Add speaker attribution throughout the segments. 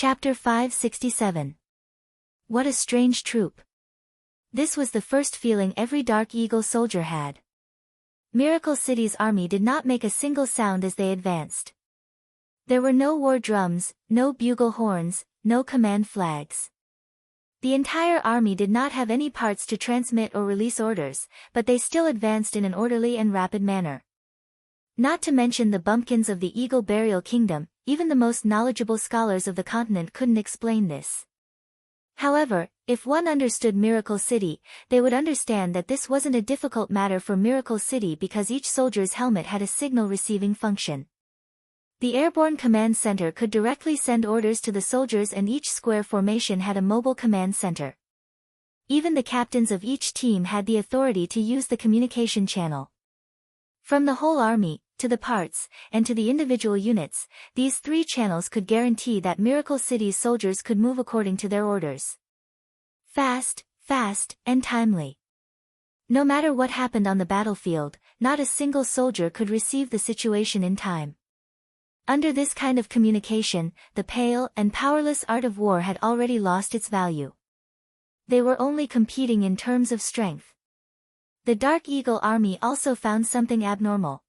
Speaker 1: Chapter 567. What a strange troop. This was the first feeling every Dark Eagle soldier had. Miracle City's army did not make a single sound as they advanced. There were no war drums, no bugle horns, no command flags. The entire army did not have any parts to transmit or release orders, but they still advanced in an orderly and rapid manner. Not to mention the bumpkins of the Eagle Burial Kingdom, even the most knowledgeable scholars of the continent couldn't explain this. However, if one understood Miracle City, they would understand that this wasn't a difficult matter for Miracle City because each soldier's helmet had a signal receiving function. The Airborne Command Center could directly send orders to the soldiers and each square formation had a mobile command center. Even the captains of each team had the authority to use the communication channel. From the whole army, to the parts, and to the individual units, these three channels could guarantee that Miracle City's soldiers could move according to their orders. Fast, and timely. No matter what happened on the battlefield, not a single soldier could receive the situation in time. Under this kind of communication, the pale and powerless art of war had already lost its value. They were only competing in terms of strength. The Dark Eagle army also found something abnormal.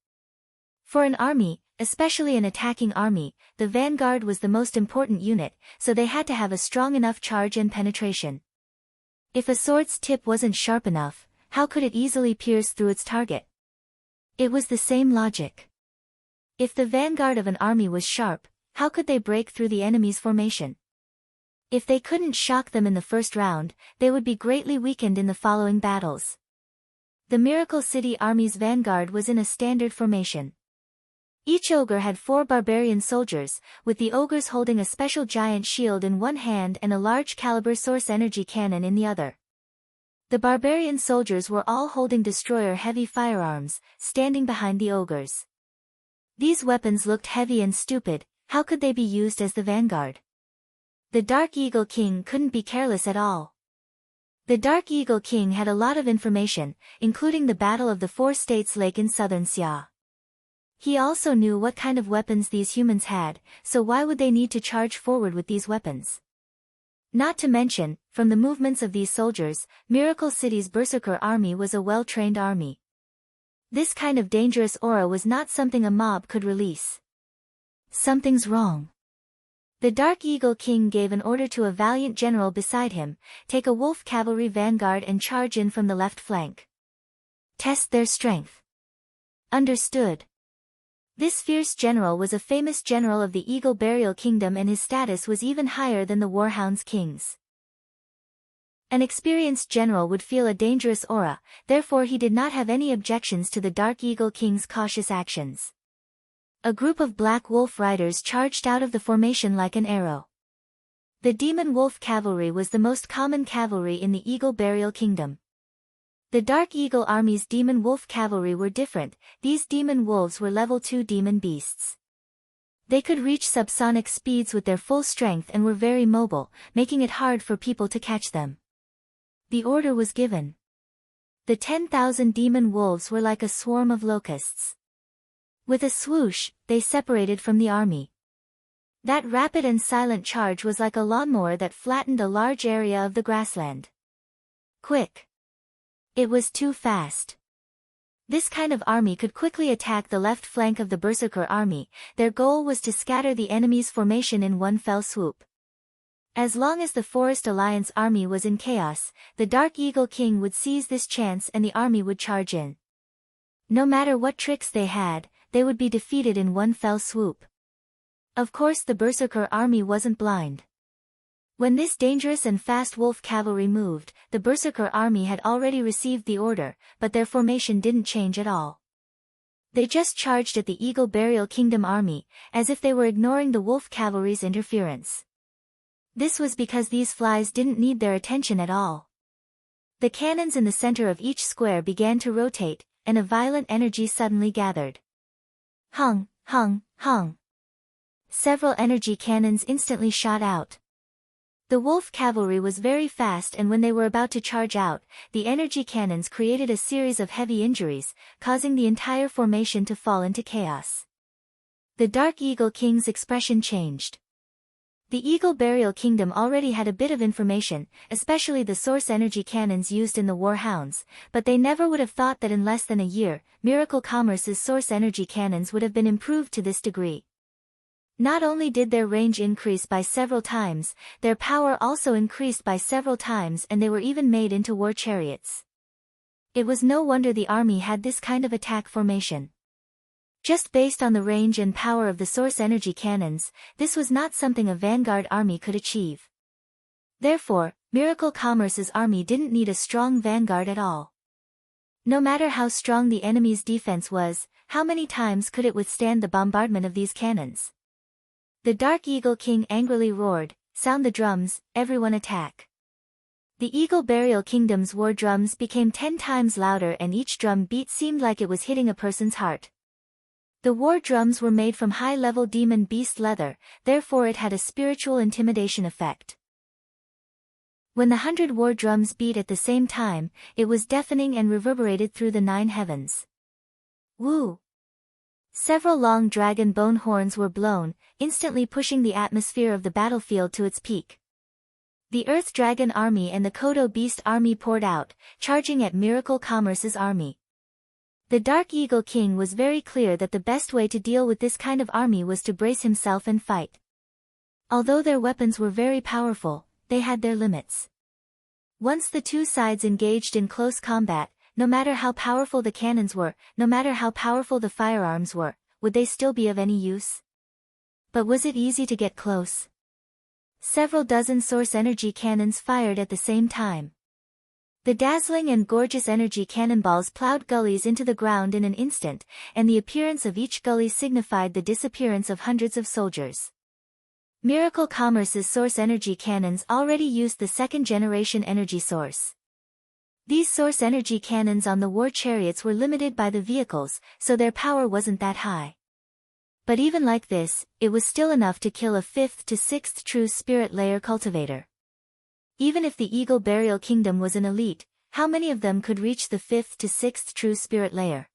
Speaker 1: For an army, especially an attacking army, the vanguard was the most important unit, so they had to have a strong enough charge and penetration. If a sword's tip wasn't sharp enough, how could it easily pierce through its target? It was the same logic. If the vanguard of an army was sharp, how could they break through the enemy's formation? If they couldn't shock them in the first round, they would be greatly weakened in the following battles. The Miracle City Army's vanguard was in a standard formation. Each ogre had 4 barbarian soldiers, with the ogres holding a special giant shield in one hand and a large caliber source energy cannon in the other. The barbarian soldiers were all holding destroyer heavy firearms, standing behind the ogres. These weapons looked heavy and stupid, how could they be used as the vanguard? The Dark Eagle King couldn't be careless at all. The Dark Eagle King had a lot of information, including the Battle of the 4 States Lake in southern Xia. He also knew what kind of weapons these humans had, so why would they need to charge forward with these weapons? Not to mention, from the movements of these soldiers, Miracle City's Berserker army was a well-trained army. This kind of dangerous aura was not something a mob could release. Something's wrong. The Dark Eagle King gave an order to a valiant general beside him, take a wolf cavalry vanguard and charge in from the left flank. Test their strength. Understood. This fierce general was a famous general of the Eagle Burial Kingdom and his status was even higher than the Warhound's king's. An experienced general would feel a dangerous aura, therefore he did not have any objections to the Dark Eagle King's cautious actions. A group of Black Wolf riders charged out of the formation like an arrow. The Demon Wolf cavalry was the most common cavalry in the Eagle Burial Kingdom. The Dark Eagle Army's Demon Wolf cavalry were different, these demon wolves were level 2 demon beasts. They could reach subsonic speeds with their full strength and were very mobile, making it hard for people to catch them. The order was given. The 10,000 demon wolves were like a swarm of locusts. With a swoosh, they separated from the army. That rapid and silent charge was like a lawnmower that flattened a large area of the grassland. Quick. It was too fast. This kind of army could quickly attack the left flank of the Berserker army, their goal was to scatter the enemy's formation in one fell swoop. As long as the Forest Alliance army was in chaos, the Dark Eagle King would seize this chance and the army would charge in. No matter what tricks they had, they would be defeated in one fell swoop. Of course the Berserker army wasn't blind. When this dangerous and fast wolf cavalry moved, the Berserker army had already received the order, but their formation didn't change at all. They just charged at the Eagle Burial Kingdom army, as if they were ignoring the wolf cavalry's interference. This was because these flies didn't need their attention at all. The cannons in the center of each square began to rotate, and a violent energy suddenly gathered. Hung, hung, hung. Several energy cannons instantly shot out. The wolf cavalry was very fast and when they were about to charge out, the energy cannons created a series of heavy injuries, causing the entire formation to fall into chaos. The Dark Eagle King's expression changed. The Eagle Burial Kingdom already had a bit of information, especially the source energy cannons used in the War Hounds, but they never would have thought that in less than a year, Miracle Commerce's source energy cannons would have been improved to this degree. Not only did their range increase by several times, their power also increased by several times, and they were even made into war chariots. It was no wonder the army had this kind of attack formation. Just based on the range and power of the source energy cannons, this was not something a vanguard army could achieve. Therefore, Miracle Commerce's army didn't need a strong vanguard at all. No matter how strong the enemy's defense was, how many times could it withstand the bombardment of these cannons? The Dark Eagle King angrily roared, "Sound the drums, everyone attack." The Eagle Burial Kingdom's war drums became 10 times louder, and each drum beat seemed like it was hitting a person's heart. The war drums were made from high-level demon beast leather, therefore it had a spiritual intimidation effect. When the 100 war drums beat at the same time, it was deafening and reverberated through the 9 heavens. Woo! Several long dragon bone horns were blown, instantly pushing the atmosphere of the battlefield to its peak. The Earth Dragon Army and the Kodo Beast Army poured out, charging at Miracle Commerce's army. The Dark Eagle King was very clear that the best way to deal with this kind of army was to brace himself and fight. Although their weapons were very powerful, they had their limits. Once the two sides engaged in close combat, no matter how powerful the cannons were, no matter how powerful the firearms were, would they still be of any use? But was it easy to get close? Several dozen source energy cannons fired at the same time. The dazzling and gorgeous energy cannonballs plowed gullies into the ground in an instant, and the appearance of each gully signified the disappearance of hundreds of soldiers. Miracle Commerce's source energy cannons already used the second-generation energy source. These source energy cannons on the war chariots were limited by the vehicles, so their power wasn't that high. But even like this, it was still enough to kill a 5th to 6th true spirit layer cultivator. Even if the Eagle Burial Kingdom was an elite, how many of them could reach the 5th to 6th true spirit layer?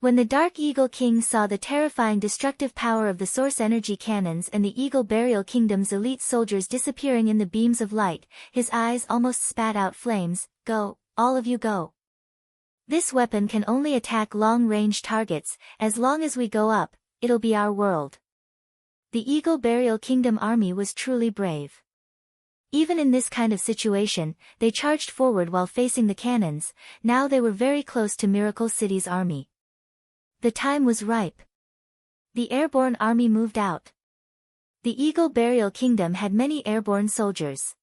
Speaker 1: When the Dark Eagle King saw the terrifying destructive power of the source energy cannons and the Eagle Burial Kingdom's elite soldiers disappearing in the beams of light, his eyes almost spat out flames. "Go, all of you go. This weapon can only attack long-range targets. As long as we go up, it'll be our world." The Eagle Burial Kingdom army was truly brave. Even in this kind of situation, they charged forward while facing the cannons. Now they were very close to Miracle City's army. The time was ripe. The airborne army moved out. The Eagle Burial Kingdom had many airborne soldiers.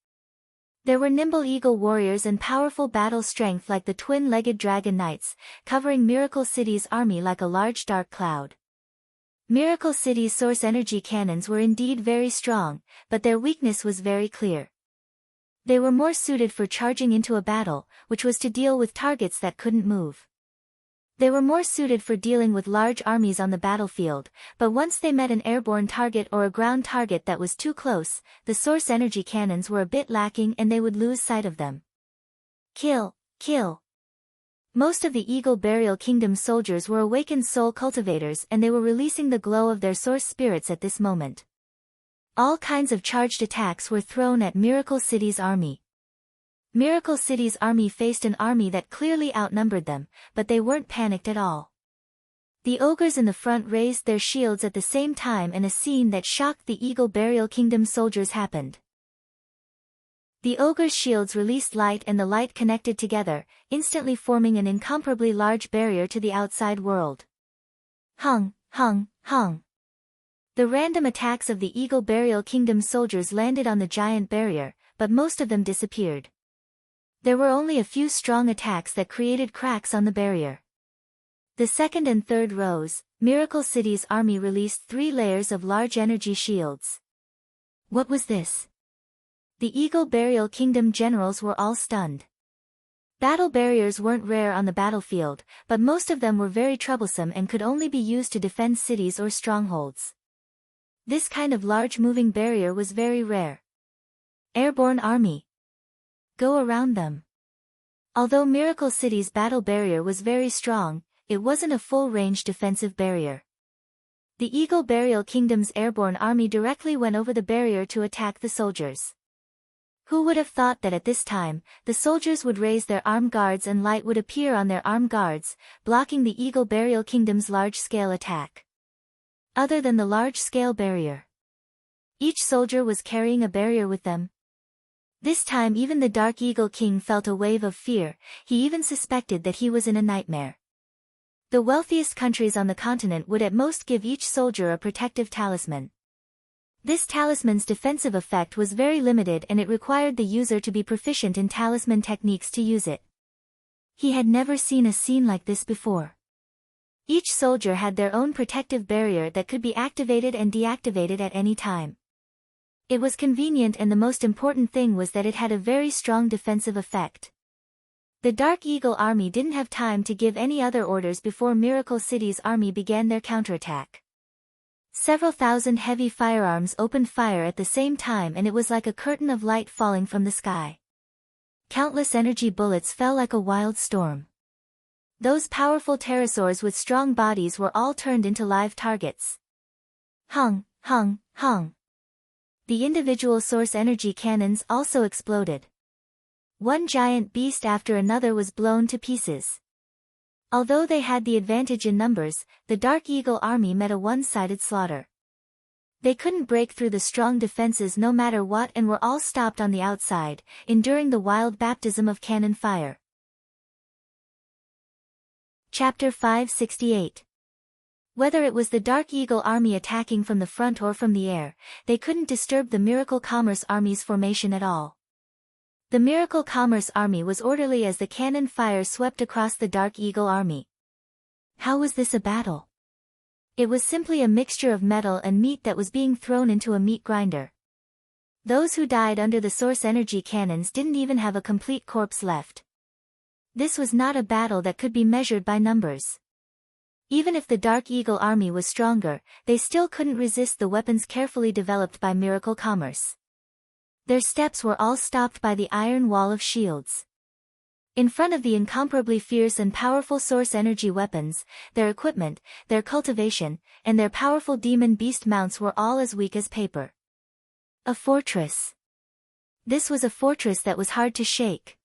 Speaker 1: There were nimble eagle warriors and powerful battle strength like the twin-legged dragon knights, covering Miracle City's army like a large dark cloud. Miracle City's source energy cannons were indeed very strong, but their weakness was very clear. They were more suited for charging into a battle, which was to deal with targets that couldn't move. They were more suited for dealing with large armies on the battlefield, but once they met an airborne target or a ground target that was too close, the source energy cannons were a bit lacking and they would lose sight of them. Kill, kill. Most of the Eagle Burial Kingdom soldiers were awakened soul cultivators, and they were releasing the glow of their source spirits at this moment. All kinds of charged attacks were thrown at Miracle City's army. Miracle City's army faced an army that clearly outnumbered them, but they weren't panicked at all. The ogres in the front raised their shields at the same time, and a scene that shocked the Eagle Burial Kingdom soldiers happened. The ogres' shields released light, and the light connected together, instantly forming an incomparably large barrier to the outside world. Hung, hung, hung. The random attacks of the Eagle Burial Kingdom soldiers landed on the giant barrier, but most of them disappeared. There were only a few strong attacks that created cracks on the barrier. The second and third rows, Miracle City's army released 3 layers of large energy shields. What was this? The Eagle Burial Kingdom generals were all stunned. Battle barriers weren't rare on the battlefield, but most of them were very troublesome and could only be used to defend cities or strongholds. This kind of large moving barrier was very rare. Airborne army. Go around them. Although Miracle City's battle barrier was very strong, it wasn't a full-range defensive barrier. The Eagle Burial Kingdom's airborne army directly went over the barrier to attack the soldiers. Who would have thought that at this time, the soldiers would raise their armed guards and light would appear on their armed guards, blocking the Eagle Burial Kingdom's large-scale attack. Other than the large-scale barrier, each soldier was carrying a barrier with them. This time even the Dark Eagle King felt a wave of fear, he even suspected that he was in a nightmare. The wealthiest countries on the continent would at most give each soldier a protective talisman. This talisman's defensive effect was very limited and it required the user to be proficient in talisman techniques to use it. He had never seen a scene like this before. Each soldier had their own protective barrier that could be activated and deactivated at any time. It was convenient and the most important thing was that it had a very strong defensive effect. The Dark Eagle army didn't have time to give any other orders before Miracle City's army began their counterattack. Several thousand heavy firearms opened fire at the same time and it was like a curtain of light falling from the sky. Countless energy bullets fell like a wild storm. Those powerful pterosaurs with strong bodies were all turned into live targets. Hung, hung, hung. The individual source energy cannons also exploded. One giant beast after another was blown to pieces. Although they had the advantage in numbers, the Dark Eagle army met a one-sided slaughter. They couldn't break through the strong defenses no matter what and were all stopped on the outside, enduring the wild baptism of cannon fire. Chapter 568. Whether it was the Dark Eagle army attacking from the front or from the air, they couldn't disturb the Miracle Commerce army's formation at all. The Miracle Commerce army was orderly as the cannon fire swept across the Dark Eagle army. How was this a battle? It was simply a mixture of metal and meat that was being thrown into a meat grinder. Those who died under the source energy cannons didn't even have a complete corpse left. This was not a battle that could be measured by numbers. Even if the Dark Eagle army was stronger, they still couldn't resist the weapons carefully developed by Miracle Commerce. Their steps were all stopped by the iron wall of shields. In front of the incomparably fierce and powerful source energy weapons, their equipment, their cultivation, and their powerful demon beast mounts were all as weak as paper. A fortress. This was a fortress that was hard to shake.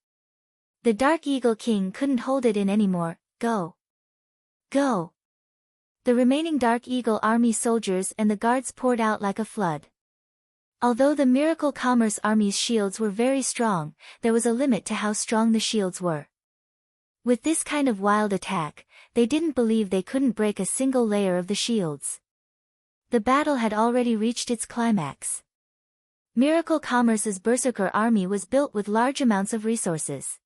Speaker 1: The Dark Eagle King couldn't hold it in anymore. Go! Go! The remaining Dark Eagle army soldiers and the guards poured out like a flood. Although the Miracle Commerce army's shields were very strong, there was a limit to how strong the shields were. With this kind of wild attack, they didn't believe they couldn't break a single layer of the shields. The battle had already reached its climax. Miracle Commerce's Berserker army was built with large amounts of resources.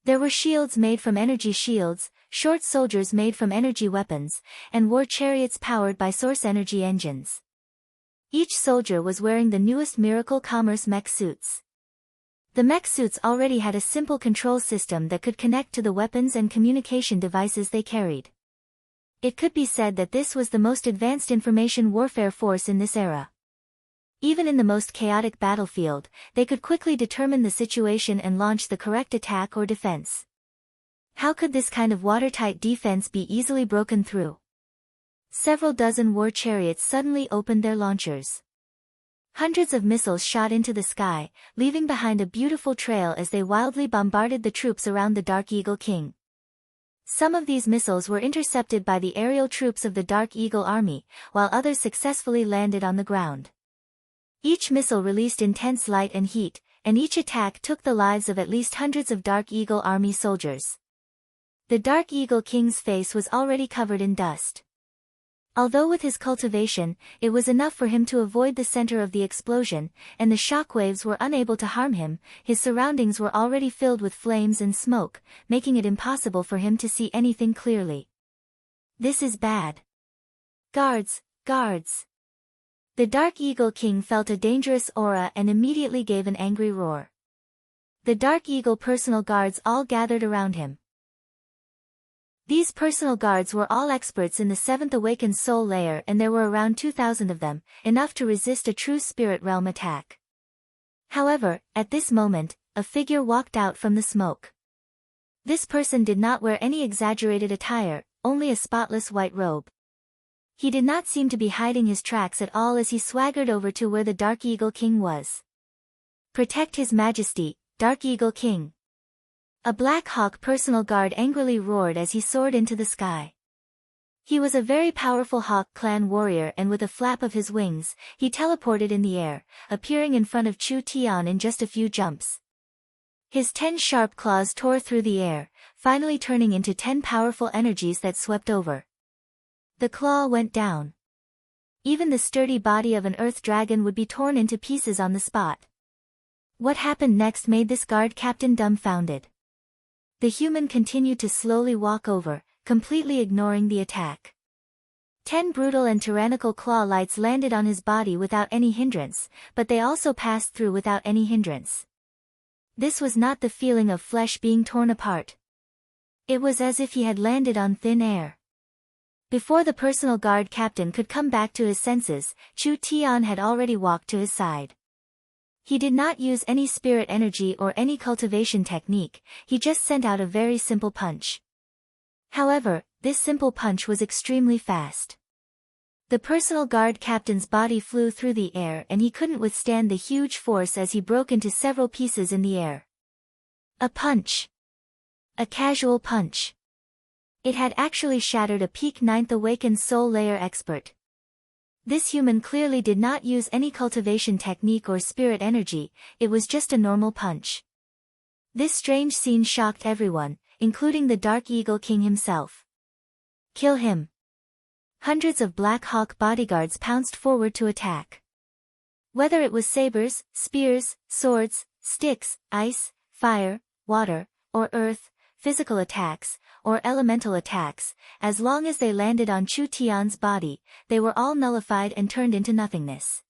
Speaker 1: There were shields made from energy shields, short soldiers made from energy weapons, and war chariots powered by source energy engines. Each soldier was wearing the newest Miracle Commerce mech suits. The mech suits already had a simple control system that could connect to the weapons and communication devices they carried. It could be said that this was the most advanced information warfare force in this era. Even in the most chaotic battlefield, they could quickly determine the situation and launch the correct attack or defense. How could this kind of watertight defense be easily broken through? Several dozen war chariots suddenly opened their launchers. Hundreds of missiles shot into the sky, leaving behind a beautiful trail as they wildly bombarded the troops around the Dark Eagle King. Some of these missiles were intercepted by the aerial troops of the Dark Eagle army, while others successfully landed on the ground. Each missile released intense light and heat, and each attack took the lives of at least hundreds of Dark Eagle army soldiers. The Dark Eagle King's face was already covered in dust. Although with his cultivation, it was enough for him to avoid the center of the explosion, and the shockwaves were unable to harm him, his surroundings were already filled with flames and smoke, making it impossible for him to see anything clearly. This is bad. Guards, guards! The Dark Eagle King felt a dangerous aura and immediately gave an angry roar. The Dark Eagle personal guards all gathered around him. These personal guards were all experts in the 7th Awakened Soul layer and there were around 2,000 of them, enough to resist a true spirit realm attack. However, at this moment, a figure walked out from the smoke. This person did not wear any exaggerated attire, only a spotless white robe. He did not seem to be hiding his tracks at all as he swaggered over to where the Dark Eagle King was. "Protect His Majesty, Dark Eagle King." A Black Hawk personal guard angrily roared as he soared into the sky. He was a very powerful Hawk clan warrior, and with a flap of his wings, he teleported in the air, appearing in front of Chu Tian in just a few jumps. His 10 sharp claws tore through the air, finally turning into 10 powerful energies that swept over. The claw went down. Even the sturdy body of an earth dragon would be torn into pieces on the spot. What happened next made this guard captain dumbfounded. The human continued to slowly walk over, completely ignoring the attack. 10 brutal and tyrannical claw lights landed on his body without any hindrance, but they also passed through without any hindrance. This was not the feeling of flesh being torn apart. It was as if he had landed on thin air. Before the personal guard captain could come back to his senses, Chu Tian had already walked to his side. He did not use any spirit energy or any cultivation technique, he just sent out a very simple punch. However, this simple punch was extremely fast. The personal guard captain's body flew through the air and he couldn't withstand the huge force as he broke into several pieces in the air. A punch. A casual punch. It had actually shattered a peak 9th awakened soul layer expert. This human clearly did not use any cultivation technique or spirit energy, it was just a normal punch. This strange scene shocked everyone, including the Dark Eagle King himself. "Kill him." Hundreds of Black Hawk bodyguards pounced forward to attack. Whether it was sabers, spears, swords, sticks, ice, fire, water, or earth, physical attacks, or elemental attacks, as long as they landed on Chu Tian's body, they were all nullified and turned into nothingness.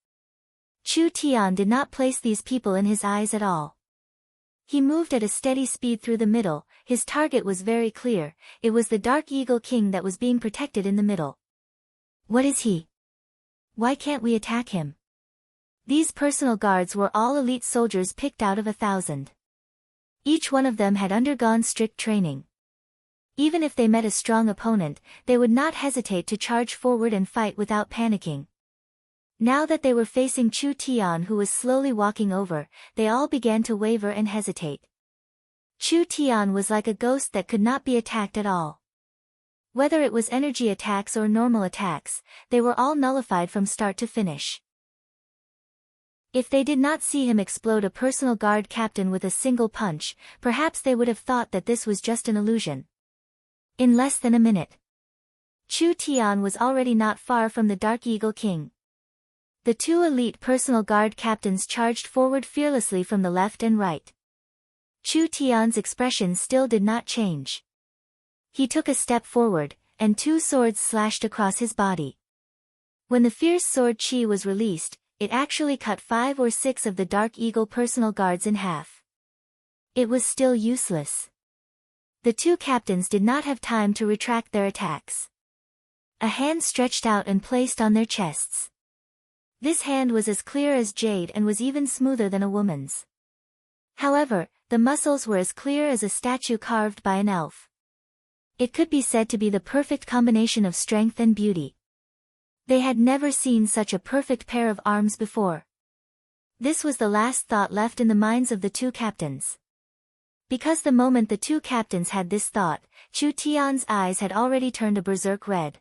Speaker 1: Chu Tian did not place these people in his eyes at all. He moved at a steady speed through the middle, his target was very clear, it was the Dark Eagle King that was being protected in the middle. What is he? Why can't we attack him? These personal guards were all elite soldiers picked out of 1,000. Each one of them had undergone strict training. Even if they met a strong opponent, they would not hesitate to charge forward and fight without panicking. Now that they were facing Chu Tian, who was slowly walking over, they all began to waver and hesitate. Chu Tian was like a ghost that could not be attacked at all. Whether it was energy attacks or normal attacks, they were all nullified from start to finish. If they did not see him explode a personal guard captain with a single punch, perhaps they would have thought that this was just an illusion. In less than a minute, Chu Tian was already not far from the Dark Eagle King. The 2 elite personal guard captains charged forward fearlessly from the left and right. Chu Tian's expression still did not change. He took a step forward, and 2 swords slashed across his body. When the fierce sword chi was released, it actually cut 5 or 6 of the Dark Eagle personal guards in half. It was still useless. The 2 captains did not have time to retract their attacks. A hand stretched out and placed on their chests. This hand was as clear as jade and was even smoother than a woman's. However, the muscles were as clear as a statue carved by an elf. It could be said to be the perfect combination of strength and beauty. They had never seen such a perfect pair of arms before. This was the last thought left in the minds of the 2 captains. Because the moment the 2 captains had this thought, Chu Tian's eyes had already turned a berserk red.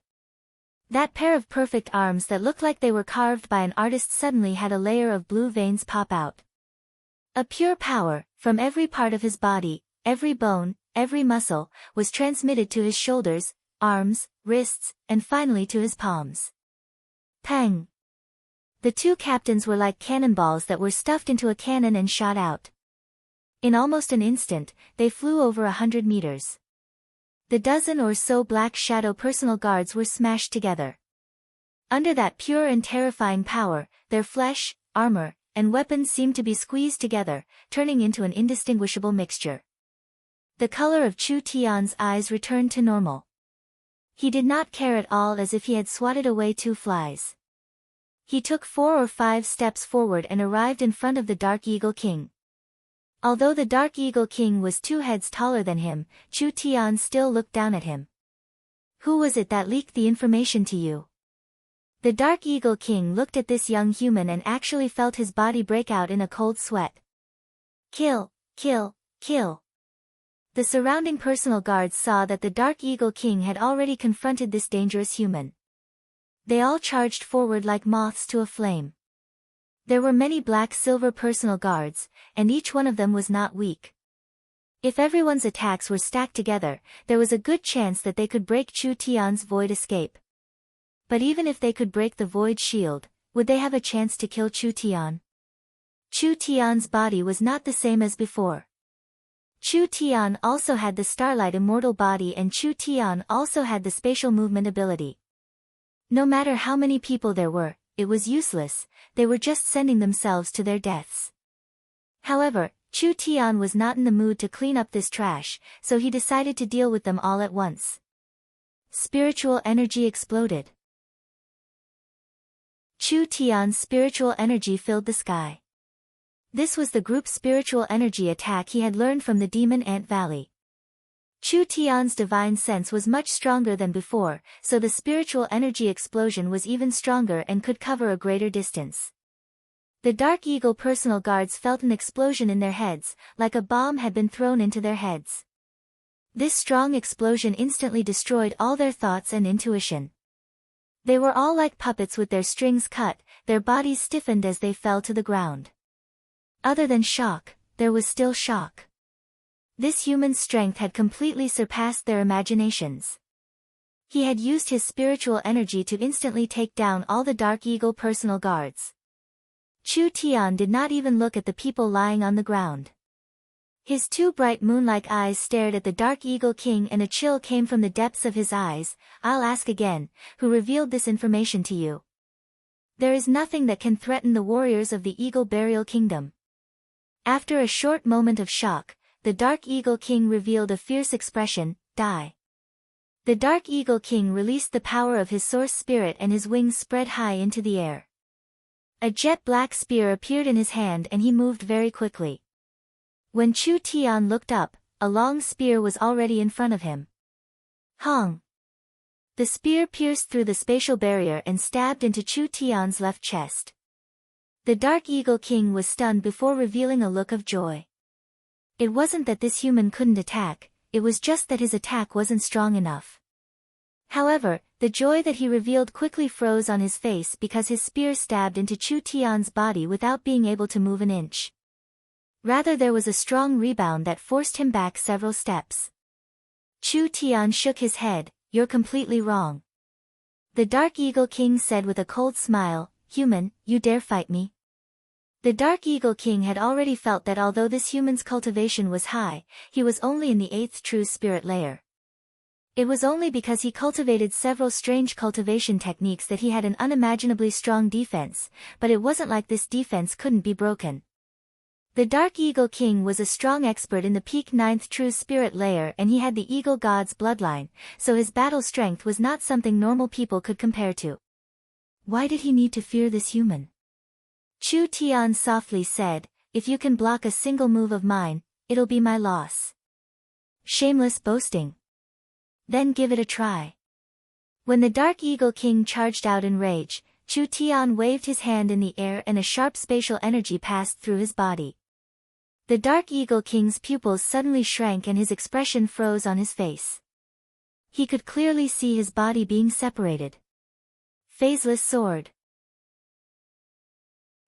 Speaker 1: That pair of perfect arms that looked like they were carved by an artist suddenly had a layer of blue veins pop out. A pure power, from every part of his body, every bone, every muscle, was transmitted to his shoulders, arms, wrists, and finally to his palms. Pang! The 2 captains were like cannonballs that were stuffed into a cannon and shot out. In almost an instant, they flew over 100 meters. The dozen or so Black Shadow personal guards were smashed together. Under that pure and terrifying power, their flesh, armor, and weapons seemed to be squeezed together, turning into an indistinguishable mixture. The color of Chu Tian's eyes returned to normal. He did not care at all, as if he had swatted away 2 flies. He took 4 or 5 steps forward and arrived in front of the Dark Eagle King. Although the Dark Eagle King was 2 heads taller than him, Chu Tian still looked down at him. "Who was it that leaked the information to you?" The Dark Eagle King looked at this young human and actually felt his body break out in a cold sweat. Kill, kill, kill. The surrounding personal guards saw that the Dark Eagle King had already confronted this dangerous human. They all charged forward like moths to a flame. There were many black-silver personal guards, and each one of them was not weak. If everyone's attacks were stacked together, there was a good chance that they could break Chu Tian's void escape. But even if they could break the void shield, would they have a chance to kill Chu Tian? Chu Tian's body was not the same as before. Chu Tian also had the Starlight Immortal body, and Chu Tian also had the spatial movement ability. No matter how many people there were, it was useless, they were just sending themselves to their deaths. However, Chu Tian was not in the mood to clean up this trash, so he decided to deal with them all at once. Spiritual energy exploded. Chu Tian's spiritual energy filled the sky. This was the group's spiritual energy attack he had learned from the Demon Ant Valley. Chu Tian's divine sense was much stronger than before, so the spiritual energy explosion was even stronger and could cover a greater distance. The Dark Eagle personal guards felt an explosion in their heads, like a bomb had been thrown into their heads. This strong explosion instantly destroyed all their thoughts and intuition. They were all like puppets with their strings cut, their bodies stiffened as they fell to the ground. Other than shock, there was still shock. This human's strength had completely surpassed their imaginations. He had used his spiritual energy to instantly take down all the Dark Eagle personal guards. Chu Tian did not even look at the people lying on the ground. His two bright moon-like eyes stared at the Dark Eagle King, and a chill came from the depths of his eyes. I'll ask again, who revealed this information to you? There is nothing that can threaten the warriors of the Eagle Burial Kingdom. After a short moment of shock, the Dark Eagle King revealed a fierce expression, die. The Dark Eagle King released the power of his source spirit and his wings spread high into the air. A jet-black spear appeared in his hand and he moved very quickly. When Chu Tian looked up, a long spear was already in front of him. Hong! The spear pierced through the spatial barrier and stabbed into Chu Tian's left chest. The Dark Eagle King was stunned before revealing a look of joy. It wasn't that this human couldn't attack, it was just that his attack wasn't strong enough. However, the joy that he revealed quickly froze on his face because his spear stabbed into Chu Tian's body without being able to move an inch. Rather, there was a strong rebound that forced him back several steps. Chu Tian shook his head, "You're completely wrong." The Dark Eagle King said with a cold smile, "Human, you dare fight me?" The Dark Eagle King had already felt that although this human's cultivation was high, he was only in the 8th true spirit layer. It was only because he cultivated several strange cultivation techniques that he had an unimaginably strong defense, but it wasn't like this defense couldn't be broken. The Dark Eagle King was a strong expert in the peak 9th true spirit layer, and he had the Eagle God's bloodline, so his battle strength was not something normal people could compare to. Why did he need to fear this human? Chu Tian softly said, "If you can block a single move of mine, it'll be my loss." Shameless boasting. Then give it a try. When the Dark Eagle King charged out in rage, Chu Tian waved his hand in the air and a sharp spatial energy passed through his body. The Dark Eagle King's pupils suddenly shrank and his expression froze on his face. He could clearly see his body being separated. Phaseless sword.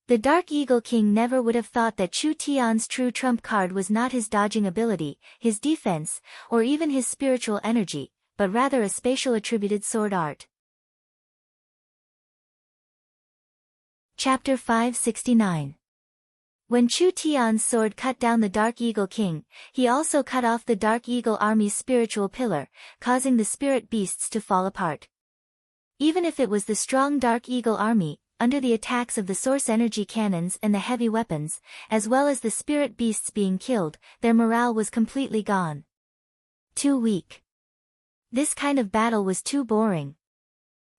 Speaker 1: The Dark Eagle King never would have thought that Chu Tian's true trump card was not his dodging ability, his defense, or even his spiritual energy, but rather a spatial attributed sword art. Chapter 569. When Chu Tian's sword cut down the Dark Eagle King, he also cut off the Dark Eagle Army's spiritual pillar, causing the spirit beasts to fall apart. Even if it was the strong Dark Eagle Army, under the attacks of the source energy cannons and the heavy weapons, as well as the spirit beasts being killed, their morale was completely gone. Too weak. This kind of battle was too boring.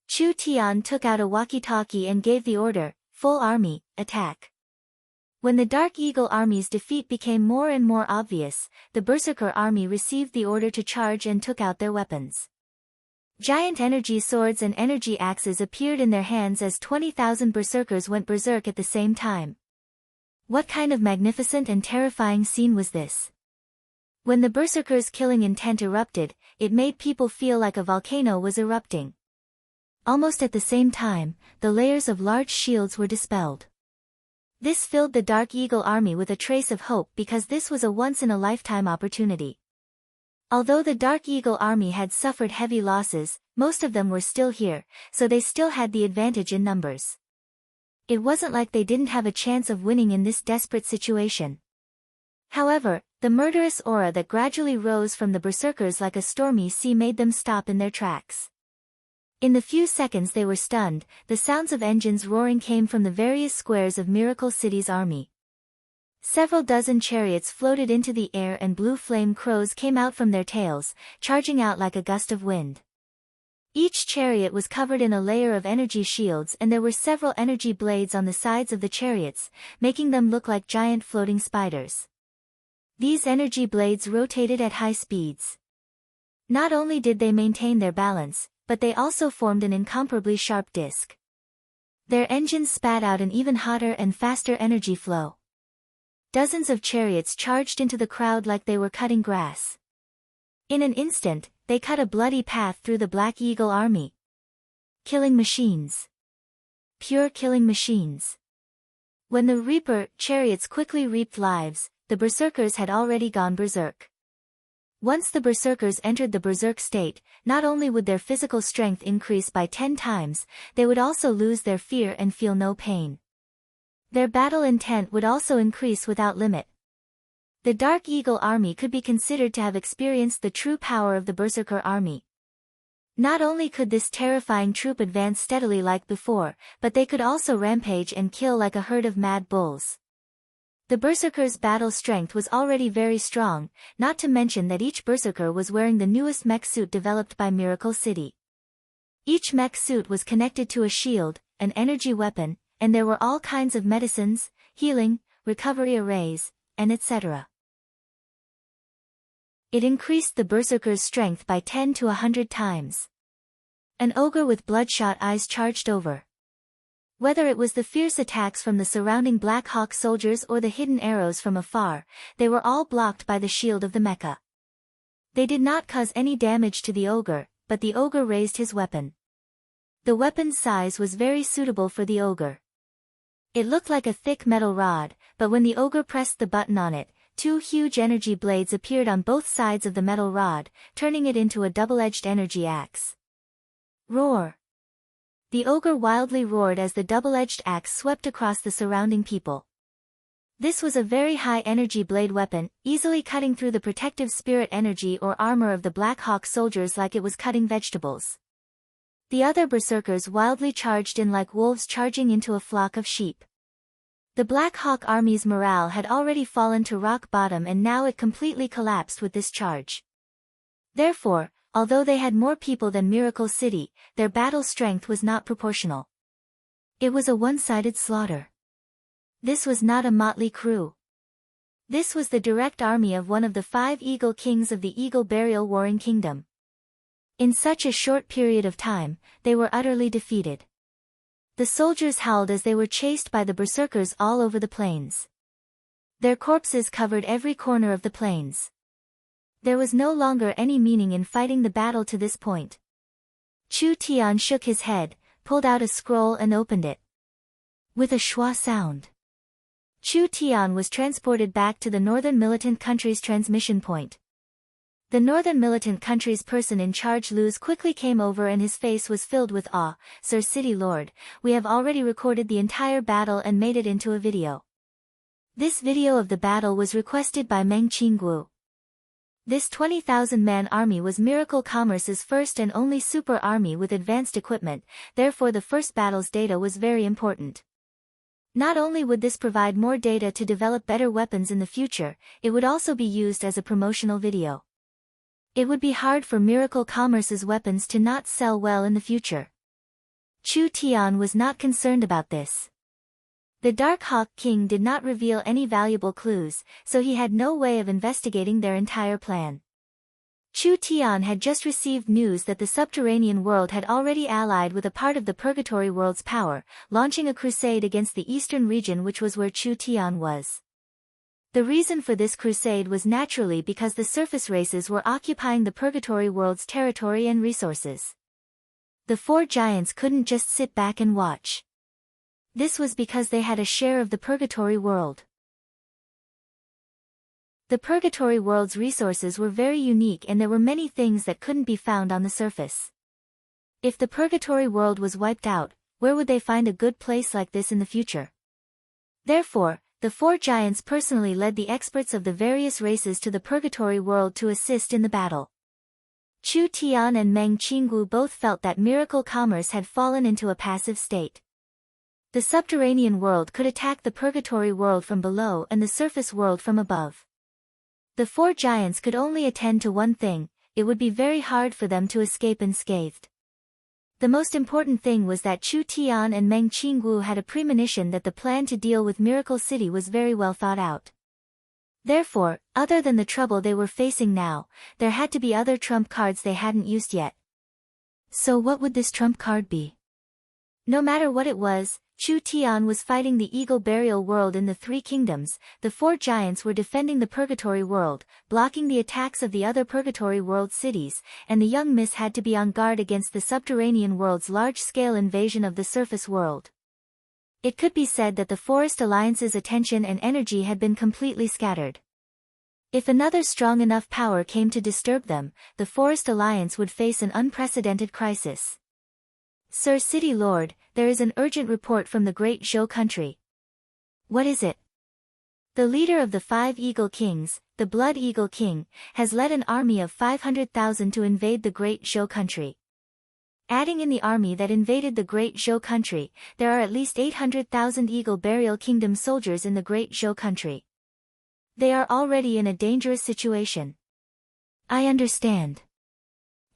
Speaker 1: Chu Tian took out a walkie-talkie and gave the order, "Full army, attack." When the Dark Eagle Army's defeat became more and more obvious, the Berserker Army received the order to charge and took out their weapons. Giant energy swords and energy axes appeared in their hands as 20,000 berserkers went berserk at the same time. What kind of magnificent and terrifying scene was this? When the berserkers' killing intent erupted, it made people feel like a volcano was erupting. Almost at the same time, the layers of large shields were dispelled. This filled the Dark Eagle army with a trace of hope because this was a once-in-a-lifetime opportunity. Although the Dark Eagle army had suffered heavy losses, most of them were still here, so they still had the advantage in numbers. It wasn't like they didn't have a chance of winning in this desperate situation. However, the murderous aura that gradually rose from the berserkers like a stormy sea made them stop in their tracks. In the few seconds they were stunned, the sounds of engines roaring came from the various squares of Miracle City's army. Several dozen chariots floated into the air and blue flame crows came out from their tails, charging out like a gust of wind. Each chariot was covered in a layer of energy shields and there were several energy blades on the sides of the chariots, making them look like giant floating spiders. These energy blades rotated at high speeds. Not only did they maintain their balance, but they also formed an incomparably sharp disc. Their engines spat out an even hotter and faster energy flow. Dozens of chariots charged into the crowd like they were cutting grass. In an instant, they cut a bloody path through the Black Eagle army. Killing machines. Pure killing machines. When the Reaper chariots quickly reaped lives, the berserkers had already gone berserk. Once the berserkers entered the berserk state, not only would their physical strength increase by 10 times, they would also lose their fear and feel no pain. Their battle intent would also increase without limit. The Dark Eagle army could be considered to have experienced the true power of the Berserker army. Not only could this terrifying troop advance steadily like before, but they could also rampage and kill like a herd of mad bulls. The Berserkers' battle strength was already very strong, not to mention that each Berserker was wearing the newest mech suit developed by Miracle City. Each mech suit was connected to a shield, an energy weapon, and there were all kinds of medicines, healing, recovery arrays, and etc. It increased the Berserker's strength by 10 to 100 times. An ogre with bloodshot eyes charged over. Whether it was the fierce attacks from the surrounding Black Hawk soldiers or the hidden arrows from afar, they were all blocked by the shield of the mecha. They did not cause any damage to the ogre, but the ogre raised his weapon. The weapon's size was very suitable for the ogre. It looked like a thick metal rod, but when the ogre pressed the button on it, 2 huge energy blades appeared on both sides of the metal rod, turning it into a double-edged energy axe. Roar! The ogre wildly roared as the double-edged axe swept across the surrounding people. This was a very high energy blade weapon, easily cutting through the protective spirit energy or armor of the Black Hawk soldiers like it was cutting vegetables. The other berserkers wildly charged in like wolves charging into a flock of sheep. The Black Hawk army's morale had already fallen to rock bottom and now it completely collapsed with this charge. Therefore, although they had more people than Miracle City, their battle strength was not proportional. It was a one-sided slaughter. This was not a motley crew. This was the direct army of one of the 5 Eagle Kings of the Eagle Burial Warring Kingdom. In such a short period of time, they were utterly defeated. The soldiers howled as they were chased by the berserkers all over the plains. Their corpses covered every corner of the plains. There was no longer any meaning in fighting the battle to this point. Chu Tian shook his head, pulled out a scroll and opened it. With a schwa sound, Chu Tian was transported back to the Northern Militant Country's transmission point. The Northern Militant Country's person in charge Luz quickly came over and his face was filled with awe. "Sir City Lord, we have already recorded the entire battle and made it into a video. This video of the battle was requested by Meng Qingguo. This 20,000-man army was Miracle Commerce's first and only super army with advanced equipment, therefore the first battle's data was very important. Not only would this provide more data to develop better weapons in the future, it would also be used as a promotional video. It would be hard for Miracle Commerce's weapons to not sell well in the future." Chu Tian was not concerned about this. The Dark Hawk King did not reveal any valuable clues, so he had no way of investigating their entire plan. Chu Tian had just received news that the subterranean world had already allied with a part of the purgatory world's power, launching a crusade against the eastern region, which was where Chu Tian was. The reason for this crusade was naturally because the surface races were occupying the purgatory world's territory and resources. The four giants couldn't just sit back and watch. This was because they had a share of the purgatory world. The purgatory world's resources were very unique, and there were many things that couldn't be found on the surface. If the purgatory world was wiped out, where would they find a good place like this in the future? Therefore, the four giants personally led the experts of the various races to the purgatory world to assist in the battle. Chu Tian and Meng Qinggu both felt that miracle commerce had fallen into a passive state. The subterranean world could attack the purgatory world from below and the surface world from above. The four giants could only attend to one thing: it would be very hard for them to escape unscathed. The most important thing was that Chu Tian and Meng Qinggu had a premonition that the plan to deal with Miracle City was very well thought out. Therefore, other than the trouble they were facing now, there had to be other trump cards they hadn't used yet. So what would this trump card be? No matter what it was, Chu Tian was fighting the Eagle Burial World in the Three Kingdoms, the four giants were defending the Purgatory World, blocking the attacks of the other Purgatory World cities, and the young miss had to be on guard against the Subterranean World's large-scale invasion of the surface world. It could be said that the Forest Alliance's attention and energy had been completely scattered. If another strong enough power came to disturb them, the Forest Alliance would face an unprecedented crisis. Sir City Lord, there is an urgent report from the Great Zhou country. What is it? The leader of the 5 Eagle Kings, the Blood Eagle King, has led an army of 500,000 to invade the Great Zhou country. Adding in the army that invaded the Great Zhou country, there are at least 800,000 Eagle Burial Kingdom soldiers in the Great Zhou country. They are already in a dangerous situation. I understand.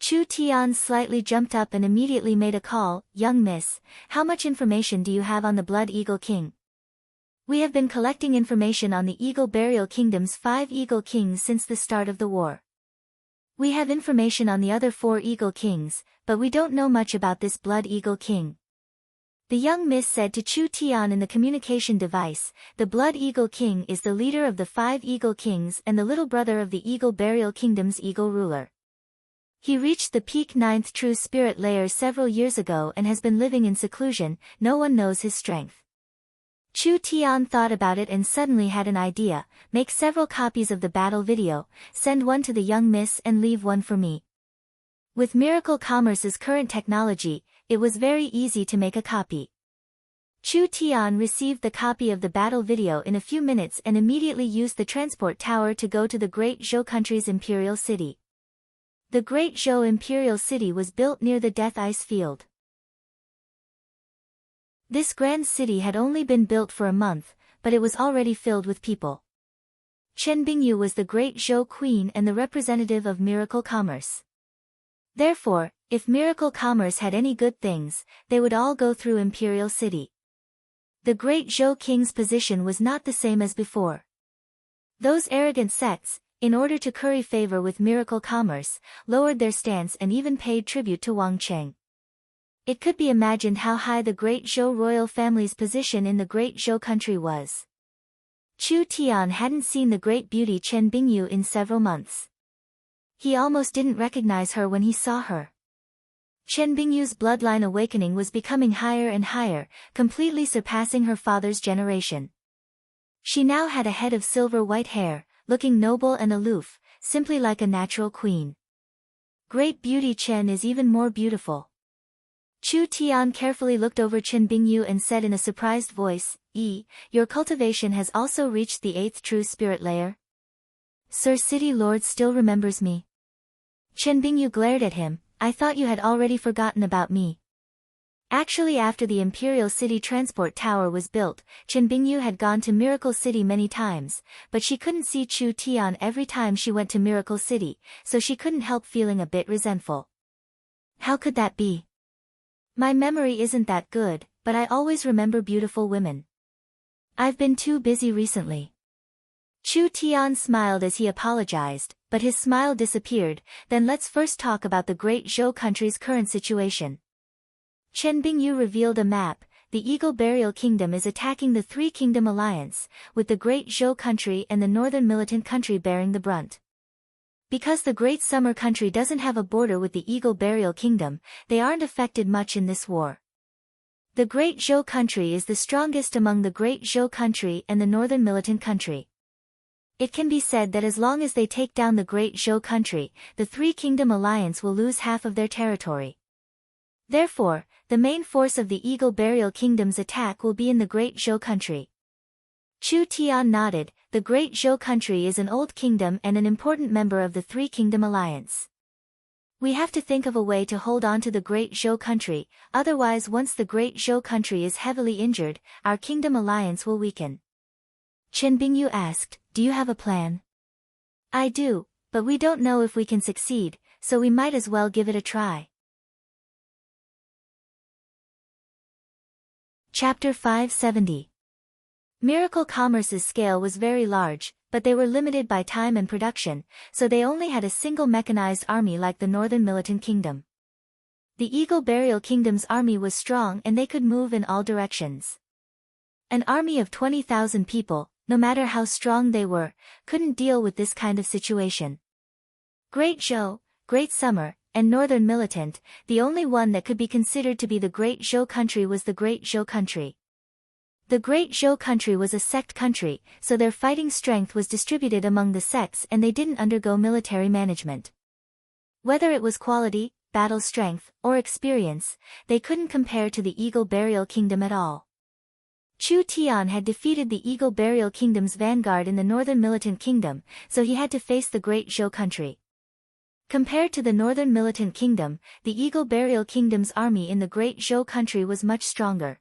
Speaker 1: Chu Tian slightly jumped up and immediately made a call. Young miss, how much information do you have on the Blood Eagle King? We have been collecting information on the Eagle Burial Kingdom's 5 Eagle Kings since the start of the war. We have information on the other 4 Eagle Kings, but we don't know much about this Blood Eagle King. The young miss said to Chu Tian in the communication device. The Blood Eagle King is the leader of the 5 Eagle Kings and the little brother of the Eagle Burial Kingdom's Eagle ruler. He reached the peak 9th true spirit layer several years ago and has been living in seclusion. No one knows his strength. Chu Tian thought about it and suddenly had an idea. Make several copies of the battle video, send one to the young miss and leave one for me. With Miracle Commerce's current technology, it was very easy to make a copy. Chu Tian received the copy of the battle video in a few minutes and immediately used the transport tower to go to the Great Zhou country's imperial city. The Great Zhou Imperial City was built near the Death Ice Field. This grand city had only been built for a month, but it was already filled with people. Chen Bingyu was the Great Zhou Queen and the representative of Miracle Commerce. Therefore, if Miracle Commerce had any good things, they would all go through Imperial City. The Great Zhou King's position was not the same as before. Those arrogant sects, in order to curry favor with Miracle Commerce, lowered their stance and even paid tribute to Wang Cheng. It could be imagined how high the Great Zhou royal family's position in the Great Zhou country was. Chu Tian hadn't seen the great beauty Chen Bingyu in several months. He almost didn't recognize her when he saw her. Chen Bingyu's bloodline awakening was becoming higher and higher, completely surpassing her father's generation. She now had a head of silver-white hair, looking noble and aloof, simply like a natural queen. Great beauty Chen is even more beautiful. Chu Tian carefully looked over Chen Bingyu and said in a surprised voice, your cultivation has also reached the 8th true spirit layer? Sir City Lord still remembers me. Chen Bingyu glared at him. I thought you had already forgotten about me. Actually, after the Imperial City Transport Tower was built, Chen Bingyu had gone to Miracle City many times, but she couldn't see Chu Tian every time she went to Miracle City, so she couldn't help feeling a bit resentful. How could that be? My memory isn't that good, but I always remember beautiful women. I've been too busy recently. Chu Tian smiled as he apologized. but his smile disappeared. Then let's first talk about the Great Zhou country's current situation. Chen Bingyu revealed a map. The Eagle Burial Kingdom is attacking the Three Kingdom Alliance, with the Great Zhou country and the Northern Militant country bearing the brunt. Because the Great Summer country doesn't have a border with the Eagle Burial Kingdom, they aren't affected much in this war. The Great Zhou country is the strongest among the Great Zhou country and the Northern Militant country. It can be said that as long as they take down the Great Zhou country, the Three Kingdom Alliance will lose half of their territory. Therefore, the main force of the Eagle Burial Kingdom's attack will be in the Great Zhou country. Chu Tian nodded. The Great Zhou country is an old kingdom and an important member of the Three Kingdom Alliance. We have to think of a way to hold on to the Great Zhou country, otherwise once the Great Zhou country is heavily injured, our kingdom alliance will weaken. Chen Bingyu asked, do you have a plan? I do, but we don't know if we can succeed, so we might as well give it a try. Chapter 570. Miracle Commerce's scale was very large, but they were limited by time and production, so they only had a single mechanized army like the Northern Militant Kingdom. The Eagle Burial Kingdom's army was strong and they could move in all directions. An army of 20,000 people, no matter how strong they were, couldn't deal with this kind of situation. Great Zhou, Great Summer, and Northern Militant, the only one that could be considered to be the Great Zhou country was the Great Zhou country. The Great Zhou country was a sect country, so their fighting strength was distributed among the sects and they didn't undergo military management. Whether it was quality, battle strength, or experience, they couldn't compare to the Eagle Burial Kingdom at all. Chu Tian had defeated the Eagle Burial Kingdom's vanguard in the Northern Militant Kingdom, so he had to face the Great Zhou country. Compared to the Northern Militant Kingdom, the Eagle Burial Kingdom's army in the Great Zhou country was much stronger.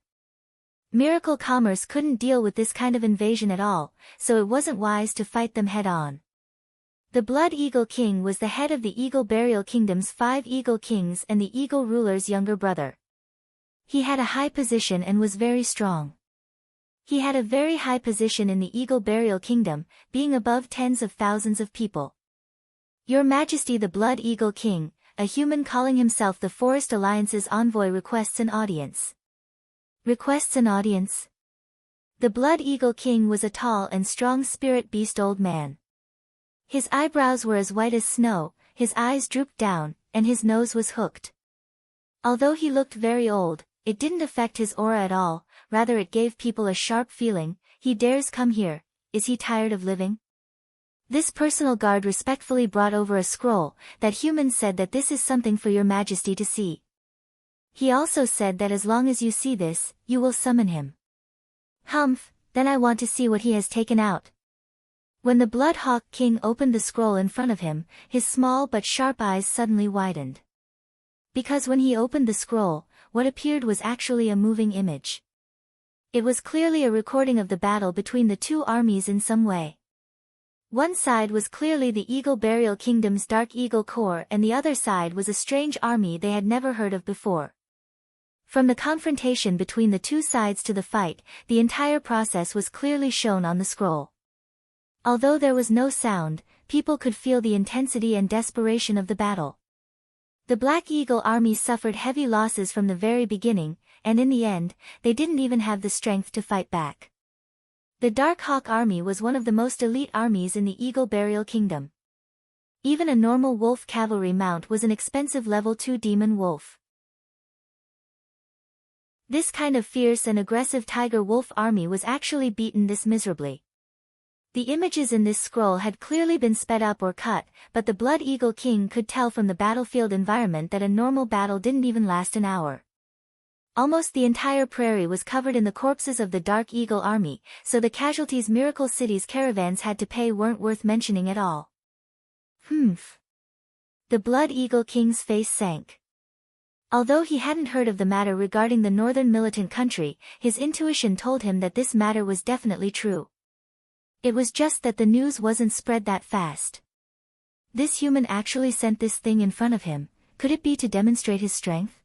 Speaker 1: Miracle Commerce couldn't deal with this kind of invasion at all, so it wasn't wise to fight them head-on. The Blood Eagle King was the head of the Eagle Burial Kingdom's 5 Eagle Kings and the Eagle Ruler's younger brother. He had a high position and was very strong. He had a very high position in the Eagle Burial Kingdom, being above tens of thousands of people. Your Majesty, the Blood Eagle King, a human calling himself the Forest Alliance's envoy, requests an audience. Requests an audience? The Blood Eagle King was a tall and strong spirit beast old man. His eyebrows were as white as snow, his eyes drooped down, and his nose was hooked. Although he looked very old, it didn't affect his aura at all, rather it gave people a sharp feeling. He dares come here, is he tired of living? This personal guard respectfully brought over a scroll. That human said that this is something for your Majesty to see. He also said that as long as you see this, you will summon him. Humph, then I want to see what he has taken out. When the Blood Hawk King opened the scroll in front of him, his small but sharp eyes suddenly widened. Because when he opened the scroll, what appeared was actually a moving image. It was clearly a recording of the battle between the two armies in some way. One side was clearly the Eagle Burial Kingdom's Dark Eagle Corps and the other side was a strange army they had never heard of before. From the confrontation between the two sides to the fight, the entire process was clearly shown on the scroll. Although there was no sound, people could feel the intensity and desperation of the battle. The Black Eagle army suffered heavy losses from the very beginning, and in the end, they didn't even have the strength to fight back. The Dark Hawk army was one of the most elite armies in the Eagle Burial Kingdom. Even a normal wolf cavalry mount was an expensive level 2 demon wolf. This kind of fierce and aggressive tiger wolf army was actually beaten this miserably. The images in this scroll had clearly been sped up or cut, but the Blood Eagle King could tell from the battlefield environment that a normal battle didn't even last an hour. Almost the entire prairie was covered in the corpses of the Dark Eagle army, so the casualties Miracle City's caravans had to pay weren't worth mentioning at all. Humph. The Blood Eagle King's face sank. Although he hadn't heard of the matter regarding the Northern Militant country, his intuition told him that this matter was definitely true. It was just that the news wasn't spread that fast. This human actually sent this thing in front of him. Could it be to demonstrate his strength?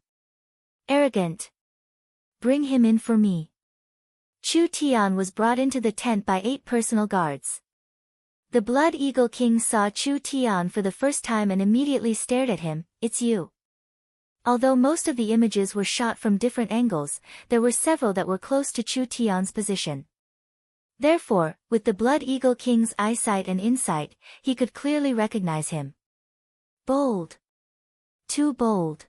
Speaker 1: Arrogant. Bring him in for me. Chu Tian was brought into the tent by 8 personal guards. The Blood Eagle King saw Chu Tian for the first time and immediately stared at him. It's you. Although most of the images were shot from different angles, there were several that were close to Chu Tian's position. Therefore, with the Blood Eagle King's eyesight and insight, he could clearly recognize him. Bold. Too bold.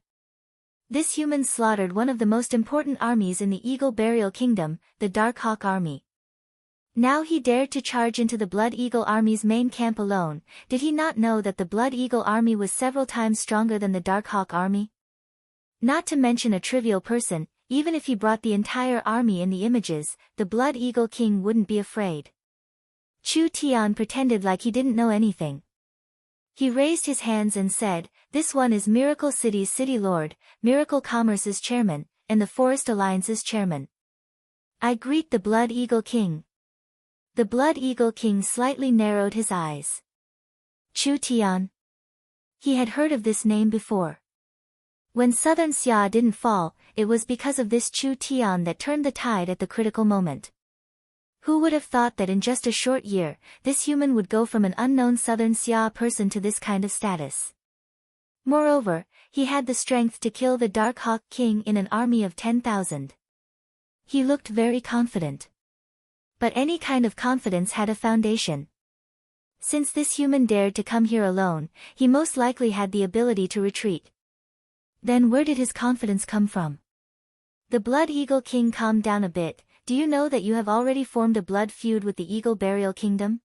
Speaker 1: This human slaughtered one of the most important armies in the Eagle Burial Kingdom, the Dark Hawk Army. Now he dared to charge into the Blood Eagle Army's main camp alone. Did he not know that the Blood Eagle Army was several times stronger than the Dark Hawk Army? Not to mention a trivial person, even if he brought the entire army in the images, the Blood Eagle King wouldn't be afraid. Chu Tian pretended like he didn't know anything. He raised his hands and said, "This one is Miracle City's City Lord, Miracle Commerce's Chairman, and the Forest Alliance's Chairman. I greet the Blood Eagle King." The Blood Eagle King slightly narrowed his eyes. Chu Tian. He had heard of this name before. When Southern Xia didn't fall, it was because of this Chu Tian that turned the tide at the critical moment. Who would have thought that in just a short year, this human would go from an unknown Southern Xia person to this kind of status? Moreover, he had the strength to kill the Dark Hawk King in an army of 10,000. He looked very confident. But any kind of confidence had a foundation. Since this human dared to come here alone, he most likely had the ability to retreat. Then where did his confidence come from? The Blood Eagle King calmed down a bit. Do you know that you have already formed a blood feud with the Eagle Burial Kingdom?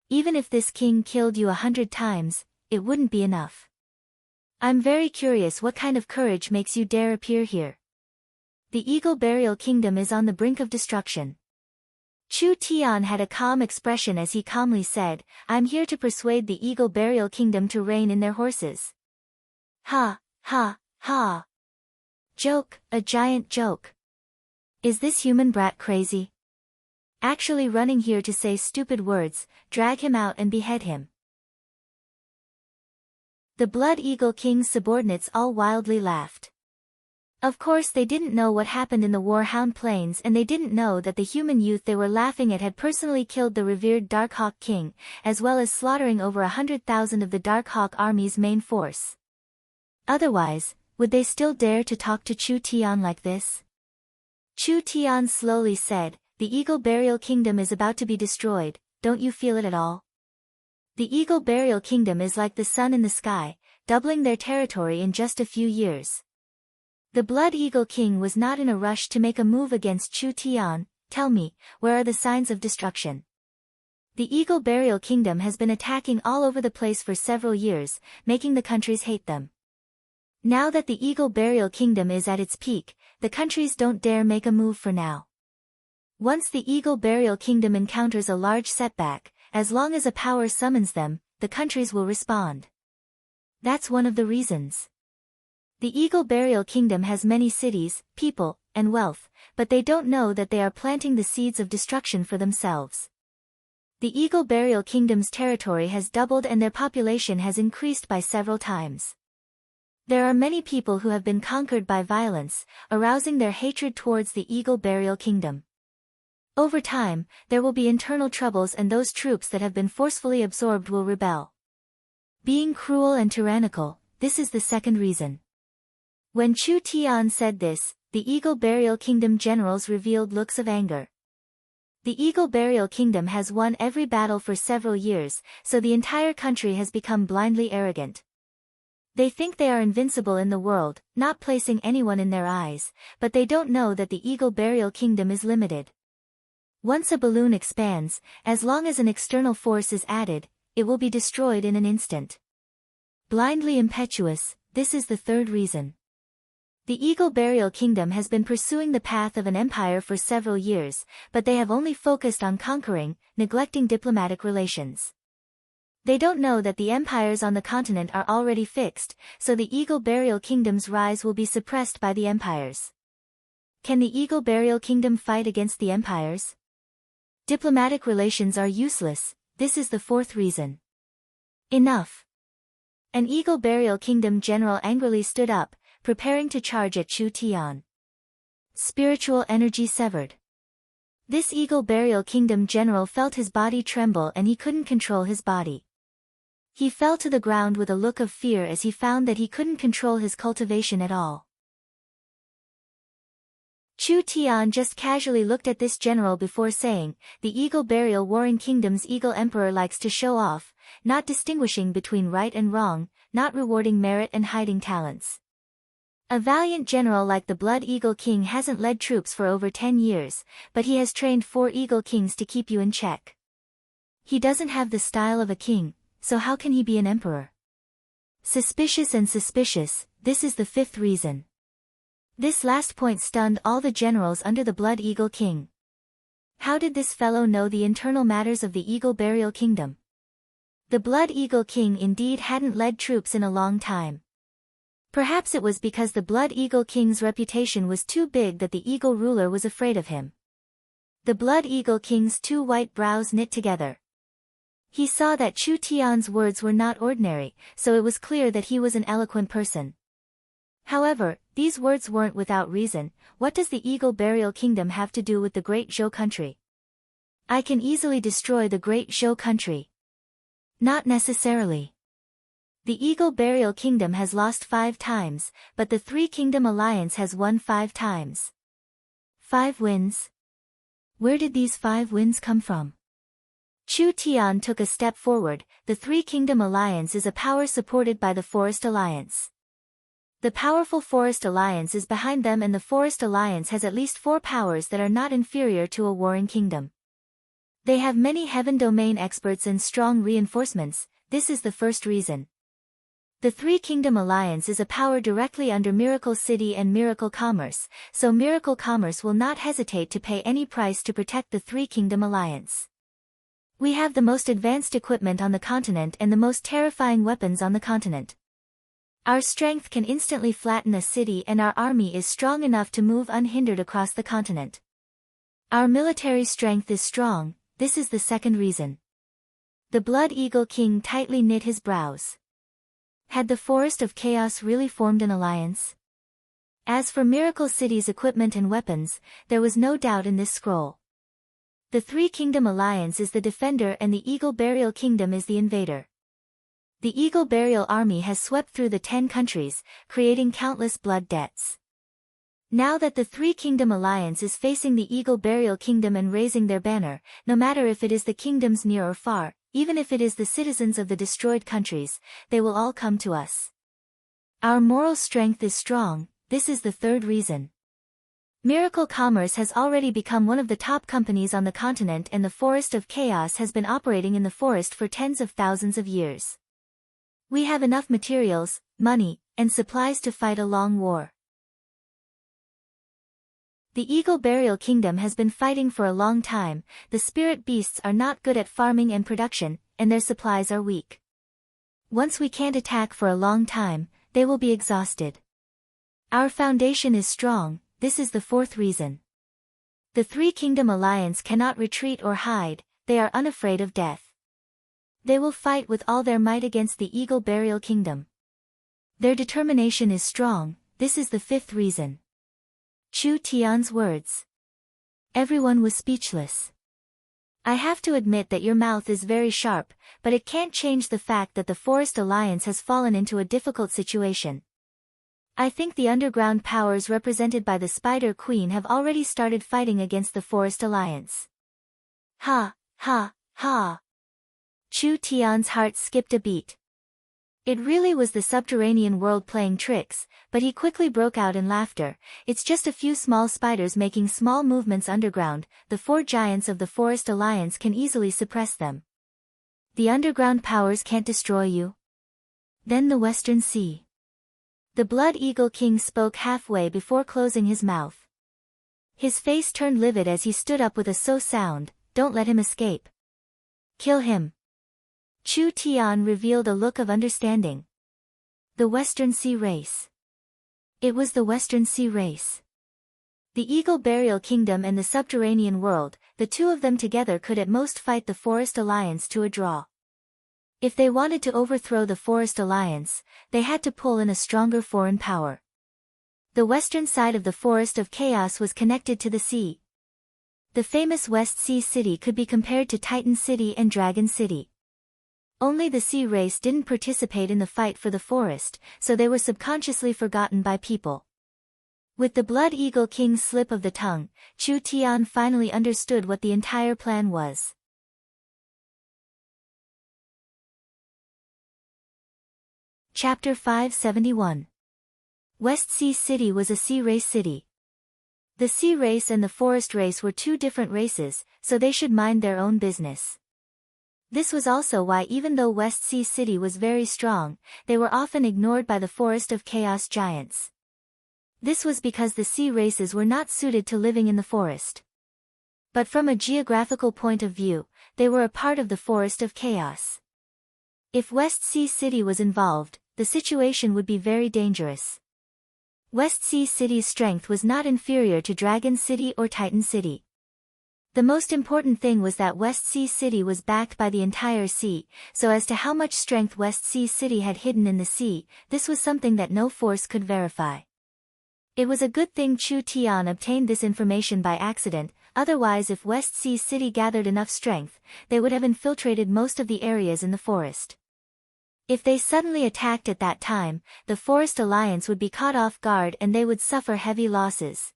Speaker 1: Even if this king killed you 100 times, it wouldn't be enough. I'm very curious what kind of courage makes you dare appear here. The Eagle Burial Kingdom is on the brink of destruction. Chu Tian had a calm expression as he calmly said, "I'm here to persuade the Eagle Burial Kingdom to rein in their horses." Ha, ha, ha. Joke, a giant joke. Is this human brat crazy? Actually running here to say stupid words, drag him out and behead him. The Blood Eagle King's subordinates all wildly laughed. Of course they didn't know what happened in the Warhound Plains, and they didn't know that the human youth they were laughing at had personally killed the revered Dark Hawk King, as well as slaughtering over 100,000 of the Dark Hawk Army's main force. Otherwise, would they still dare to talk to Chu Tian like this? Chu Tian slowly said, "The Eagle Burial Kingdom is about to be destroyed, don't you feel it at all? The Eagle Burial Kingdom is like the sun in the sky, doubling their territory in just a few years." The Blood Eagle King was not in a rush to make a move against Chu Tian. "Tell me, where are the signs of destruction?" The Eagle Burial Kingdom has been attacking all over the place for several years, making the countries hate them. Now that the Eagle Burial Kingdom is at its peak, the countries don't dare make a move for now. Once the Eagle Burial Kingdom encounters a large setback, as long as a power summons them, the countries will respond. That's one of the reasons. The Eagle Burial Kingdom has many cities, people, and wealth, but they don't know that they are planting the seeds of destruction for themselves. The Eagle Burial Kingdom's territory has doubled and their population has increased by several times. There are many people who have been conquered by violence, arousing their hatred towards the Eagle Burial Kingdom. Over time, there will be internal troubles and those troops that have been forcefully absorbed will rebel. Being cruel and tyrannical, this is the second reason. When Chu Tian said this, the Eagle Burial Kingdom generals revealed looks of anger. The Eagle Burial Kingdom has won every battle for several years, so the entire country has become blindly arrogant. They think they are invincible in the world, not placing anyone in their eyes, but they don't know that the Eagle Burial Kingdom is limited. Once a balloon expands, as long as an external force is added, it will be destroyed in an instant. Blindly impetuous, this is the third reason. The Eagle Burial Kingdom has been pursuing the path of an empire for several years, but they have only focused on conquering, neglecting diplomatic relations. They don't know that the empires on the continent are already fixed, so the Eagle Burial Kingdom's rise will be suppressed by the empires. Can the Eagle Burial Kingdom fight against the empires? Diplomatic relations are useless, this is the fourth reason. Enough. An Eagle Burial Kingdom general angrily stood up, preparing to charge at Chu Tian. Spiritual energy severed. This Eagle Burial Kingdom general felt his body tremble and he couldn't control his body. He fell to the ground with a look of fear as he found that he couldn't control his cultivation at all. Chu Tian just casually looked at this general before saying, "The Eagle Burial Warring Kingdom's Eagle Emperor likes to show off, not distinguishing between right and wrong, not rewarding merit and hiding talents. A valiant general like the Blood Eagle King hasn't led troops for over 10 years, but he has trained 4 Eagle Kings to keep you in check. He doesn't have the style of a king, so how can he be an emperor? Suspicious and suspicious, this is the 5th reason." This last point stunned all the generals under the Blood Eagle King. How did this fellow know the internal matters of the Eagle Burial Kingdom? The Blood Eagle King indeed hadn't led troops in a long time. Perhaps it was because the Blood Eagle King's reputation was too big that the Eagle ruler was afraid of him. The Blood Eagle King's 2 white brows knit together. He saw that Chu Tian's words were not ordinary, so it was clear that he was an eloquent person. However, these words weren't without reason. What does the Eagle Burial Kingdom have to do with the Great Zhou country? I can easily destroy the Great Zhou country. Not necessarily. The Eagle Burial Kingdom has lost 5 times, but the 3 Kingdom Alliance has won 5 times. 5 wins? Where did these 5 wins come from? Chu Tian took a step forward. The 3 Kingdom Alliance is a power supported by the Forest Alliance. The powerful Forest Alliance is behind them, and the Forest Alliance has at least 4 powers that are not inferior to a warring kingdom. They have many heaven domain experts and strong reinforcements. This is the first reason. The 3 Kingdom Alliance is a power directly under Miracle City and Miracle Commerce, so Miracle Commerce will not hesitate to pay any price to protect the 3 Kingdom Alliance. We have the most advanced equipment on the continent and the most terrifying weapons on the continent. Our strength can instantly flatten a city, and our army is strong enough to move unhindered across the continent. Our military strength is strong. This is the second reason. The Blood Eagle King tightly knit his brows. Had the Forest of Chaos really formed an alliance? As for Miracle City's equipment and weapons, there was no doubt in this scroll. The 3 Kingdom Alliance is the defender and the Eagle Burial Kingdom is the invader. The Eagle Burial Army has swept through the 10 countries, creating countless blood debts. Now that the 3 Kingdom Alliance is facing the Eagle Burial Kingdom and raising their banner, no matter if it is the kingdoms near or far, even if it is the citizens of the destroyed countries, they will all come to us. Our moral strength is strong. This is the third reason. Miracle Commerce has already become one of the top companies on the continent, and the Forest of Chaos has been operating in the forest for tens of thousands of years. We have enough materials, money, and supplies to fight a long war. The Eagle Burial Kingdom has been fighting for a long time. The spirit beasts are not good at farming and production, and their supplies are weak. Once we can't attack for a long time, they will be exhausted. Our foundation is strong. This is the 4th reason. The 3 Kingdom Alliance cannot retreat or hide. They are unafraid of death. They will fight with all their might against the Eagle Burial Kingdom. Their determination is strong. This is the 5th reason. Chu Tian's words. Everyone was speechless. I have to admit that your mouth is very sharp, but it can't change the fact that the Forest Alliance has fallen into a difficult situation. I think the underground powers represented by the Spider Queen have already started fighting against the Forest Alliance. Ha, ha, ha. Chu Tian's heart skipped a beat. It really was the subterranean world playing tricks, but he quickly broke out in laughter. It's just a few small spiders making small movements underground. The 4 giants of the Forest Alliance can easily suppress them. The underground powers can't destroy you. Then the Western Sea. The Blood Eagle King spoke halfway before closing his mouth. His face turned livid as he stood up with a sound. Don't let him escape. Kill him. Chu Tian revealed a look of understanding. The Western Sea Race. It was the Western Sea Race. The Eagle Burial Kingdom and the Subterranean World, the 2 of them together could at most fight the Forest Alliance to a draw. If they wanted to overthrow the Forest Alliance, they had to pull in a stronger foreign power. The western side of the Forest of Chaos was connected to the sea. The famous West Sea City could be compared to Titan City and Dragon City. Only the sea race didn't participate in the fight for the forest, so they were subconsciously forgotten by people. With the Blood Eagle King's slip of the tongue, Chu Tian finally understood what the entire plan was. Chapter 571. West Sea City was a sea race city. The sea race and the forest race were two different races, so they should mind their own business. This was also why even though West Sea City was very strong, they were often ignored by the Forest of Chaos giants. This was because the sea races were not suited to living in the forest. But from a geographical point of view, they were a part of the Forest of Chaos. If West Sea City was involved, the situation would be very dangerous. West Sea City's strength was not inferior to Dragon City or Titan City. The most important thing was that West Sea City was backed by the entire sea, so as to how much strength West Sea City had hidden in the sea, this was something that no force could verify. It was a good thing Chu Tian obtained this information by accident, otherwise if West Sea City gathered enough strength, they would have infiltrated most of the areas in the forest. If they suddenly attacked at that time, the Forest Alliance would be caught off guard and they would suffer heavy losses.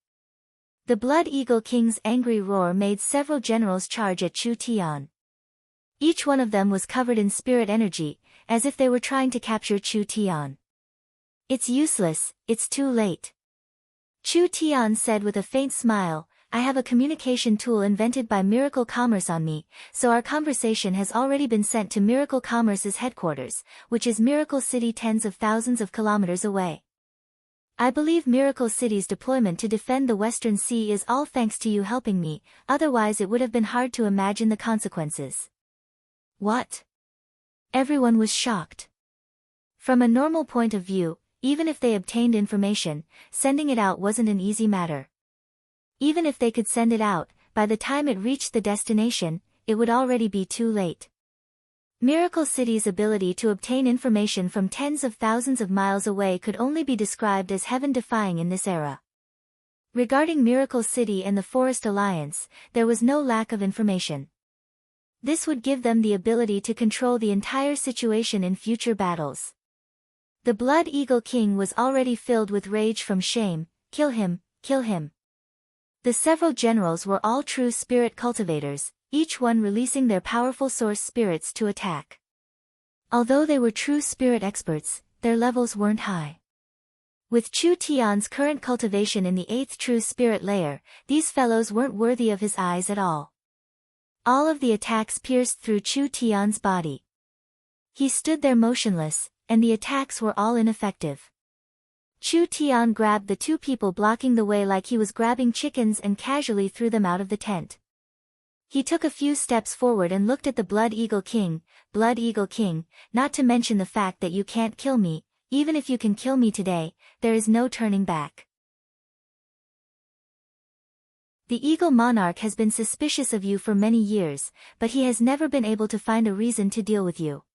Speaker 1: The Blood Eagle King's angry roar made several generals charge at Chu Tian. Each one of them was covered in spirit energy, as if they were trying to capture Chu Tian. "It's useless, it's too late." Chu Tian said with a faint smile, "I have a communication tool invented by Miracle Commerce on me, so our conversation has already been sent to Miracle Commerce's headquarters, which is Miracle City tens of thousands of kilometers away. I believe Miracle City's deployment to defend the Western Sea is all thanks to you helping me, otherwise it would have been hard to imagine the consequences." What? Everyone was shocked. From a normal point of view, even if they obtained information, sending it out wasn't an easy matter. Even if they could send it out, by the time it reached the destination, it would already be too late. Miracle City's ability to obtain information from tens of thousands of miles away could only be described as heaven-defying in this era. Regarding Miracle City and the Forest Alliance, there was no lack of information. This would give them the ability to control the entire situation in future battles. The Blood Eagle King was already filled with rage from shame. "Kill him, kill him." The several generals were all true spirit cultivators, each one releasing their powerful source spirits to attack. Although they were true spirit experts, their levels weren't high. With Chu Tian's current cultivation in the 8th true spirit layer, these fellows weren't worthy of his eyes at all. All of the attacks pierced through Chu Tian's body. He stood there motionless, and the attacks were all ineffective. Chu Tian grabbed the two people blocking the way like he was grabbing chickens and casually threw them out of the tent. He took a few steps forward and looked at the Blood Eagle King. "Blood Eagle King, not to mention the fact that you can't kill me, even if you can kill me today, there is no turning back. The Eagle Monarch has been suspicious of you for many years, but he has never been able to find a reason to deal with you.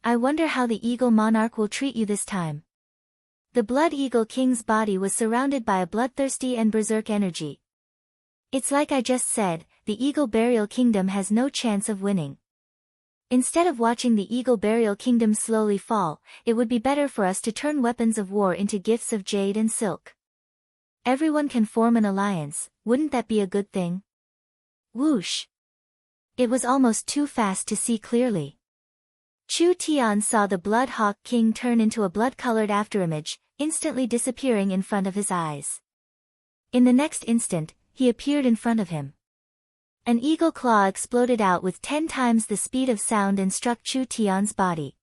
Speaker 1: I wonder how the Eagle Monarch will treat you this time." The Blood Eagle King's body was surrounded by a bloodthirsty and berserk energy. "It's like I just said, the Eagle Burial Kingdom has no chance of winning. Instead of watching the Eagle Burial Kingdom slowly fall, it would be better for us to turn weapons of war into gifts of jade and silk. Everyone can form an alliance, wouldn't that be a good thing?" Whoosh! It was almost too fast to see clearly. Chu Tian saw the Blood Hawk King turn into a blood-colored afterimage, instantly disappearing in front of his eyes. In the next instant, he appeared in front of him. An eagle claw exploded out with 10 times the speed of sound and struck Chu Tian's body.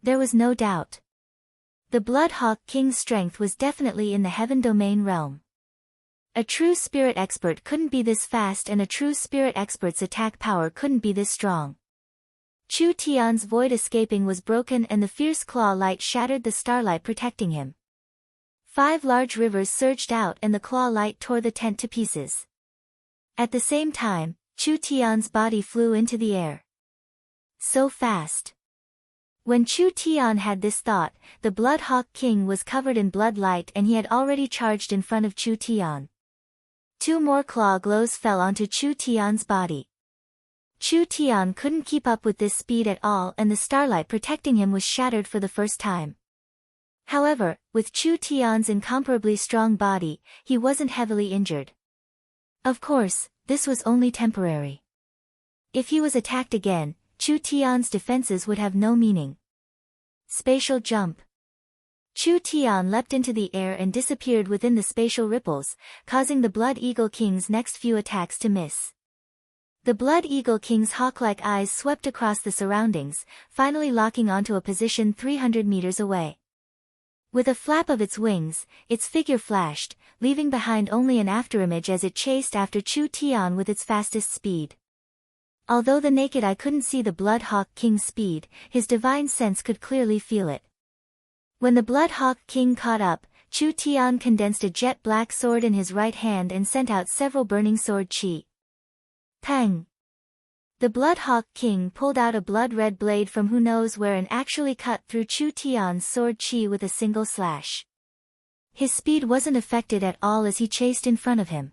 Speaker 1: There was no doubt. The Blood Hawk King's strength was definitely in the Heaven Domain realm. A true spirit expert couldn't be this fast, and a true spirit expert's attack power couldn't be this strong. Chu Tian's void escaping was broken and the fierce claw light shattered the starlight protecting him. 5 large rivers surged out and the claw light tore the tent to pieces. At the same time, Chu Tian's body flew into the air. So fast. When Chu Tian had this thought, the Blood Hawk King was covered in blood light and he had already charged in front of Chu Tian. 2 more claw glows fell onto Chu Tian's body. Chu Tian couldn't keep up with this speed at all, and the starlight protecting him was shattered for the first time. However, with Chu Tian's incomparably strong body, he wasn't heavily injured. Of course, this was only temporary. If he was attacked again, Chu Tian's defenses would have no meaning. Spatial jump. Chu Tian leapt into the air and disappeared within the spatial ripples, causing the Blood Eagle King's next few attacks to miss. The Blood Eagle King's hawk-like eyes swept across the surroundings, finally locking onto a position 300 meters away. With a flap of its wings, its figure flashed, leaving behind only an afterimage as it chased after Chu Tian with its fastest speed. Although the naked eye couldn't see the Blood Hawk King's speed, his divine sense could clearly feel it. When the Blood Hawk King caught up, Chu Tian condensed a jet-black sword in his right hand and sent out several burning sword chi. Pang! The Blood Hawk King pulled out a blood-red blade from who knows where and actually cut through Chu Tian's sword chi with a single slash. His speed wasn't affected at all as he chased in front of him.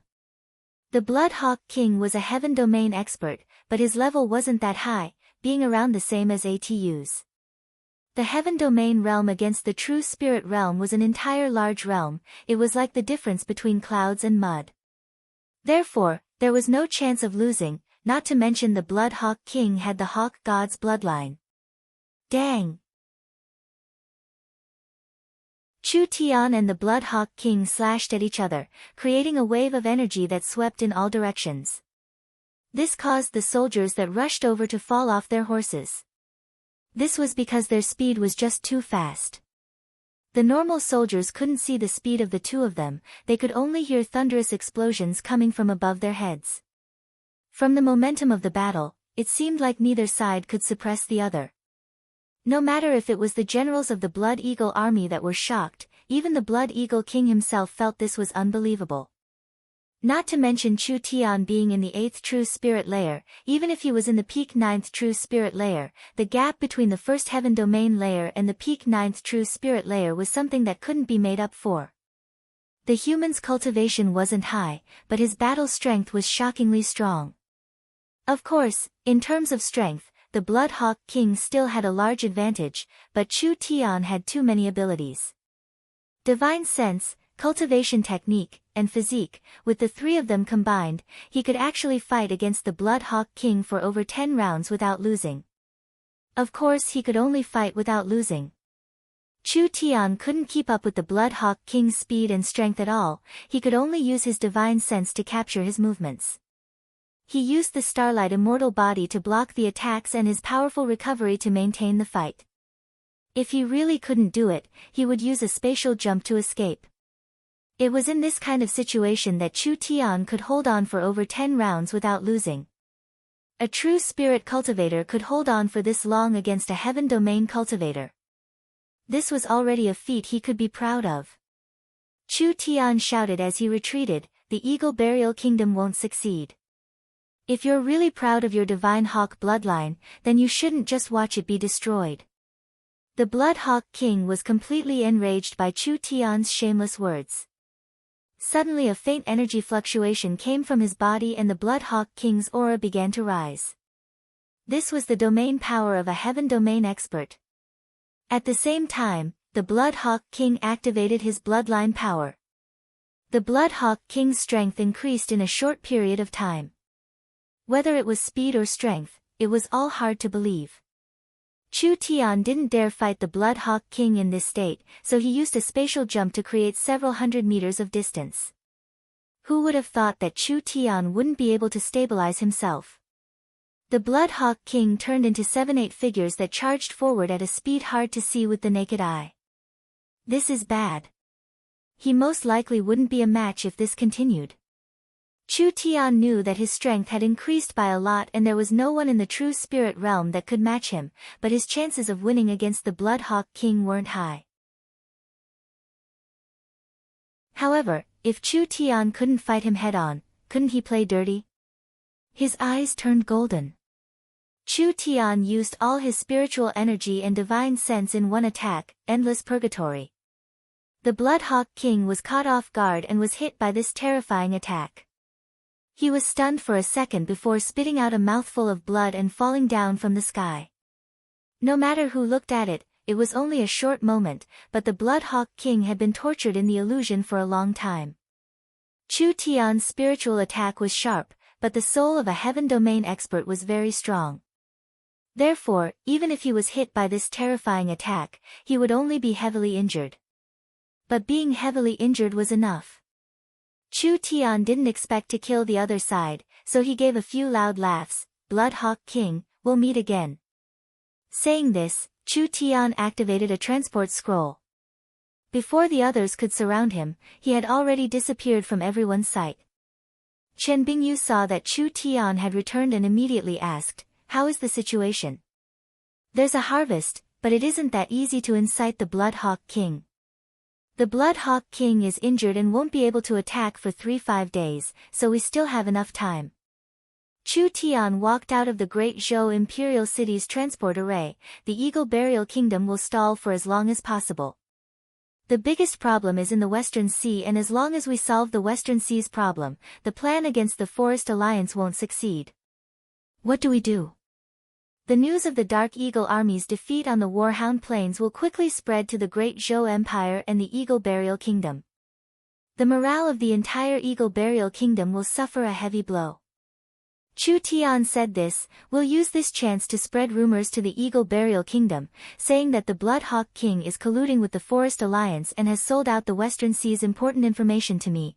Speaker 1: The Blood Hawk King was a heaven domain expert, but his level wasn't that high, being around the same as ATU's. The heaven domain realm against the true spirit realm was an entire large realm. It was like the difference between clouds and mud. Therefore, there was no chance of losing, not to mention the Blood Hawk King had the Hawk God's bloodline. Dang! Chu Tian and the Blood Hawk King slashed at each other, creating a wave of energy that swept in all directions. This caused the soldiers that rushed over to fall off their horses. This was because their speed was just too fast. The normal soldiers couldn't see the speed of the two of them, they could only hear thunderous explosions coming from above their heads. From the momentum of the battle, it seemed like neither side could suppress the other. No matter if it was the generals of the Blood Eagle army that were shocked, even the Blood Eagle King himself felt this was unbelievable. Not to mention Chu Tian being in the 8th True Spirit layer, even if he was in the peak 9th True Spirit layer, the gap between the first Heaven Domain layer and the peak 9th True Spirit layer was something that couldn't be made up for. The human's cultivation wasn't high, but his battle strength was shockingly strong. Of course, in terms of strength, the Blood Hawk King still had a large advantage, but Chu Tian had too many abilities. Divine Sense, Cultivation Technique, and Physique, with the three of them combined, he could actually fight against the Blood Hawk King for over 10 rounds without losing. Of course he could only fight without losing. Chu Tian couldn't keep up with the Blood Hawk King's speed and strength at all, he could only use his divine sense to capture his movements. He used the Starlight Immortal body to block the attacks and his powerful recovery to maintain the fight. If he really couldn't do it, he would use a spatial jump to escape. It was in this kind of situation that Chu Tian could hold on for over 10 rounds without losing. A true spirit cultivator could hold on for this long against a heaven domain cultivator. This was already a feat he could be proud of. Chu Tian shouted as he retreated, "The Eagle Burial Kingdom won't succeed. If you're really proud of your Divine Hawk bloodline, then you shouldn't just watch it be destroyed." The Blood Hawk King was completely enraged by Chu Tian's shameless words. Suddenly a faint energy fluctuation came from his body and the Blood Hawk King's aura began to rise. This was the domain power of a heaven domain expert. At the same time, the Blood Hawk King activated his bloodline power. The Blood Hawk King's strength increased in a short period of time. Whether it was speed or strength, it was all hard to believe. Chu Tian didn't dare fight the Blood Hawk King in this state, so he used a spatial jump to create several hundred meters of distance. Who would have thought that Chu Tian wouldn't be able to stabilize himself? The Blood Hawk King turned into 7-8 figures that charged forward at a speed hard to see with the naked eye. This is bad. He most likely wouldn't be a match if this continued. Chu Tian knew that his strength had increased by a lot and there was no one in the true spirit realm that could match him, but his chances of winning against the Blood Hawk King weren't high. However, if Chu Tian couldn't fight him head-on, couldn't he play dirty? His eyes turned golden. Chu Tian used all his spiritual energy and divine sense in one attack, Endless Purgatory. The Blood Hawk King was caught off guard and was hit by this terrifying attack. He was stunned for a second before spitting out a mouthful of blood and falling down from the sky. No matter who looked at it, it was only a short moment, but the Blood Hawk King had been tortured in the illusion for a long time. Chu Tian's spiritual attack was sharp, but the soul of a heaven domain expert was very strong. Therefore, even if he was hit by this terrifying attack, he would only be heavily injured. But being heavily injured was enough. Chu Tian didn't expect to kill the other side, so he gave a few loud laughs. Blood Hawk King, we'll meet again. Saying this, Chu Tian activated a transport scroll. Before the others could surround him, he had already disappeared from everyone's sight. Chen Bingyu saw that Chu Tian had returned and immediately asked, "How is the situation?" "There's a harvest, but it isn't that easy to incite the Blood Hawk King. The Blood Hawk King is injured and won't be able to attack for 3-5 days, so we still have enough time." Chu Tian walked out of the Great Zhou Imperial City's transport array. The Eagle Burial Kingdom will stall for as long as possible. The biggest problem is in the Western Sea, and as long as we solve the Western Sea's problem, the plan against the Forest Alliance won't succeed. What do we do? The news of the Dark Eagle Army's defeat on the Warhound Plains will quickly spread to the Great Zhou Empire and the Eagle Burial Kingdom. The morale of the entire Eagle Burial Kingdom will suffer a heavy blow. Chu Tian said this, "We'll use this chance to spread rumors to the Eagle Burial Kingdom, saying that the Blood Hawk King is colluding with the Forest Alliance and has sold out the Western Sea's important information to me.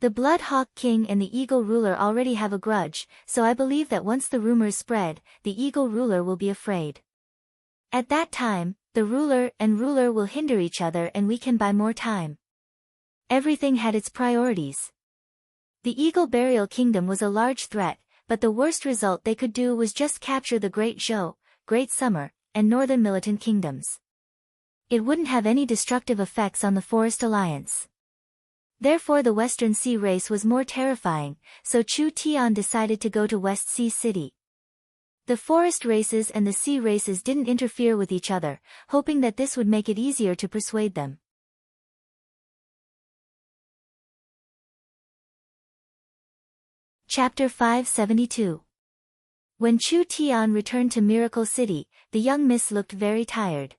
Speaker 1: The Blood Hawk King and the Eagle Ruler already have a grudge, so I believe that once the rumors spread, the Eagle Ruler will be afraid. At that time, the Ruler and Ruler will hinder each other and we can buy more time." Everything had its priorities. The Eagle Burial Kingdom was a large threat, but the worst result they could do was just capture the Great Zhou, Great Summer, and Northern Militant Kingdoms. It wouldn't have any destructive effects on the Forest Alliance. Therefore the Western Sea race was more terrifying, so Chu Tian decided to go to West Sea City. The forest races and the sea races didn't interfere with each other, hoping that this would make it easier to persuade them. Chapter 572. When Chu Tian returned to Miracle City, the young miss looked very tired.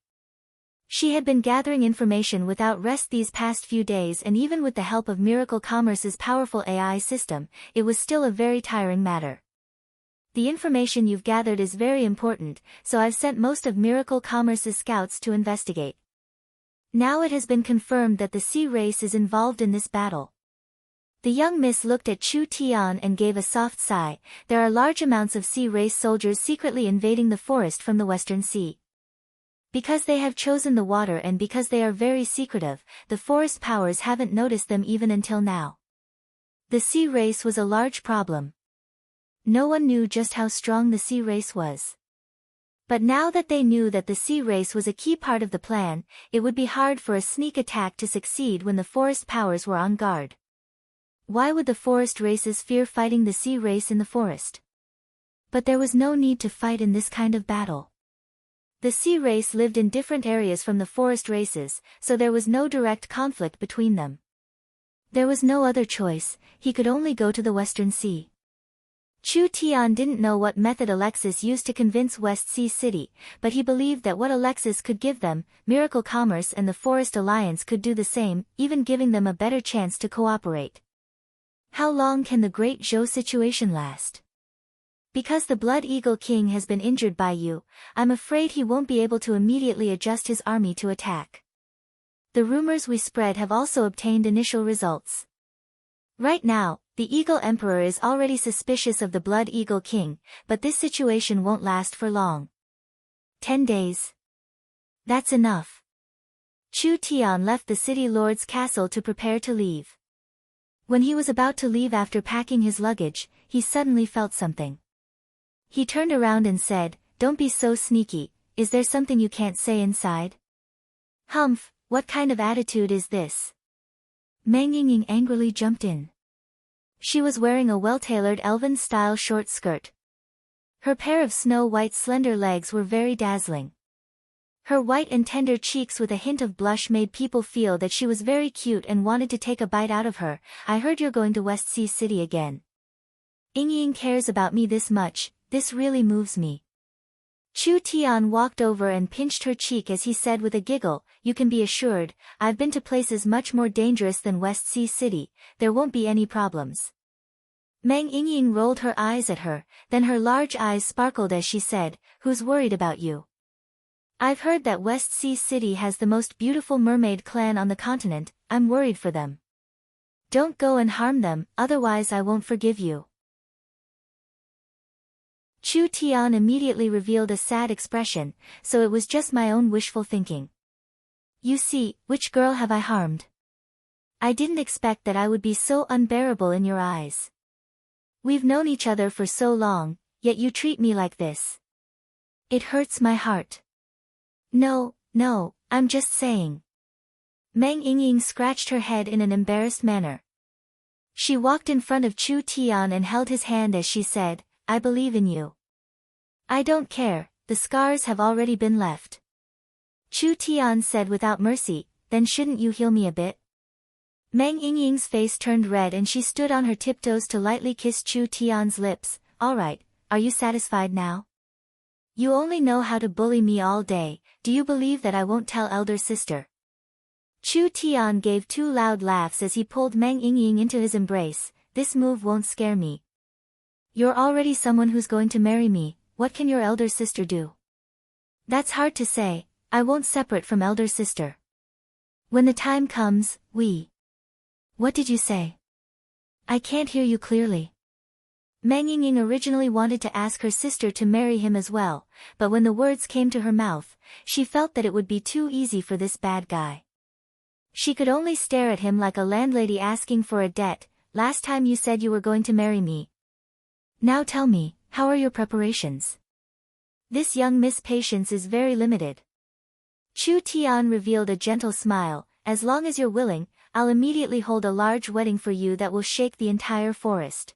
Speaker 1: She had been gathering information without rest these past few days, and even with the help of Miracle Commerce's powerful AI system, it was still a very tiring matter. "The information you've gathered is very important, so I've sent most of Miracle Commerce's scouts to investigate. Now it has been confirmed that the sea race is involved in this battle." The young miss looked at Chu Tian and gave a soft sigh. There are large amounts of sea race soldiers secretly invading the forest from the Western Sea. Because they have chosen the water and because they are very secretive, the forest powers haven't noticed them even until now. The sea race was a large problem. No one knew just how strong the sea race was. But now that they knew that the sea race was a key part of the plan, it would be hard for a sneak attack to succeed when the forest powers were on guard. Why would the forest races fear fighting the sea race in the forest? But there was no need to fight in this kind of battle. The sea race lived in different areas from the forest races, so there was no direct conflict between them. There was no other choice, he could only go to the Western Sea. Chu Tian didn't know what method Alexis used to convince West Sea City, but he believed that what Alexis could give them, Miracle Commerce and the Forest Alliance could do the same, even giving them a better chance to cooperate. How long can the Great Zhou situation last? Because the Blood Eagle King has been injured by you, I'm afraid he won't be able to immediately adjust his army to attack. The rumors we spread have also obtained initial results. Right now, the Eagle Emperor is already suspicious of the Blood Eagle King, but this situation won't last for long. 10 days. That's enough. Chu Tian left the city lord's castle to prepare to leave. When he was about to leave after packing his luggage, he suddenly felt something. He turned around and said, "Don't be so sneaky, is there something you can't say inside?" "Humph, what kind of attitude is this?" Meng Yingying angrily jumped in. She was wearing a well-tailored elven-style short skirt. Her pair of snow-white slender legs were very dazzling. Her white and tender cheeks with a hint of blush made people feel that she was very cute and wanted to take a bite out of her. "I heard you're going to West Sea City again. Ying cares about me this much, this really moves me. Chu Tian walked over and pinched her cheek as he said with a giggle, you can be assured, I've been to places much more dangerous than West Sea City, there won't be any problems. Meng Ying rolled her eyes at her, then her large eyes sparkled as she said, who's worried about you? I've heard that West Sea City has the most beautiful mermaid clan on the continent, I'm worried for them. Don't go and harm them, otherwise I won't forgive you. Chu Tian immediately revealed a sad expression, so it was just my own wishful thinking. You see, which girl have I harmed? I didn't expect that I would be so unbearable in your eyes. We've known each other for so long, yet you treat me like this. It hurts my heart. No, I'm just saying. Meng Ying scratched her head in an embarrassed manner. She walked in front of Chu Tian and held his hand as she said, I believe in you. I don't care, the scars have already been left. Chu Tian said without mercy, then shouldn't you heal me a bit? Meng Ying's face turned red and she stood on her tiptoes to lightly kiss Chu Tian's lips. Alright, are you satisfied now? You only know how to bully me all day, do you believe that I won't tell elder sister? Chu Tian gave two loud laughs as he pulled Meng Ying into his embrace, this move won't scare me. You're already someone who's going to marry me, what can your elder sister do? That's hard to say, I won't separate from elder sister. When the time comes, we... What did you say? I can't hear you clearly. Meng Ying originally wanted to ask her sister to marry him as well, but when the words came to her mouth, she felt that it would be too easy for this bad guy. She could only stare at him like a landlady asking for a debt. Last time you said you were going to marry me. Now tell me, how are your preparations? This young Miss Patience is very limited. Chu Tian revealed a gentle smile, as long as you're willing, I'll immediately hold a large wedding for you that will shake the entire forest.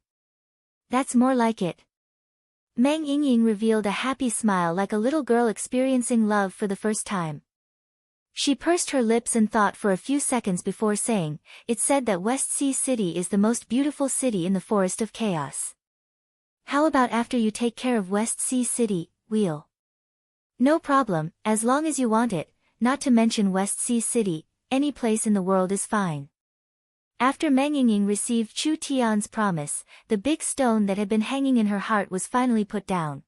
Speaker 1: That's more like it. Meng Ying revealed a happy smile like a little girl experiencing love for the first time. She pursed her lips and thought for a few seconds before saying, it's said that West Sea City is the most beautiful city in the Forest of Chaos. How about after you take care of West Sea City, we'll... No problem, as long as you want it, not to mention West Sea City, any place in the world is fine. After Meng Ying received Chu Tian's promise, the big stone that had been hanging in her heart was finally put down.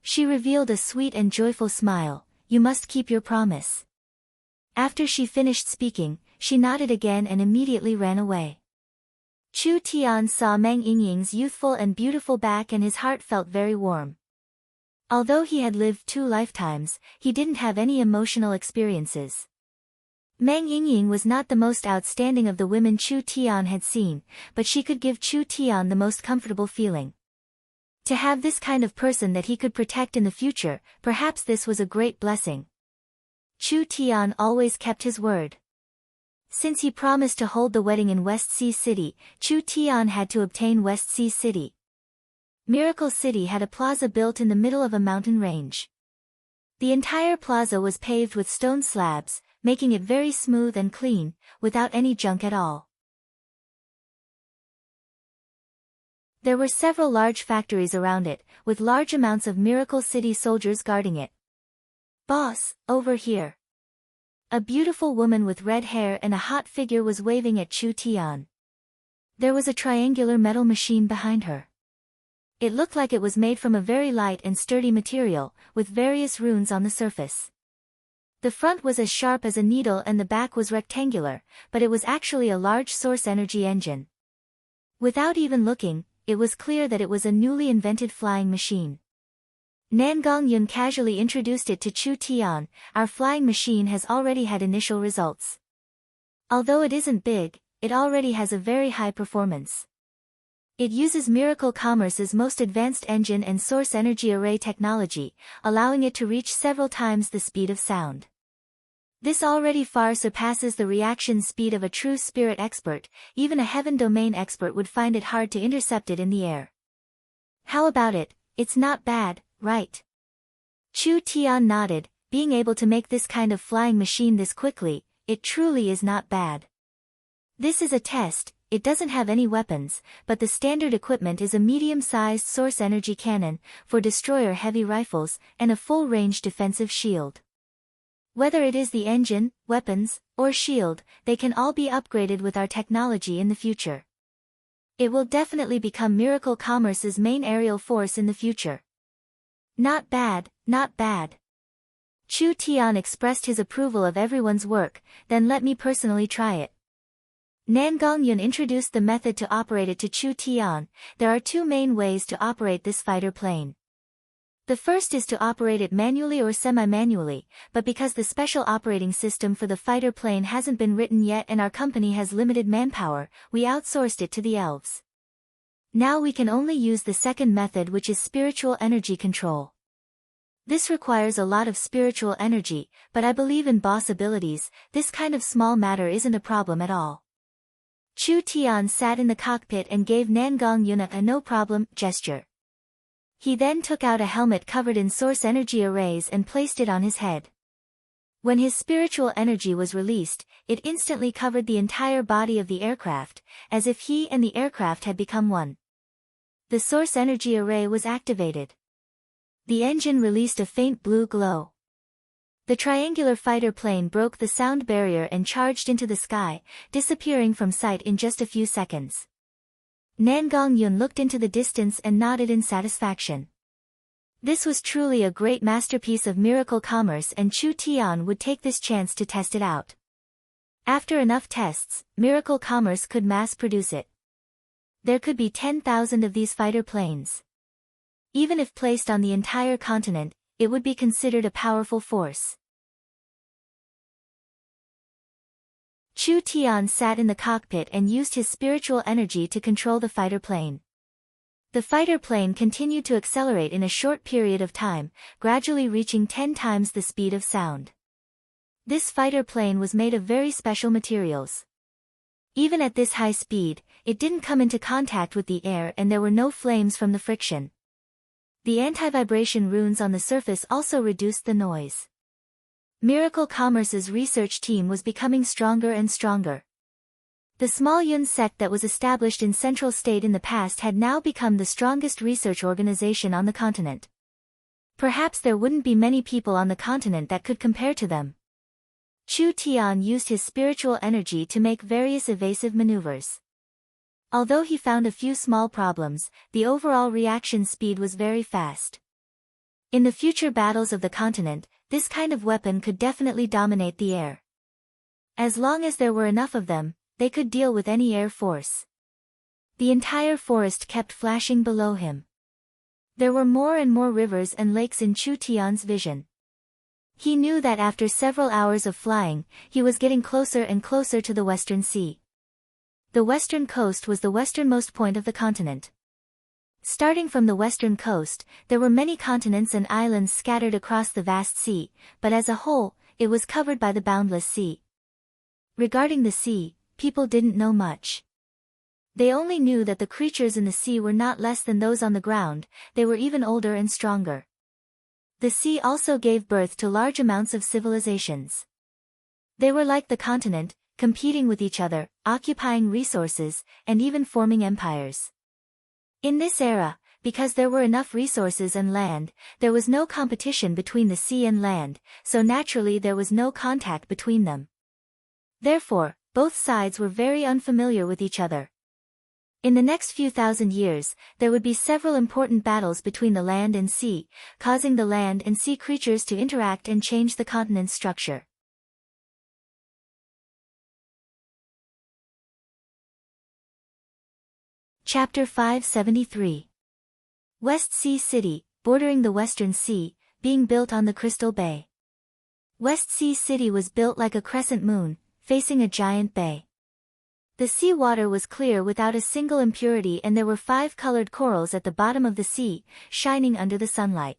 Speaker 1: She revealed a sweet and joyful smile, you must keep your promise. After she finished speaking, she nodded again and immediately ran away. Chu Tian saw Meng Ying's youthful and beautiful back and his heart felt very warm. Although he had lived 2 lifetimes, he didn't have any emotional experiences. Meng Ying was not the most outstanding of the women Chu Tian had seen, but she could give Chu Tian the most comfortable feeling. To have this kind of person that he could protect in the future, perhaps this was a great blessing. Chu Tian always kept his word. Since he promised to hold the wedding in West Sea City, Chu Tian had to obtain West Sea City. Miracle City had a plaza built in the middle of a mountain range. The entire plaza was paved with stone slabs, making it very smooth and clean, without any junk at all. There were several large factories around it, with large amounts of Miracle City soldiers guarding it. Boss, over here. A beautiful woman with red hair and a hot figure was waving at Chu Tian. There was a triangular metal machine behind her. It looked like it was made from a very light and sturdy material, with various runes on the surface. The front was as sharp as a needle and the back was rectangular, but it was actually a large source energy engine. Without even looking, it was clear that it was a newly invented flying machine. Nangong Yun casually introduced it to Chu Tian, our flying machine has already had initial results. Although it isn't big, it already has a very high performance. It uses Miracle Commerce's most advanced engine and source energy array technology, allowing it to reach several times the speed of sound. This already far surpasses the reaction speed of a true spirit expert, even a heaven domain expert would find it hard to intercept it in the air. How about it, it's not bad, right? Chu Tian nodded, being able to make this kind of flying machine this quickly, it truly is not bad. This is a test, it doesn't have any weapons, but the standard equipment is a medium-sized source energy cannon for destroyer heavy rifles and a full-range defensive shield. Whether it is the engine, weapons, or shield, they can all be upgraded with our technology in the future. It will definitely become Miracle Commerce's main aerial force in the future. Not bad, not bad. Chu Tian expressed his approval of everyone's work, then let me personally try it. Nan Gongyun introduced the method to operate it to Chu Tian. There are two main ways to operate this fighter plane. The first is to operate it manually or semi-manually, but because the special operating system for the fighter plane hasn't been written yet and our company has limited manpower, we outsourced it to the elves. Now we can only use the second method, which is spiritual energy control. This requires a lot of spiritual energy, but I believe in boss abilities. This kind of small matter isn't a problem at all. Chu Tian sat in the cockpit and gave Nan Gongyun a no problem gesture. He then took out a helmet covered in source energy arrays and placed it on his head. When his spiritual energy was released, it instantly covered the entire body of the aircraft, as if he and the aircraft had become one. The source energy array was activated. The engine released a faint blue glow. The triangular fighter plane broke the sound barrier and charged into the sky, disappearing from sight in just a few seconds. Nan Gongyun looked into the distance and nodded in satisfaction. This was truly a great masterpiece of miracle commerce, and Chu Tian would take this chance to test it out. After enough tests, miracle commerce could mass produce it. There could be 10,000 of these fighter planes. Even if placed on the entire continent, it would be considered a powerful force. Chu Tian sat in the cockpit and used his spiritual energy to control the fighter plane. The fighter plane continued to accelerate in a short period of time, gradually reaching 10 times the speed of sound. This fighter plane was made of very special materials. Even at this high speed, it didn't come into contact with the air and there were no flames from the friction. The anti-vibration runes on the surface also reduced the noise. Miracle Commerce's research team was becoming stronger and stronger. The small Yun sect that was established in Central State in the past had now become the strongest research organization on the continent. Perhaps there wouldn't be many people on the continent that could compare to them. Chu Tian used his spiritual energy to make various evasive maneuvers. Although he found a few small problems, the overall reaction speed was very fast. In the future battles of the continent, this kind of weapon could definitely dominate the air. As long as there were enough of them, they could deal with any air force. The entire forest kept flashing below him. There were more and more rivers and lakes in Chu Tian's vision. He knew that after several hours of flying, he was getting closer and closer to the Western Sea. The western coast was the westernmost point of the continent. Starting from the western coast, there were many continents and islands scattered across the vast sea, but as a whole, it was covered by the boundless sea. Regarding the sea, people didn't know much. They only knew that the creatures in the sea were not less than those on the ground, they were even older and stronger. The sea also gave birth to large amounts of civilizations. They were like the continent, competing with each other, occupying resources, and even forming empires. In this era, because there were enough resources and land, there was no competition between the sea and land, so naturally there was no contact between them. Therefore, both sides were very unfamiliar with each other. In the next few thousand years, there would be several important battles between the land and sea, causing the land and sea creatures to interact and change the continent's structure. Chapter 573. West Sea City, bordering the Western Sea, being built on the Crystal Bay. West Sea City was built like a crescent moon, facing a giant bay. The sea water was clear without a single impurity, and there were 5 colored corals at the bottom of the sea, shining under the sunlight.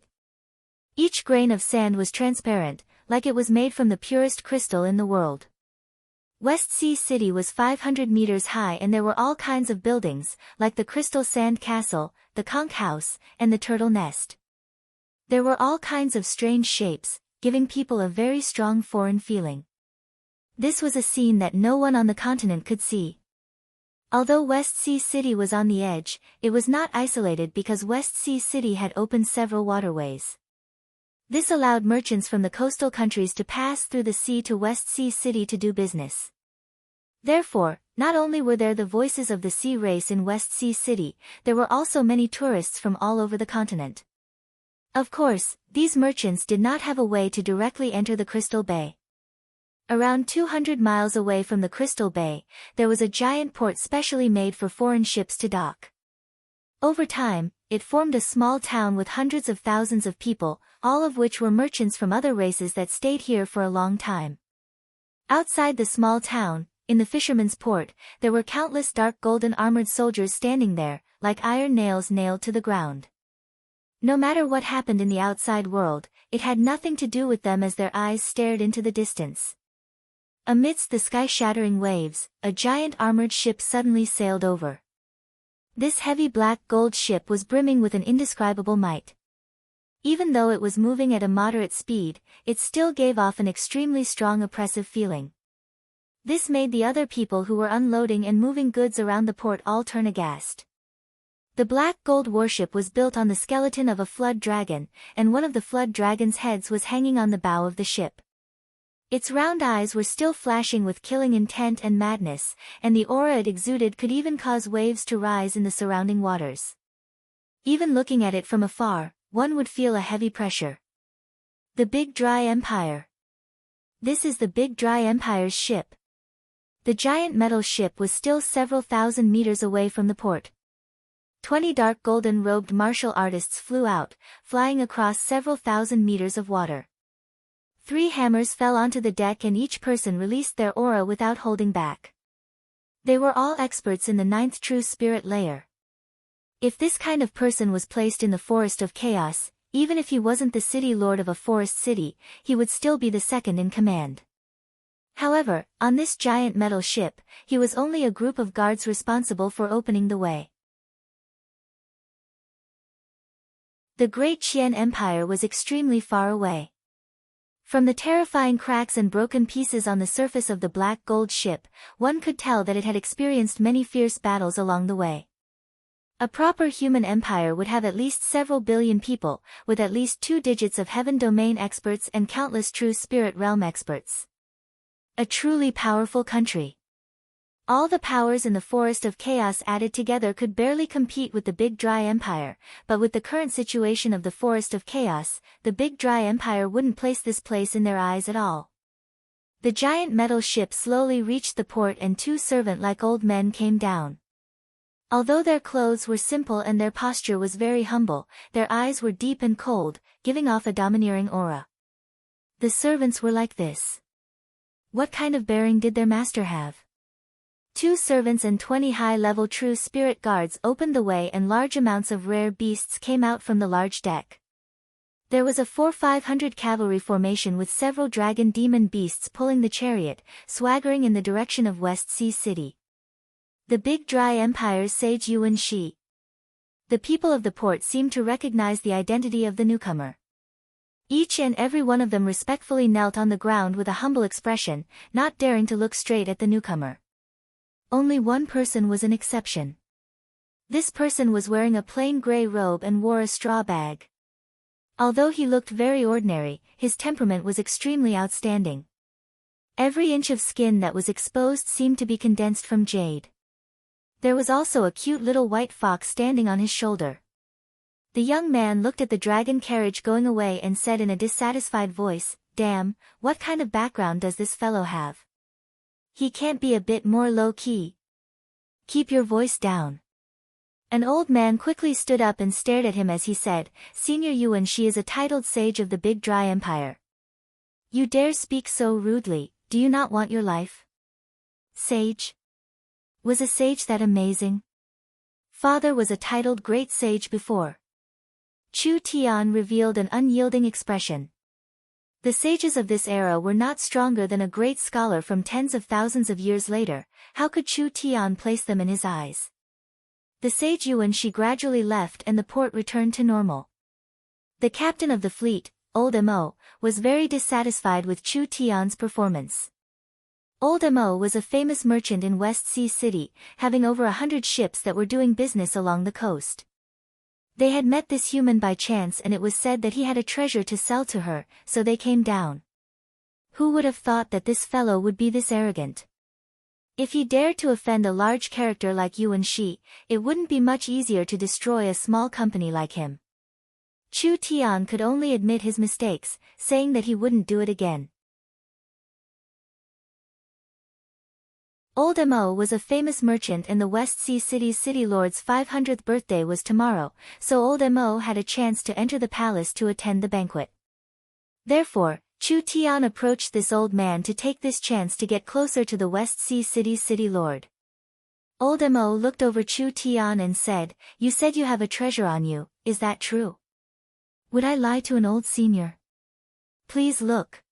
Speaker 1: Each grain of sand was transparent, like it was made from the purest crystal in the world. West Sea City was 500 meters high, and there were all kinds of buildings, like the Crystal Sand Castle, the Conch House, and the Turtle Nest. There were all kinds of strange shapes, giving people a very strong foreign feeling. This was a scene that no one on the continent could see. Although West Sea City was on the edge, it was not isolated because West Sea City had opened several waterways. This allowed merchants from the coastal countries to pass through the sea to West Sea City to do business. Therefore, not only were there the voices of the sea race in West Sea City, there were also many tourists from all over the continent. Of course, these merchants did not have a way to directly enter the Crystal Bay. Around 200 miles away from the Crystal Bay, there was a giant port specially made for foreign ships to dock. Over time, it formed a small town with hundreds of thousands of people, all of which were merchants from other races that stayed here for a long time. Outside the small town, in the fisherman's port, there were countless dark golden armored soldiers standing there, like iron nails nailed to the ground. No matter what happened in the outside world, it had nothing to do with them as their eyes stared into the distance. Amidst the sky-shattering waves, a giant armored ship suddenly sailed over. This heavy black gold ship was brimming with an indescribable might. Even though it was moving at a moderate speed, it still gave off an extremely strong oppressive feeling. This made the other people who were unloading and moving goods around the port all turn aghast. The black gold warship was built on the skeleton of a flood dragon, and one of the flood dragon's heads was hanging on the bow of the ship. Its round eyes were still flashing with killing intent and madness, and the aura it exuded could even cause waves to rise in the surrounding waters. Even looking at it from afar, one would feel a heavy pressure. The Big Dry Empire. This is the Big Dry Empire's ship. The giant metal ship was still several thousand meters away from the port. 20 dark golden-robed martial artists flew out, flying across several thousand meters of water. 3 hammers fell onto the deck and each person released their aura without holding back. They were all experts in the 9th true spirit layer. If this kind of person was placed in the Forest of Chaos, even if he wasn't the city lord of a forest city, he would still be the second in command. However, on this giant metal ship, he was only a group of guards responsible for opening the way. The Great Qian Empire was extremely far away. From the terrifying cracks and broken pieces on the surface of the black gold ship, one could tell that it had experienced many fierce battles along the way. A proper human empire would have at least several billion people, with at least 2 digits of heaven domain experts and countless true spirit realm experts. A truly powerful country. All the powers in the Forest of Chaos added together could barely compete with the Big Dry Empire, but with the current situation of the Forest of Chaos, the Big Dry Empire wouldn't place this place in their eyes at all. The giant metal ship slowly reached the port and 2 servant-like old men came down. Although their clothes were simple and their posture was very humble, their eyes were deep and cold, giving off a domineering aura. The servants were like this. What kind of bearing did their master have? 2 servants and 20 high-level true spirit guards opened the way and large amounts of rare beasts came out from the large deck. There was a 400-500 cavalry formation with several dragon demon beasts pulling the chariot, swaggering in the direction of West Sea City. The Big Dry Empire's sage Yuan Shi. The people of the port seemed to recognize the identity of the newcomer. Each and every one of them respectfully knelt on the ground with a humble expression, not daring to look straight at the newcomer. Only one person was an exception. This person was wearing a plain gray robe and wore a straw bag. Although he looked very ordinary, his temperament was extremely outstanding. Every inch of skin that was exposed seemed to be condensed from jade. There was also a cute little white fox standing on his shoulder. The young man looked at the dragon carriage going away and said in a dissatisfied voice, "Damn, what kind of background does this fellow have? He can't be a bit more low-key. Keep your voice down." An old man quickly stood up and stared at him as he said, "Senior Yuan Shi is a titled sage of the Big Dry Empire. You dare speak so rudely, do you not want your life?" Sage? Was a sage that amazing? Father was a titled great sage before. Chu Tian revealed an unyielding expression. The sages of this era were not stronger than a great scholar from tens of thousands of years later. How could Chu Tian place them in his eyes? The sage Yuan Shi gradually left and the port returned to normal. The captain of the fleet, Old Mo, was very dissatisfied with Chu Tian's performance. Old Mo was a famous merchant in West Sea City, having over 100 ships that were doing business along the coast. They had met this human by chance and it was said that he had a treasure to sell to her, so they came down. Who would have thought that this fellow would be this arrogant? If he dared to offend a large character like you and she, it wouldn't be much easier to destroy a small company like him. Chu Tian could only admit his mistakes, saying that he wouldn't do it again. Old Mo was a famous merchant and the West Sea City's city lord's 500th birthday was tomorrow, so Old Mo had a chance to enter the palace to attend the banquet. Therefore, Chu Tian approached this old man to take this chance to get closer to the West Sea City's city lord. Old Mo looked over Chu Tian and said, "You said you have a treasure on you, is that true?" "Would I lie to an old senior?" "Please look."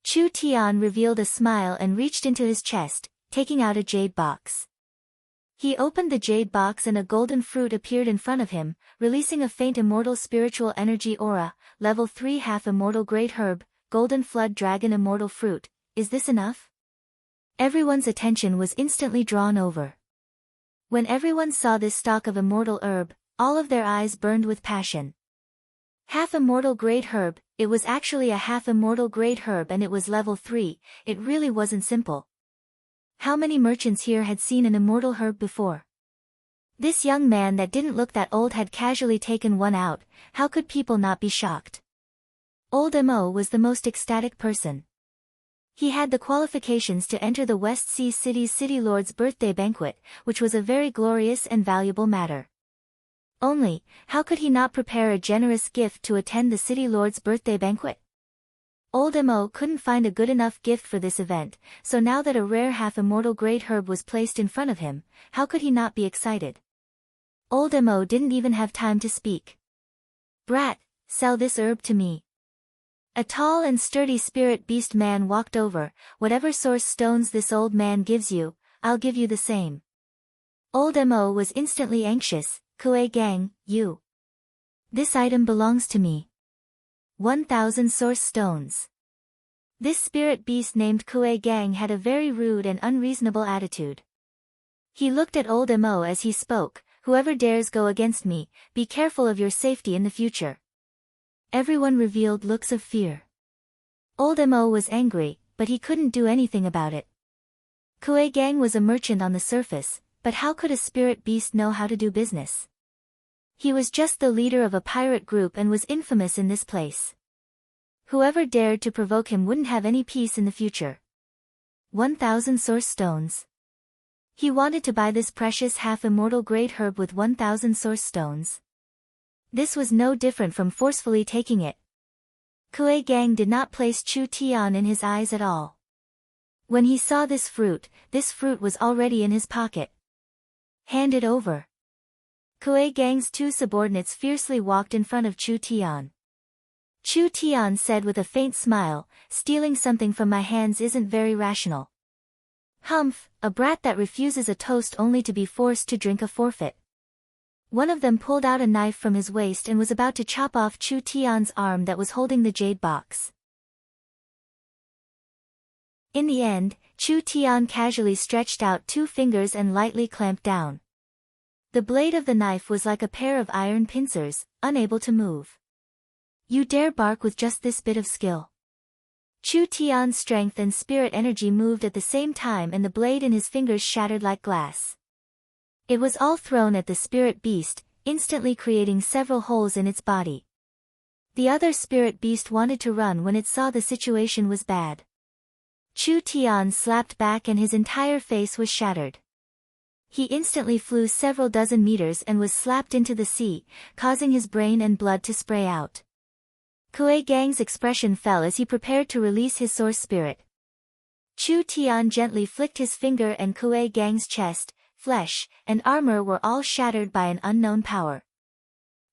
Speaker 1: Chu Tian revealed a smile and reached into his chest, taking out a jade box. He opened the jade box and a golden fruit appeared in front of him, releasing a faint immortal spiritual energy aura, level 3 half immortal great herb, golden flood dragon immortal fruit. "Is this enough?" Everyone's attention was instantly drawn over. When everyone saw this stalk of immortal herb, all of their eyes burned with passion. Half immortal great herb, it was actually a half immortal great herb and it was level 3, it really wasn't simple. How many merchants here had seen an immortal herb before? This young man that didn't look that old had casually taken one out, how could people not be shocked? Old Mo was the most ecstatic person. He had the qualifications to enter the West Sea City's city lord's birthday banquet, which was a very glorious and valuable matter. Only, how could he not prepare a generous gift to attend the city lord's birthday banquet? Old Mo couldn't find a good enough gift for this event, so now that a rare half-immortal great herb was placed in front of him, how could he not be excited? Old Mo didn't even have time to speak. "Brat, sell this herb to me." A tall and sturdy spirit beast man walked over. "Whatever source stones this old man gives you, I'll give you the same." Old Mo was instantly anxious. "Kue Gang, you. This item belongs to me. 1,000 source stones." This spirit beast named Kue Gang had a very rude and unreasonable attitude. He looked at Old Mo as he spoke, "Whoever dares go against me, be careful of your safety in the future." Everyone revealed looks of fear. Old Mo was angry, but he couldn't do anything about it. Kue Gang was a merchant on the surface, but how could a spirit beast know how to do business? He was just the leader of a pirate group and was infamous in this place. Whoever dared to provoke him wouldn't have any peace in the future. 1,000 source stones. He wanted to buy this precious half-immortal great herb with 1,000 source stones. This was no different from forcefully taking it. Kue Gang did not place Chu Tian in his eyes at all. When he saw this fruit was already in his pocket. "Hand it over." Kue Gang's two subordinates fiercely walked in front of Chu Tian. Chu Tian said with a faint smile, "Stealing something from my hands isn't very rational." "Humph, a brat that refuses a toast only to be forced to drink a forfeit." One of them pulled out a knife from his waist and was about to chop off Chu Tian's arm that was holding the jade box. In the end, Chu Tian casually stretched out 2 fingers and lightly clamped down. The blade of the knife was like a pair of iron pincers, unable to move. "You dare bark with just this bit of skill?" Chu Tian's strength and spirit energy moved at the same time and the blade in his fingers shattered like glass. It was all thrown at the spirit beast, instantly creating several holes in its body. The other spirit beast wanted to run when it saw the situation was bad. Chu Tian slapped back and his entire face was shattered. He instantly flew several dozen meters and was slapped into the sea, causing his brain and blood to spray out. Kue Gang's expression fell as he prepared to release his source spirit. Chu Tian gently flicked his finger and Kue Gang's chest, flesh, and armor were all shattered by an unknown power.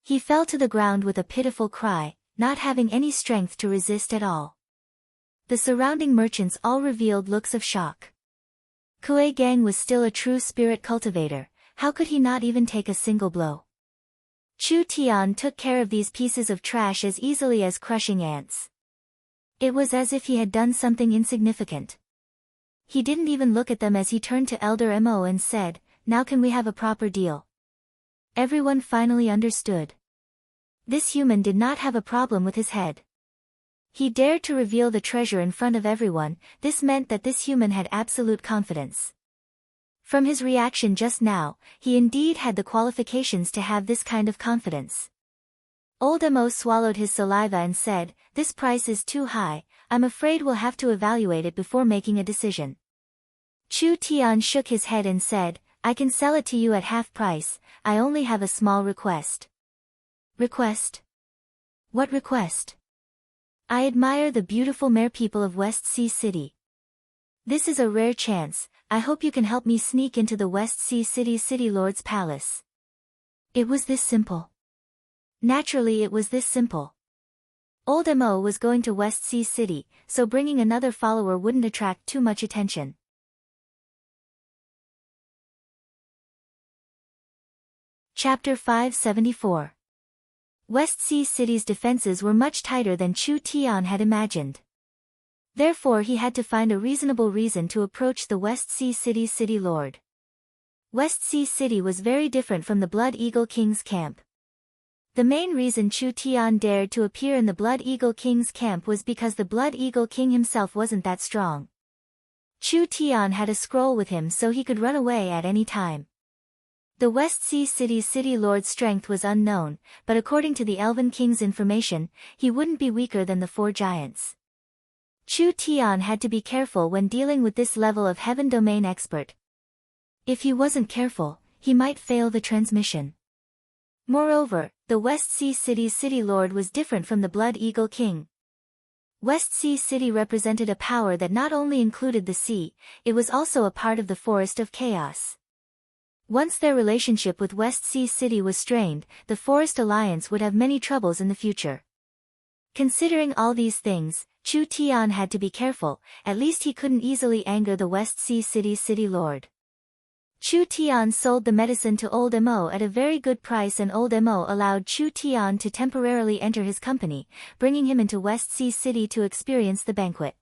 Speaker 1: He fell to the ground with a pitiful cry, not having any strength to resist at all. The surrounding merchants all revealed looks of shock. Kue Gang was still a true spirit cultivator, how could he not even take a single blow? Chu Tian took care of these pieces of trash as easily as crushing ants. It was as if he had done something insignificant. He didn't even look at them as he turned to Elder Mo and said, "Now can we have a proper deal?" Everyone finally understood. This human did not have a problem with his head. He dared to reveal the treasure in front of everyone. This meant that this human had absolute confidence. From his reaction just now, he indeed had the qualifications to have this kind of confidence. Old Mo swallowed his saliva and said, "This price is too high, I'm afraid we'll have to evaluate it before making a decision." Chu Tian shook his head and said, "I can sell it to you at half price, I only have a small request." "Request? What request?" "I admire the beautiful mere people of West Sea City. This is a rare chance, I hope you can help me sneak into the West Sea City City Lord's palace." It was this simple. Naturally it was this simple. Old Mo was going to West Sea City, so bringing another follower wouldn't attract too much attention. Chapter 574. West Sea City's defenses were much tighter than Chu Tian had imagined. Therefore he had to find a reasonable reason to approach the West Sea City City Lord. West Sea City was very different from the Blood Eagle King's camp. The main reason Chu Tian dared to appear in the Blood Eagle King's camp was because the Blood Eagle King himself wasn't that strong. Chu Tian had a scroll with him so he could run away at any time. The West Sea City's City Lord's strength was unknown, but according to the Elven King's information, he wouldn't be weaker than the 4 giants. Chu Tian had to be careful when dealing with this level of Heaven Domain expert. If he wasn't careful, he might fail the transmission. Moreover, the West Sea City's City Lord was different from the Blood Eagle King. West Sea City represented a power that not only included the sea, it was also a part of the Forest of Chaos. Once their relationship with West Sea City was strained, the Forest Alliance would have many troubles in the future. Considering all these things, Chu Tian had to be careful, at least he couldn't easily anger the West Sea City's City Lord. Chu Tian sold the medicine to Old Mo at a very good price and Old Mo allowed Chu Tian to temporarily enter his company, bringing him into West Sea City to experience the banquet.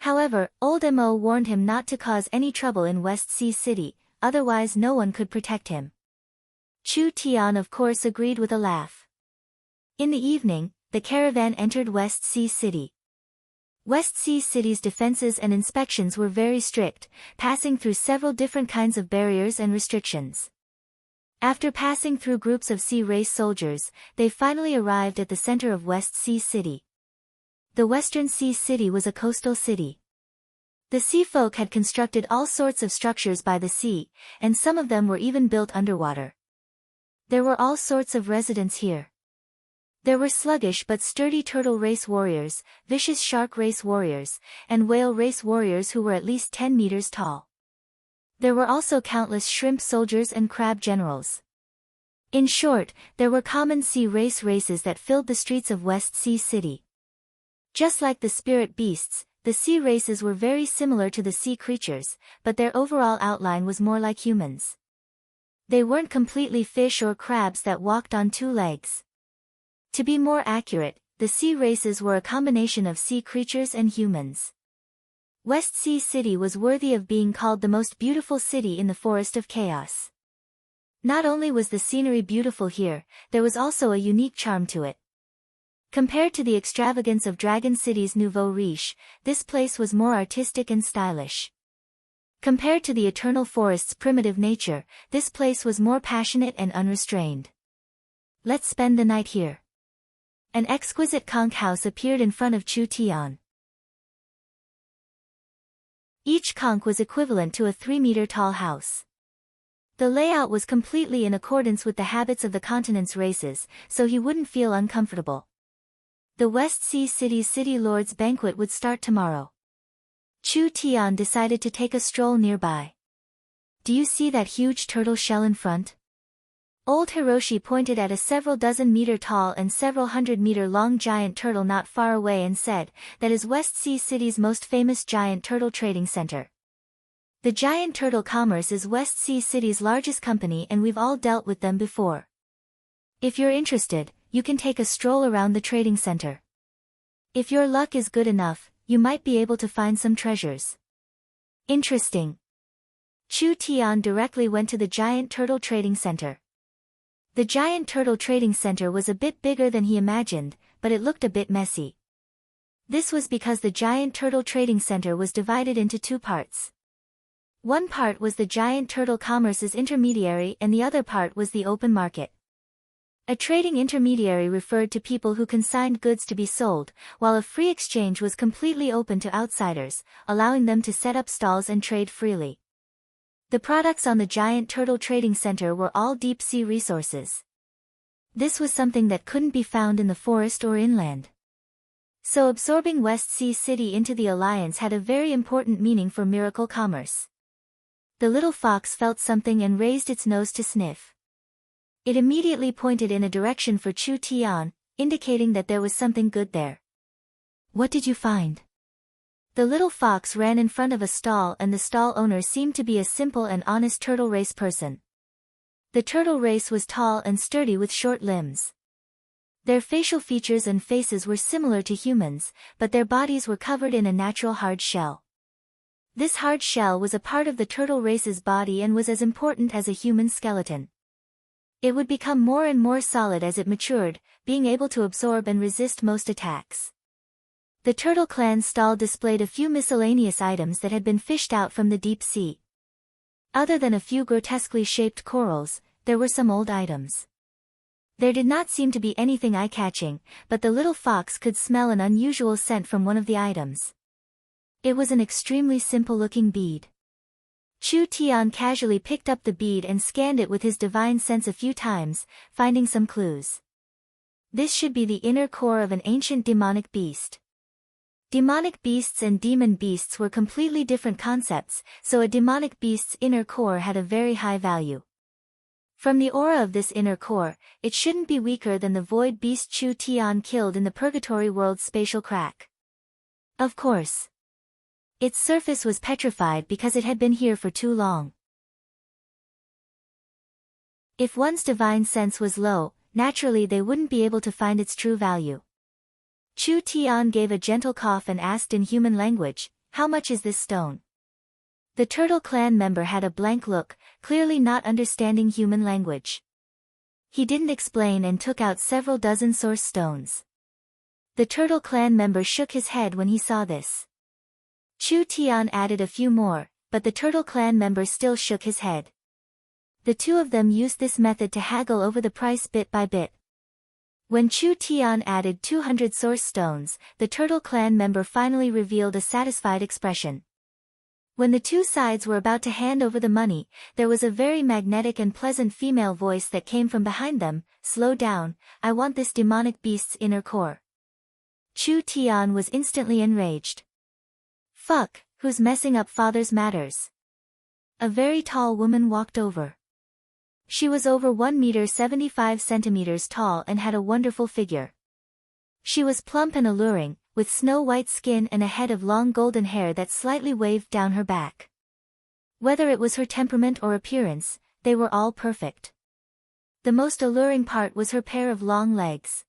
Speaker 1: However, Old Mo warned him not to cause any trouble in West Sea City, otherwise no one could protect him. Chu Tian of course agreed with a laugh. In the evening, the caravan entered West Sea City. West Sea City's defenses and inspections were very strict, passing through several different kinds of barriers and restrictions. After passing through groups of sea race soldiers, they finally arrived at the center of West Sea City. The Western Sea City was a coastal city. The sea folk had constructed all sorts of structures by the sea, and some of them were even built underwater. There were all sorts of residents here. There were sluggish but sturdy turtle race warriors, vicious shark race warriors, and whale race warriors who were at least 10 meters tall. There were also countless shrimp soldiers and crab generals. In short, there were common sea races that filled the streets of West Sea City. Just like the spirit beasts, the sea races were very similar to the sea creatures, but their overall outline was more like humans. They weren't completely fish or crabs that walked on 2 legs. To be more accurate, the sea races were a combination of sea creatures and humans. West Sea City was worthy of being called the most beautiful city in the Forest of Chaos. Not only was the scenery beautiful here, there was also a unique charm to it. Compared to the extravagance of Dragon City's nouveau riche, this place was more artistic and stylish. Compared to the Eternal Forest's primitive nature, this place was more passionate and unrestrained. Let's spend the night here. An exquisite conch house appeared in front of Chu Tian. Each conch was equivalent to a 3-meter-tall house. The layout was completely in accordance with the habits of the continent's races, so he wouldn't feel uncomfortable. The West Sea City's City Lord's banquet would start tomorrow. Chu Tian decided to take a stroll nearby. Do you see that huge turtle shell in front? Old Hiroshi pointed at a several dozen meter tall and several 100-meter long giant turtle not far away and said, "That is West Sea City's most famous giant turtle trading center. The Giant Turtle Commerce is West Sea City's largest company and we've all dealt with them before. If you're interested, you can take a stroll around the trading center. If your luck is good enough, you might be able to find some treasures." Interesting. Chu Tian directly went to the Giant Turtle Trading Center. The Giant Turtle Trading Center was a bit bigger than he imagined, but it looked a bit messy. This was because the Giant Turtle Trading Center was divided into two parts. One part was the Giant Turtle Commerce's intermediary and the other part was the open market. A trading intermediary referred to people who consigned goods to be sold, while a free exchange was completely open to outsiders, allowing them to set up stalls and trade freely. The products on the Giant Turtle Trading Center were all deep-sea resources. This was something that couldn't be found in the forest or inland. So absorbing West Sea City into the alliance had a very important meaning for Miracle Commerce. The little fox felt something and raised its nose to sniff. It immediately pointed in a direction for Chu Tian, indicating that there was something good there. What did you find? The little fox ran in front of a stall and the stall owner seemed to be a simple and honest turtle race person. The turtle race was tall and sturdy with short limbs. Their facial features and faces were similar to humans, but their bodies were covered in a natural hard shell. This hard shell was a part of the turtle race's body and was as important as a human skeleton. It would become more and more solid as it matured, being able to absorb and resist most attacks. The Turtle Clan's stall displayed a few miscellaneous items that had been fished out from the deep sea. Other than a few grotesquely shaped corals, there were some old items. There did not seem to be anything eye-catching, but the little fox could smell an unusual scent from one of the items. It was an extremely simple-looking bead. Chu Tian casually picked up the bead and scanned it with his divine sense a few times, finding some clues. This should be the inner core of an ancient demonic beast. Demonic beasts and demon beasts were completely different concepts, so a demonic beast's inner core had a very high value. From the aura of this inner core, it shouldn't be weaker than the void beast Chu Tian killed in the Purgatory World's spatial crack. Of course. Its surface was petrified because it had been here for too long. If one's divine sense was low, naturally they wouldn't be able to find its true value. Chu Tian gave a gentle cough and asked in human language, "How much is this stone?" The Turtle Clan member had a blank look, clearly not understanding human language. He didn't explain and took out several dozen source stones. The Turtle Clan member shook his head when he saw this. Chu Tian added a few more, but the Turtle Clan member still shook his head. The two of them used this method to haggle over the price bit by bit. When Chu Tian added 200 source stones, the Turtle Clan member finally revealed a satisfied expression. When the two sides were about to hand over the money, there was a very magnetic and pleasant female voice that came from behind them, "Slow down, I want this demonic beast's inner core." Chu Tian was instantly enraged. "Fuck, who's messing up father's matters?" A very tall woman walked over. She was over 1 meter 75 centimeters tall and had a wonderful figure. She was plump and alluring, with snow-white skin and a head of long golden hair that slightly waved down her back. Whether it was her temperament or appearance, they were all perfect. The most alluring part was her pair of long legs.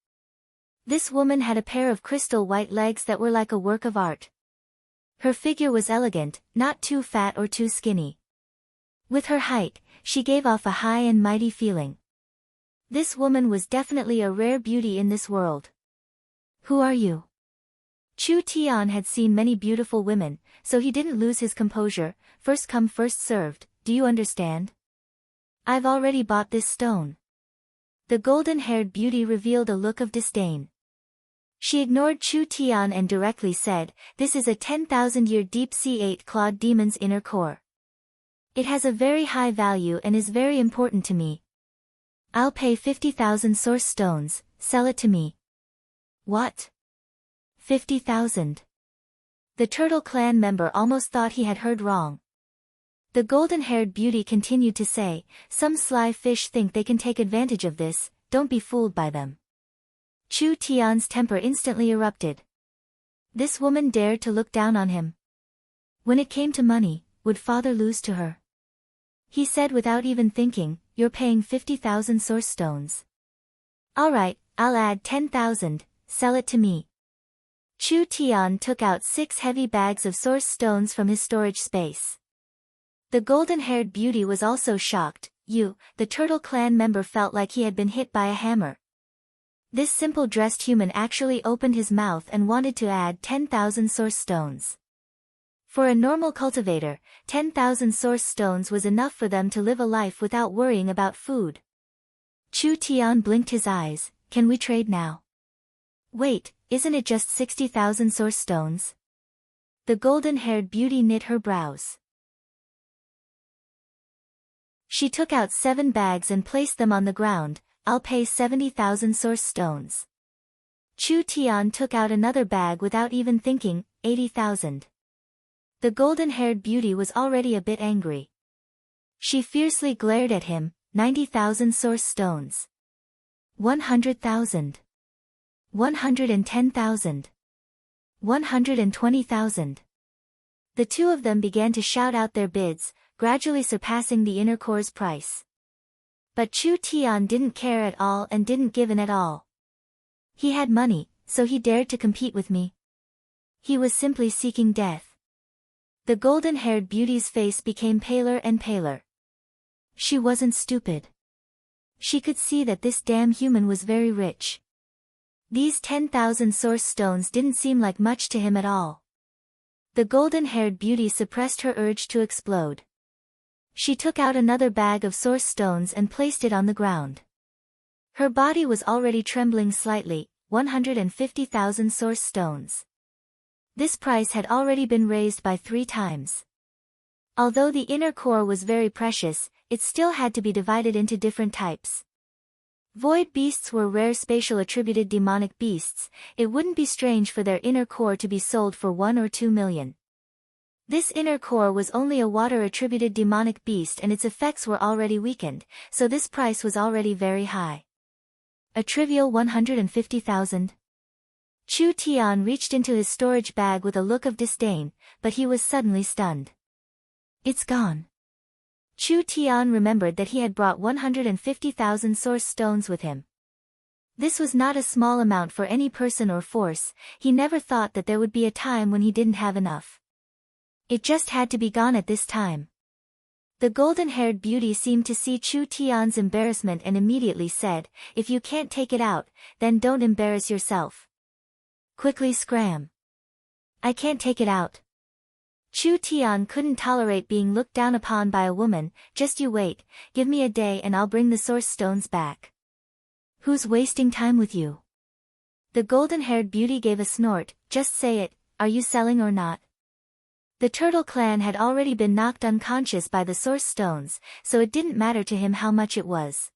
Speaker 1: This woman had a pair of crystal white legs that were like a work of art. Her figure was elegant, not too fat or too skinny. With her height, she gave off a high and mighty feeling. This woman was definitely a rare beauty in this world. "Who are you?" Chu Tian had seen many beautiful women, so he didn't lose his composure. "First come first served, do you understand? I've already bought this stone." The golden-haired beauty revealed a look of disdain. She ignored Chu Tian and directly said, "This is a 10,000-year deep-sea 8-clawed demon's inner core. It has a very high value and is very important to me. I'll pay 50,000 source stones, sell it to me." "What? 50,000? The Turtle Clan member almost thought he had heard wrong. The golden-haired beauty continued to say, "Some sly fish think they can take advantage of this, don't be fooled by them." Chu Tian's temper instantly erupted. This woman dared to look down on him. When it came to money, would father lose to her? He said without even thinking, "You're paying 50,000 source stones. All right, I'll add 10,000, sell it to me." Chu Tian took out 6 heavy bags of source stones from his storage space. The golden-haired beauty was also shocked. The Turtle Clan member felt like he had been hit by a hammer. This simple dressed human actually opened his mouth and wanted to add 10,000 source stones. For a normal cultivator, 10,000 source stones was enough for them to live a life without worrying about food. Chu Tian blinked his eyes. Can we trade now? Wait, isn't it just 60,000 source stones? The golden-haired beauty knit her brows. She took out 7 bags and placed them on the ground. I'll pay 70,000 source stones. Chu Tian took out another bag without even thinking, 80,000. The golden-haired beauty was already a bit angry. She fiercely glared at him. 90,000 source stones. 100,000. 110,000. 120,000. The two of them began to shout out their bids, gradually surpassing the inner core's price. But Chu Tian didn't care at all and didn't give in at all. He had money, so he dared to compete with me. He was simply seeking death. The golden-haired beauty's face became paler and paler. She wasn't stupid. She could see that this damn human was very rich. These 10,000 source stones didn't seem like much to him at all. The golden-haired beauty suppressed her urge to explode. She took out another bag of source stones and placed it on the ground. Her body was already trembling slightly. 150,000 source stones. This price had already been raised by 3 times. Although the inner core was very precious, it still had to be divided into different types. Void beasts were rare spatial attributed demonic beasts. It wouldn't be strange for their inner core to be sold for 1 or 2 million. This inner core was only a water attributed demonic beast and its effects were already weakened, so this price was already very high. A trivial 150,000. Chu Tian reached into his storage bag with a look of disdain, but he was suddenly stunned. It's gone. Chu Tian remembered that he had brought 150,000 source stones with him. This was not a small amount for any person or force. He never thought that there would be a time when he didn't have enough. It just had to be gone at this time. The golden-haired beauty seemed to see Chu Tian's embarrassment and immediately said, if you can't take it out, then don't embarrass yourself. Quickly scram. I can't take it out. Chu Tian couldn't tolerate being looked down upon by a woman. Just you wait, give me a day and I'll bring the source stones back. Who's wasting time with you? The golden-haired beauty gave a snort. Just say it, are you selling or not? The Turtle Clan had already been knocked unconscious by the source stones, so it didn't matter to him how much it was.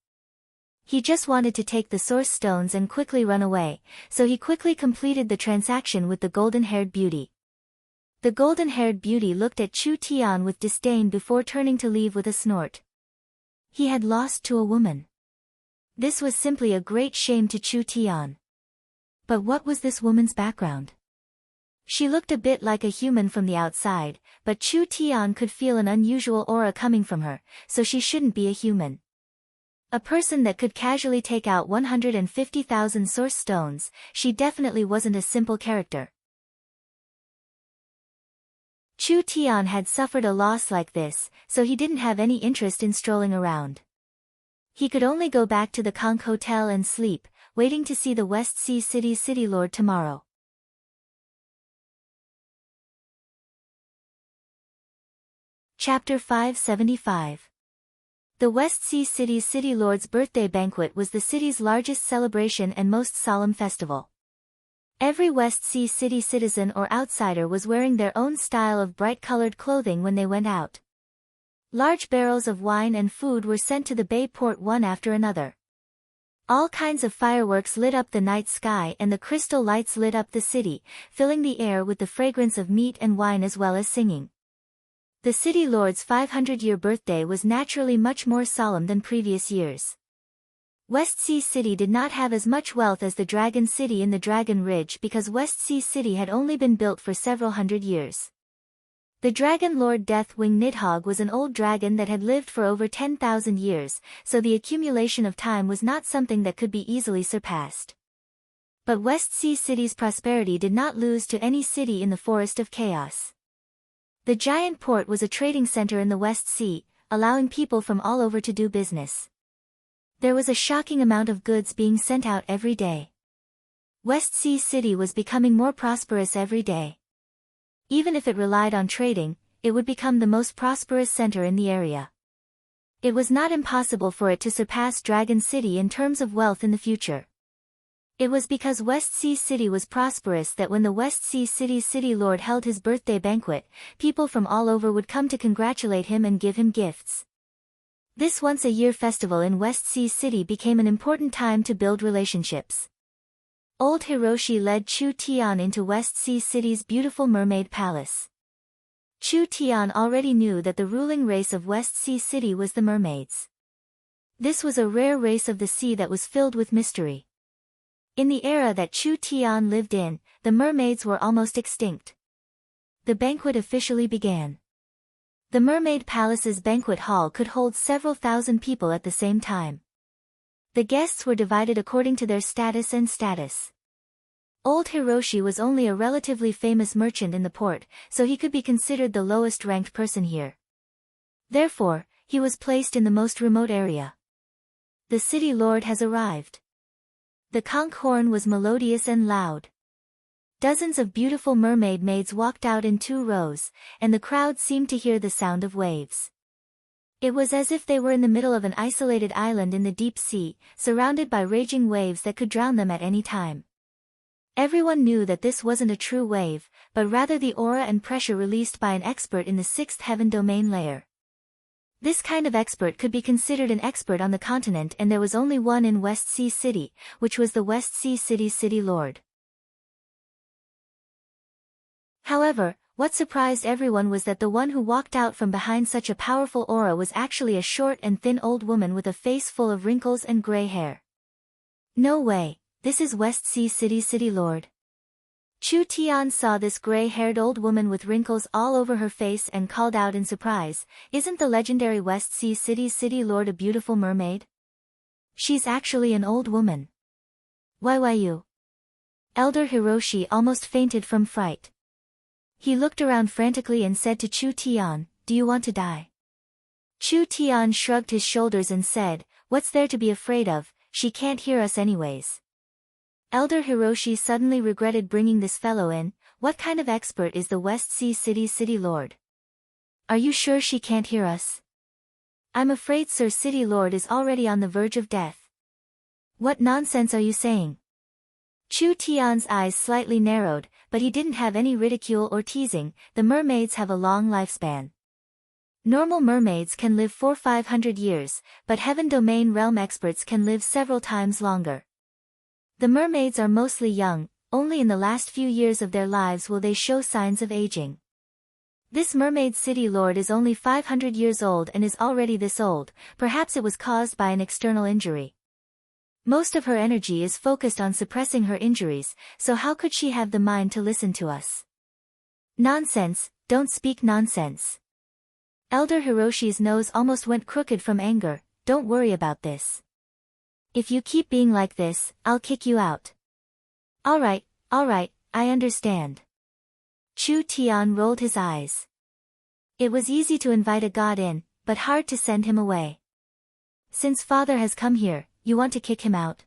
Speaker 1: He just wanted to take the source stones and quickly run away, so he quickly completed the transaction with the golden-haired beauty. The golden-haired beauty looked at Chu Tian with disdain before turning to leave with a snort. He had lost to a woman. This was simply a great shame to Chu Tian. But what was this woman's background? She looked a bit like a human from the outside, but Chu Tian could feel an unusual aura coming from her, so she shouldn't be a human. A person that could casually take out 150,000 source stones, she definitely wasn't a simple character. Chu Tian had suffered a loss like this, so he didn't have any interest in strolling around. He could only go back to the Conch Hotel and sleep, waiting to see the West Sea City's City Lord tomorrow. Chapter 575. The West Sea City's City Lord's birthday banquet was the city's largest celebration and most solemn festival. Every West Sea City citizen or outsider was wearing their own style of bright-colored clothing when they went out. Large barrels of wine and food were sent to the bay port one after another. All kinds of fireworks lit up the night sky and the crystal lights lit up the city, filling the air with the fragrance of meat and wine as well as singing. The City Lord's 500-year birthday was naturally much more solemn than previous years. West Sea City did not have as much wealth as the Dragon City in the Dragon Ridge because West Sea City had only been built for several hundred years. The Dragon Lord Deathwing Nidhogg was an old dragon that had lived for over 10,000 years, so the accumulation of time was not something that could be easily surpassed. But West Sea City's prosperity did not lose to any city in the Forest of Chaos. The giant port was a trading center in the West Sea, allowing people from all over to do business. There was a shocking amount of goods being sent out every day. West Sea City was becoming more prosperous every day. Even if it relied on trading, it would become the most prosperous center in the area. It was not impossible for it to surpass Dragon City in terms of wealth in the future. It was because West Sea City was prosperous that when the West Sea City's city lord held his birthday banquet, people from all over would come to congratulate him and give him gifts. This once-a-year festival in West Sea City became an important time to build relationships. Old Hiroshi led Chu Tian into West Sea City's beautiful mermaid palace. Chu Tian already knew that the ruling race of West Sea City was the mermaids. This was a rare race of the sea that was filled with mystery. In the era that Chu Tian lived in, the mermaids were almost extinct. The banquet officially began. The Mermaid Palace's banquet hall could hold several thousand people at the same time. The guests were divided according to their status and status. Old Hiroshi was only a relatively famous merchant in the port, so he could be considered the lowest-ranked person here. Therefore, he was placed in the most remote area. The city lord has arrived. The conch horn was melodious and loud. Dozens of beautiful mermaid maids walked out in 2 rows, and the crowd seemed to hear the sound of waves. It was as if they were in the middle of an isolated island in the deep sea, surrounded by raging waves that could drown them at any time. Everyone knew that this wasn't a true wave, but rather the aura and pressure released by an expert in the 6th heaven domain layer. This kind of expert could be considered an expert on the continent, and there was only one in West Sea City, which was the West Sea City's city lord. However, what surprised everyone was that the one who walked out from behind such a powerful aura was actually a short and thin old woman with a face full of wrinkles and gray hair. No way, this is West Sea City's city lord. Chu Tian saw this gray-haired old woman with wrinkles all over her face and called out in surprise, "Isn't the legendary West Sea City's city lord a beautiful mermaid? She's actually an old woman. Why you?" Elder Hiroshi almost fainted from fright. He looked around frantically and said to Chu Tian, "Do you want to die?" Chu Tian shrugged his shoulders and said, "What's there to be afraid of? She can't hear us anyways." Elder Hiroshi suddenly regretted bringing this fellow in. What kind of expert is the West Sea City's city lord? Are you sure she can't hear us? I'm afraid Sir City Lord is already on the verge of death. What nonsense are you saying? Chu Tian's eyes slightly narrowed, but he didn't have any ridicule or teasing. The mermaids have a long lifespan. Normal mermaids can live for 500 years, but Heaven Domain Realm experts can live several times longer. The mermaids are mostly young, only in the last few years of their lives will they show signs of aging. This mermaid city lord is only 500 years old and is already this old. Perhaps it was caused by an external injury. Most of her energy is focused on suppressing her injuries, so how could she have the mind to listen to us? Nonsense, don't speak nonsense. Elder Hiroshi's nose almost went crooked from anger. Don't worry about this. If you keep being like this, I'll kick you out. Alright, I understand. Chu Tian rolled his eyes. It was easy to invite a god in, but hard to send him away. Since father has come here, you want to kick him out?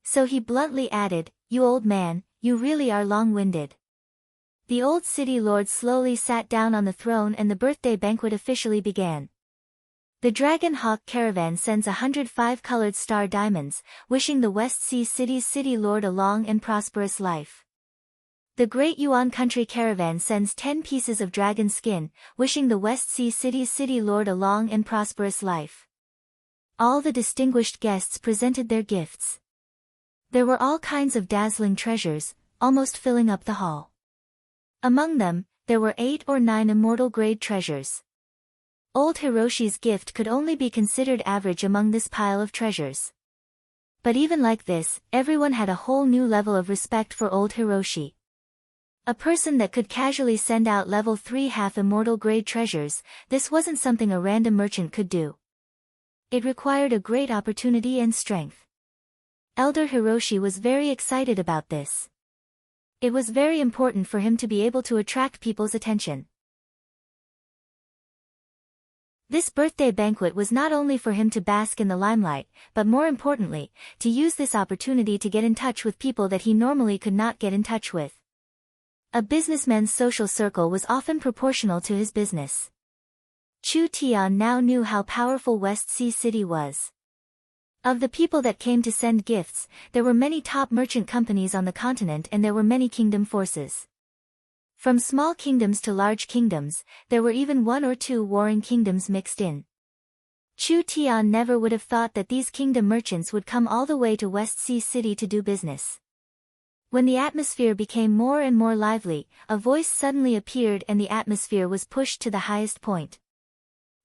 Speaker 1: So he bluntly added, "You old man, you really are long-winded." The old city lord slowly sat down on the throne and the birthday banquet officially began. The Dragon Hawk caravan sends 105 colored star diamonds, wishing the West Sea City's city lord a long and prosperous life. The Great Yuan Country caravan sends 10 pieces of dragon skin, wishing the West Sea City's city lord a long and prosperous life. All the distinguished guests presented their gifts. There were all kinds of dazzling treasures, almost filling up the hall. Among them, there were 8 or 9 immortal-grade treasures. Old Hiroshi's gift could only be considered average among this pile of treasures. But even like this, everyone had a whole new level of respect for old Hiroshi. A person that could casually send out level 3 half-immortal grade treasures, this wasn't something a random merchant could do. It required a great opportunity and strength. Elder Hiroshi was very excited about this. It was very important for him to be able to attract people's attention. This birthday banquet was not only for him to bask in the limelight, but more importantly, to use this opportunity to get in touch with people that he normally could not get in touch with. A businessman's social circle was often proportional to his business. Chu Tian now knew how powerful West Sea City was. Of the people that came to send gifts, there were many top merchant companies on the continent and there were many kingdom forces. From small kingdoms to large kingdoms, there were even 1 or 2 warring kingdoms mixed in. Chu Tian never would have thought that these kingdom merchants would come all the way to West Sea City to do business. When the atmosphere became more and more lively, a voice suddenly appeared and the atmosphere was pushed to the highest point.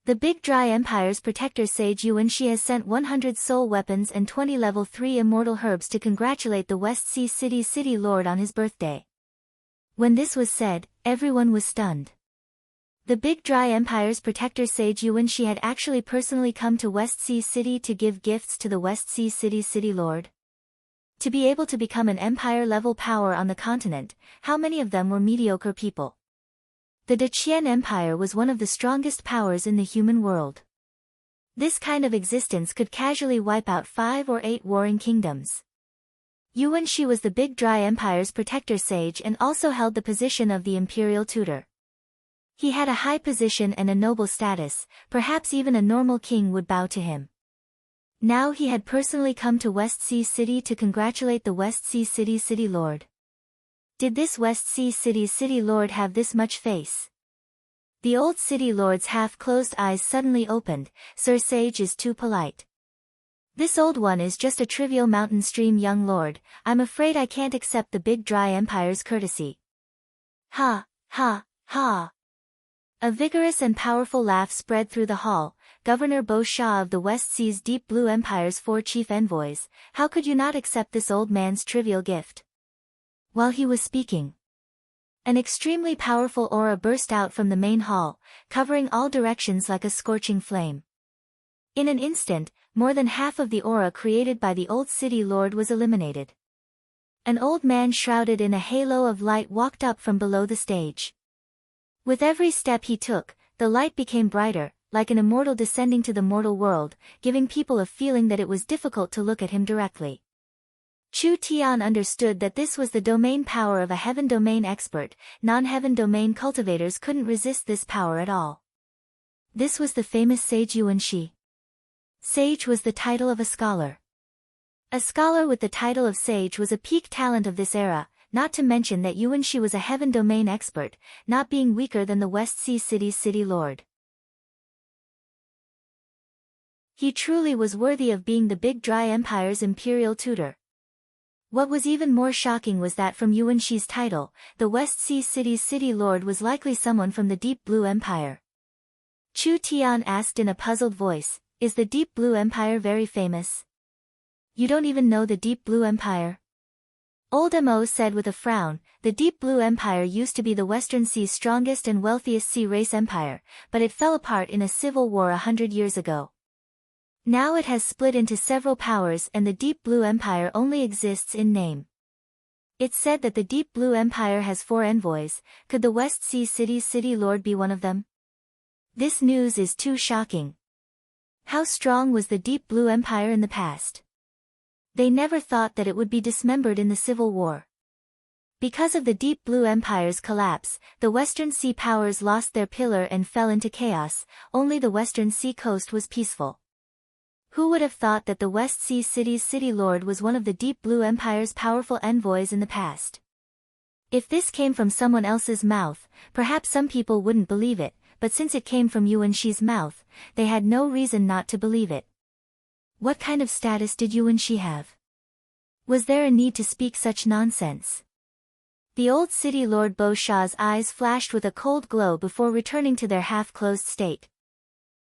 Speaker 1: The Big Dry Empire's protector sage Yuanxi has sent 100 soul weapons and 20 level 3 immortal herbs to congratulate the West Sea City's city lord on his birthday. When this was said, everyone was stunned. The Big Dry Empire's protector sage Yuanxi had actually personally come to West Sea City to give gifts to the West Sea City's city lord. To be able to become an empire-level power on the continent, how many of them were mediocre people? The Daqian Empire was one of the strongest powers in the human world. This kind of existence could casually wipe out 5 or 8 warring kingdoms. Yuanxi was the Big Dry Empire's protector sage and also held the position of the imperial tutor. He had a high position and a noble status, perhaps even a normal king would bow to him. Now he had personally come to West Sea City to congratulate the West Sea City's city lord. Did this West Sea City's city lord have this much face? The old city lord's half-closed eyes suddenly opened. Sir Sage is too polite. This old one is just a trivial mountain stream young lord. I'm afraid I can't accept the Big Dry Empire's courtesy. Ha, ha, ha. A vigorous and powerful laugh spread through the hall. Governor Bo Shah of the West Sea's Deep Blue Empire's 4 chief envoys, how could you not accept this old man's trivial gift? While he was speaking, an extremely powerful aura burst out from the main hall, covering all directions like a scorching flame. In an instant, more than half of the aura created by the old city lord was eliminated. An old man shrouded in a halo of light walked up from below the stage. With every step he took, the light became brighter, like an immortal descending to the mortal world, giving people a feeling that it was difficult to look at him directly. Chu Tian understood that this was the domain power of a heaven domain expert. Non-heaven domain cultivators couldn't resist this power at all. This was the famous sage Yuanxi. Sage was the title of a scholar. A scholar with the title of sage was a peak talent of this era, not to mention that Yuanxi was a heaven domain expert, not being weaker than the West Sea City's city lord. He truly was worthy of being the Big Dry Empire's imperial tutor. What was even more shocking was that from Yuanxi's title, the West Sea City's city lord was likely someone from the Deep Blue Empire. Chu Tian asked in a puzzled voice, is the Deep Blue Empire very famous? You don't even know the Deep Blue Empire? Old Mo said with a frown, the Deep Blue Empire used to be the Western Sea's strongest and wealthiest sea race empire, but it fell apart in a civil war 100 years ago. Now it has split into several powers and the Deep Blue Empire only exists in name. It's said that the Deep Blue Empire has 4 envoys. Could the West Sea City's city lord be one of them? This news is too shocking. How strong was the Deep Blue Empire in the past? They never thought that it would be dismembered in the Civil War. Because of the Deep Blue Empire's collapse, the Western Sea powers lost their pillar and fell into chaos. Only the Western Sea coast was peaceful. Who would have thought that the West Sea City's city lord was one of the Deep Blue Empire's powerful envoys in the past? If this came from someone else's mouth, perhaps some people wouldn't believe it, but since it came from Yuanxi's mouth, they had no reason not to believe it. What kind of status did Yuanxi have? Was there a need to speak such nonsense? The old city lord Bo Shah's eyes flashed with a cold glow before returning to their half-closed state.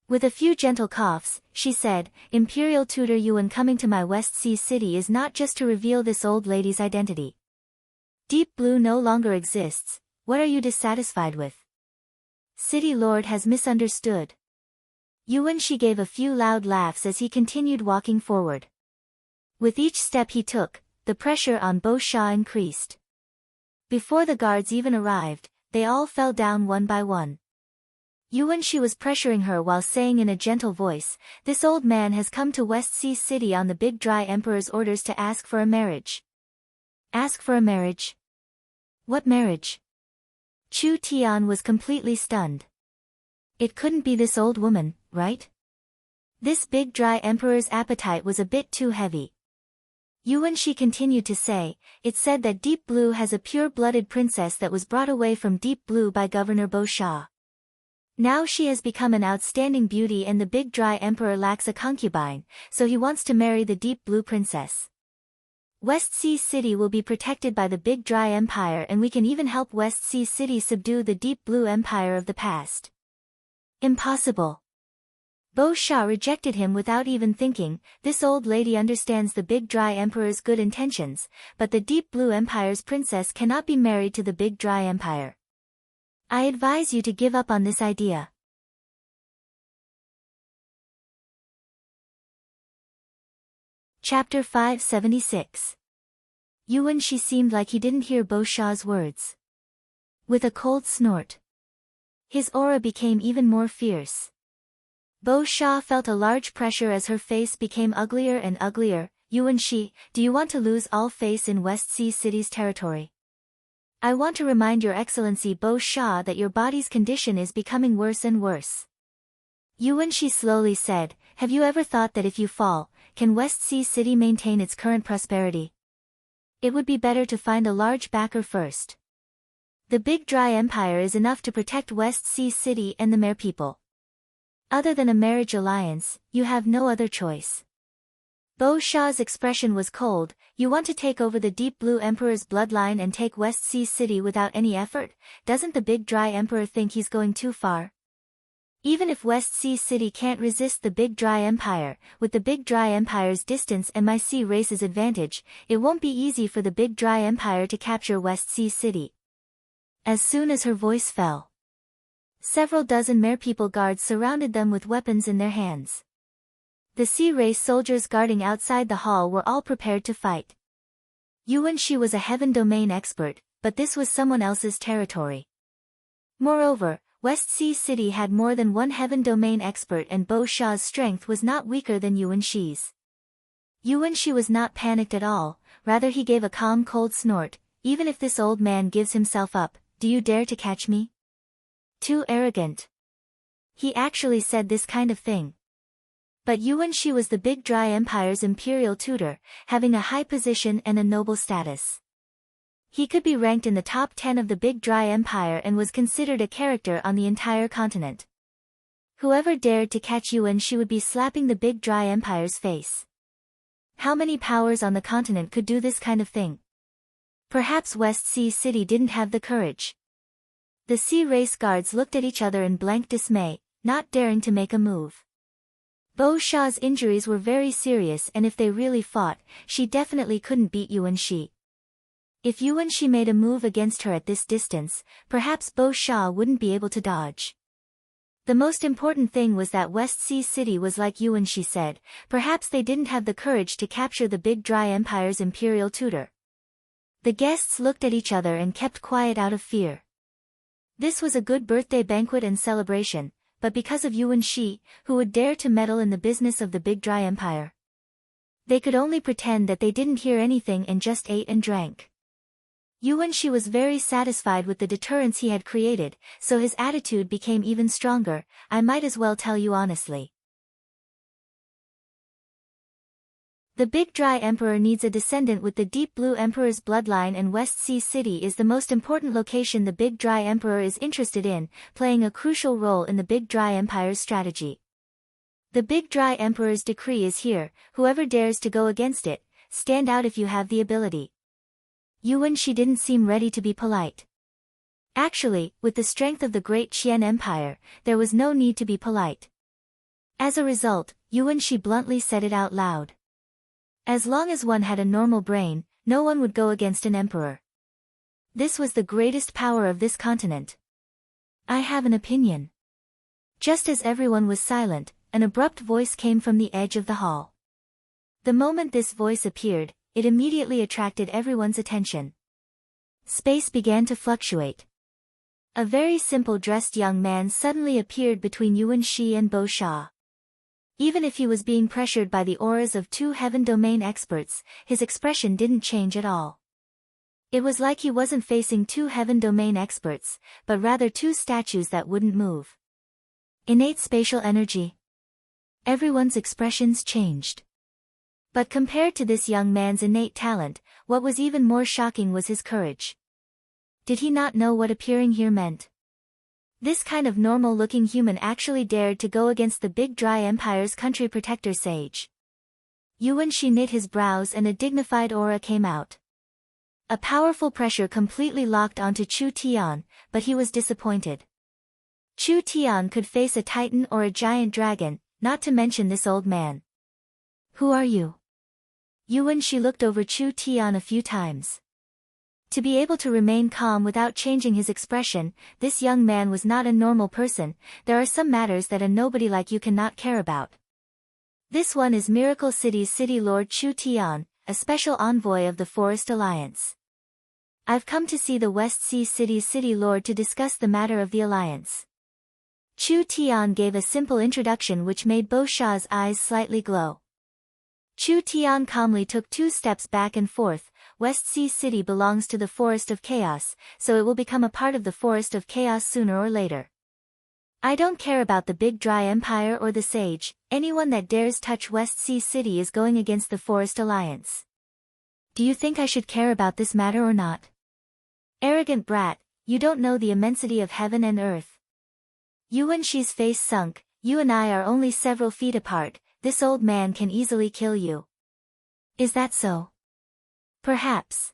Speaker 1: With a few gentle coughs, she said, Imperial Tutor Yuan coming to my West Sea City is not just to reveal this old lady's identity. Deep Blue no longer exists. What are you dissatisfied with? City Lord has misunderstood. Yuanxi gave a few loud laughs as he continued walking forward. With each step he took, the pressure on Bo Sha increased. Before the guards even arrived, they all fell down one by one. Yuan Shi was pressuring her while saying in a gentle voice, "This old man has come to West Sea City on the Big Dry Emperor's orders to ask for a marriage." Ask for a marriage? What marriage? Chu Tian was completely stunned. It couldn't be this old woman, right? This Big Dry Emperor's appetite was a bit too heavy. Yuan Shi continued to say, "It's said that Deep Blue has a pure-blooded princess that was brought away from Deep Blue by Governor Bo Sha. Now she has become an outstanding beauty and the Big Dry Emperor lacks a concubine, so he wants to marry the Deep Blue princess. West Sea City will be protected by the Big Dry Empire and we can even help West Sea City subdue the Deep Blue Empire of the past." Impossible. Bo Sha rejected him without even thinking. This old lady understands the Big Dry Emperor's good intentions, but the Deep Blue Empire's princess cannot be married to the Big Dry Empire. I advise you to give up on this idea. Chapter 576. Yuan Shi seemed like he didn't hear Bo Sha's words. With a cold snort, his aura became even more fierce. Bo Sha felt a large pressure as her face became uglier and uglier. "Yuan Shi, do you want to lose all face in West Sea City's territory? I want to remind Your Excellency Bo Sha that your body's condition is becoming worse and worse." Yuan Shi slowly said, "Have you ever thought that if you fall, can West Sea City maintain its current prosperity? It would be better to find a large backer first. The Big Dry Empire is enough to protect West Sea City and the Mere people. Other than a marriage alliance, you have no other choice." Bo Sha's expression was cold. "You want to take over the Deep Blue Emperor's bloodline and take West Sea City without any effort? Doesn't the Big Dry Emperor think he's going too far? Even if West Sea City can't resist the Big Dry Empire, with the Big Dry Empire's distance and my sea race's advantage, it won't be easy for the Big Dry Empire to capture West Sea City." As soon as her voice fell, several dozen Merepeople guards surrounded them with weapons in their hands. The sea race soldiers guarding outside the hall were all prepared to fight. Yuan Shi was a heaven domain expert, but this was someone else's territory. Moreover, West Sea City had more than one heaven domain expert and Bo Sha's strength was not weaker than Yuan Shi's. Yuan Shi was not panicked at all, rather he gave a calm cold snort. "Even if this old man gives himself up, do you dare to catch me? Too arrogant." He actually said this kind of thing. But Yuan Shi was the Big Dry Empire's imperial tutor, having a high position and a noble status. He could be ranked in the top 10 of the Big Dry Empire and was considered a character on the entire continent. Whoever dared to catch Yuan Shi would be slapping the Big Dry Empire's face. How many powers on the continent could do this kind of thing? Perhaps West Sea City didn't have the courage. The sea race guards looked at each other in blank dismay, not daring to make a move. Bo Sha's injuries were very serious and if they really fought, she definitely couldn't beat Yuan Shi. If Yuan Shi made a move against her at this distance, perhaps Bo Sha wouldn't be able to dodge. The most important thing was that West Sea City was like Yuan Shi said, perhaps they didn't have the courage to capture the Big Dry Empire's imperial tutor. The guests looked at each other and kept quiet out of fear. This was a good birthday banquet and celebration, but because of Yuan Shi, who would dare to meddle in the business of the Big Dry Empire? They could only pretend that they didn't hear anything and just ate and drank. Yuan Shi was very satisfied with the deterrence he had created, so his attitude became even stronger. "I might as well tell you honestly. The Big Dry Emperor needs a descendant with the Deep Blue Emperor's bloodline and West Sea City is the most important location the Big Dry Emperor is interested in, playing a crucial role in the Big Dry Empire's strategy. The Big Dry Emperor's decree is here, whoever dares to go against it, stand out if you have the ability." Yuan Shi didn't seem ready to be polite. Actually, with the strength of the Great Qian Empire, there was no need to be polite. As a result, Yuan Shi bluntly said it out loud. As long as one had a normal brain, no one would go against an emperor. This was the greatest power of this continent. "I have an opinion." Just as everyone was silent, an abrupt voice came from the edge of the hall. The moment this voice appeared, it immediately attracted everyone's attention. Space began to fluctuate. A very simple-dressed young man suddenly appeared between Yuan Shi and Bo Sha. Even if he was being pressured by the auras of two heaven domain experts, his expression didn't change at all. It was like he wasn't facing two heaven domain experts, but rather two statues that wouldn't move. Innate spatial energy. Everyone's expressions changed. But compared to this young man's innate talent, what was even more shocking was his courage. Did he not know what appearing here meant? This kind of normal-looking human actually dared to go against the Big Dry Empire's country protector sage. Yuan Shi knit his brows and a dignified aura came out. A powerful pressure completely locked onto Chu Tian, but he was disappointed. Chu Tian could face a titan or a giant dragon, not to mention this old man. Who are you? Yuan Shi looked over Chu Tian a few times. To be able to remain calm without changing his expression, this young man was not a normal person. There are some matters that a nobody like you cannot care about. This one is Miracle City's City Lord Chu Tian, a special envoy of the Forest Alliance. I've come to see the West Sea City's City Lord to discuss the matter of the alliance. Chu Tian gave a simple introduction which made Bo Sha's eyes slightly glow. Chu Tian calmly took 2 steps back and forth. West Sea City belongs to the Forest of Chaos, so it will become a part of the Forest of Chaos sooner or later. I don't care about the Big Dry Empire or the Sage. Anyone that dares touch West Sea City is going against the Forest Alliance. Do you think I should care about this matter or not? Arrogant brat, you don't know the immensity of heaven and earth. Yuan Shi's face sunk. You and I are only several feet apart. This old man can easily kill you. Is that so? Perhaps.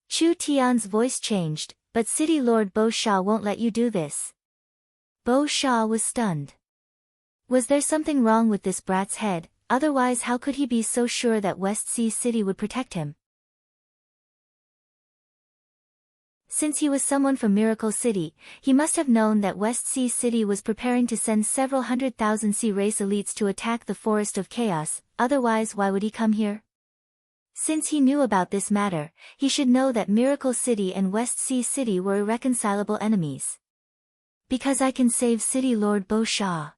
Speaker 1: Chu Tian's voice changed, but City Lord Bo Sha won't let you do this. Bo Sha was stunned. Was there something wrong with this brat's head? Otherwise how could he be so sure that West Sea City would protect him? Since he was someone from Miracle City, he must have known that West Sea City was preparing to send several 100,000 sea race elites to attack the Forest of Chaos. Otherwise why would he come here? Since he knew about this matter, he should know that Miracle City and West Sea City were irreconcilable enemies. Because I can save City Lord Bo Sha.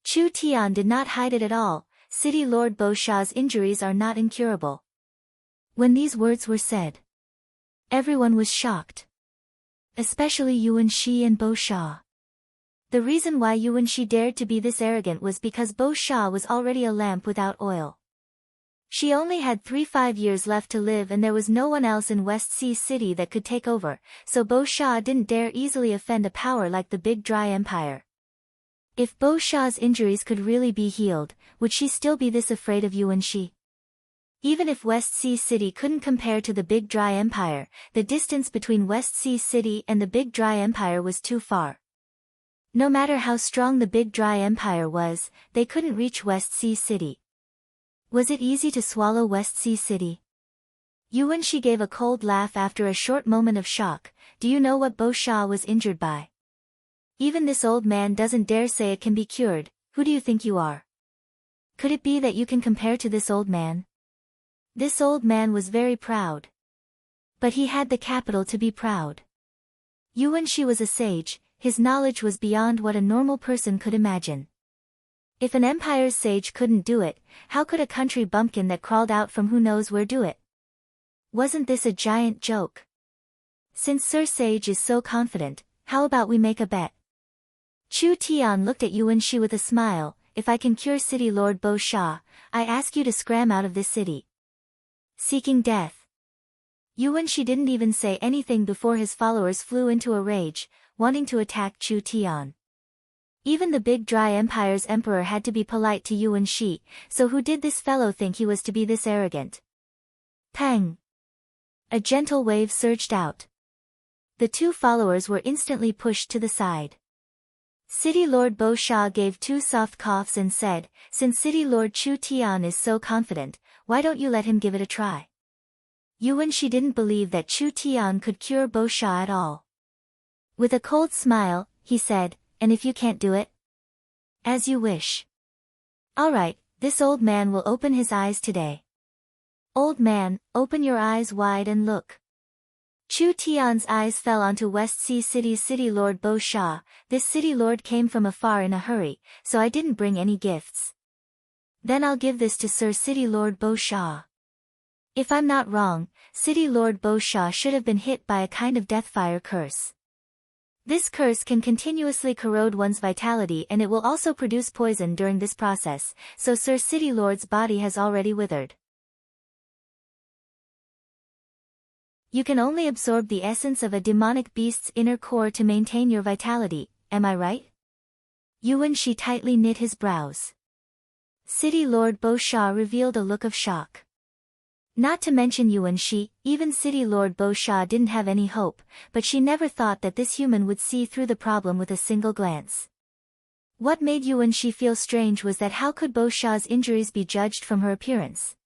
Speaker 1: Chu Tian did not hide it at all. City Lord Bo Sha's injuries are not incurable. When these words were said, everyone was shocked. Especially Yuan Shi and Bo Sha. The reason why Yuan Shi dared to be this arrogant was because Bo Sha was already a lamp without oil. She only had 3-5 years left to live and there was no one else in West Sea City that could take over, so Bo Sha didn't dare easily offend a power like the Big Dry Empire. If Bo Sha's injuries could really be healed, would she still be this afraid of Yuan Shi? Even if West Sea City couldn't compare to the Big Dry Empire, the distance between West Sea City and the Big Dry Empire was too far. No matter how strong the Big Dry Empire was, they couldn't reach West Sea City. Was it easy to swallow West Sea City? Yuan Shi gave a cold laugh after a short moment of shock. Do you know what Bo Sha was injured by? Even this old man doesn't dare say it can be cured. Who do you think you are? Could it be that you can compare to this old man? This old man was very proud. But he had the capital to be proud. Yuan Shi was a sage. His knowledge was beyond what a normal person could imagine. If an empire's sage couldn't do it, how could a country bumpkin that crawled out from who knows where do it? Wasn't this a giant joke? Since Sir Sage is so confident, how about we make a bet? Chu Tian looked at Yuan Shi with a smile. If I can cure City Lord Bo Sha, I ask you to scram out of this city. Seeking death. Yuan Shi didn't even say anything before his followers flew into a rage, wanting to attack Chu Tian. Even the Big Dry Empire's emperor had to be polite to Yuan Shi, so who did this fellow think he was to be this arrogant? Pang! A gentle wave surged out. The 2 followers were instantly pushed to the side. City Lord Bo Sha gave 2 soft coughs and said, since City Lord Chu Tian is so confident, why don't you let him give it a try? Yuan Shi didn't believe that Chu Tian could cure Bo Sha at all. With a cold smile, he said, and if you can't do it? As you wish. Alright, This old man will open his eyes today. Old man, open your eyes wide and look. Chu Tian's eyes fell onto West Sea City's city lord Bo Sha. This city lord came from afar in a hurry, so I didn't bring any gifts. Then I'll give this to Sir City Lord Bo Sha. If I'm not wrong, City Lord Bo Sha should have been hit by a kind of deathfire curse. This curse can continuously corrode one's vitality and it will also produce poison during this process, so Sir City Lord's body has already withered. You can only absorb the essence of a demonic beast's inner core to maintain your vitality, am I right? Yuan Shi tightly knit his brows. City Lord Bo Sha revealed a look of shock. Not to mention Yuan Shi, even City Lord Bo Sha didn't have any hope, but she never thought that this human would see through the problem with a single glance. What made Yuan Shi feel strange was that how could Bo Sha's injuries be judged from her appearance?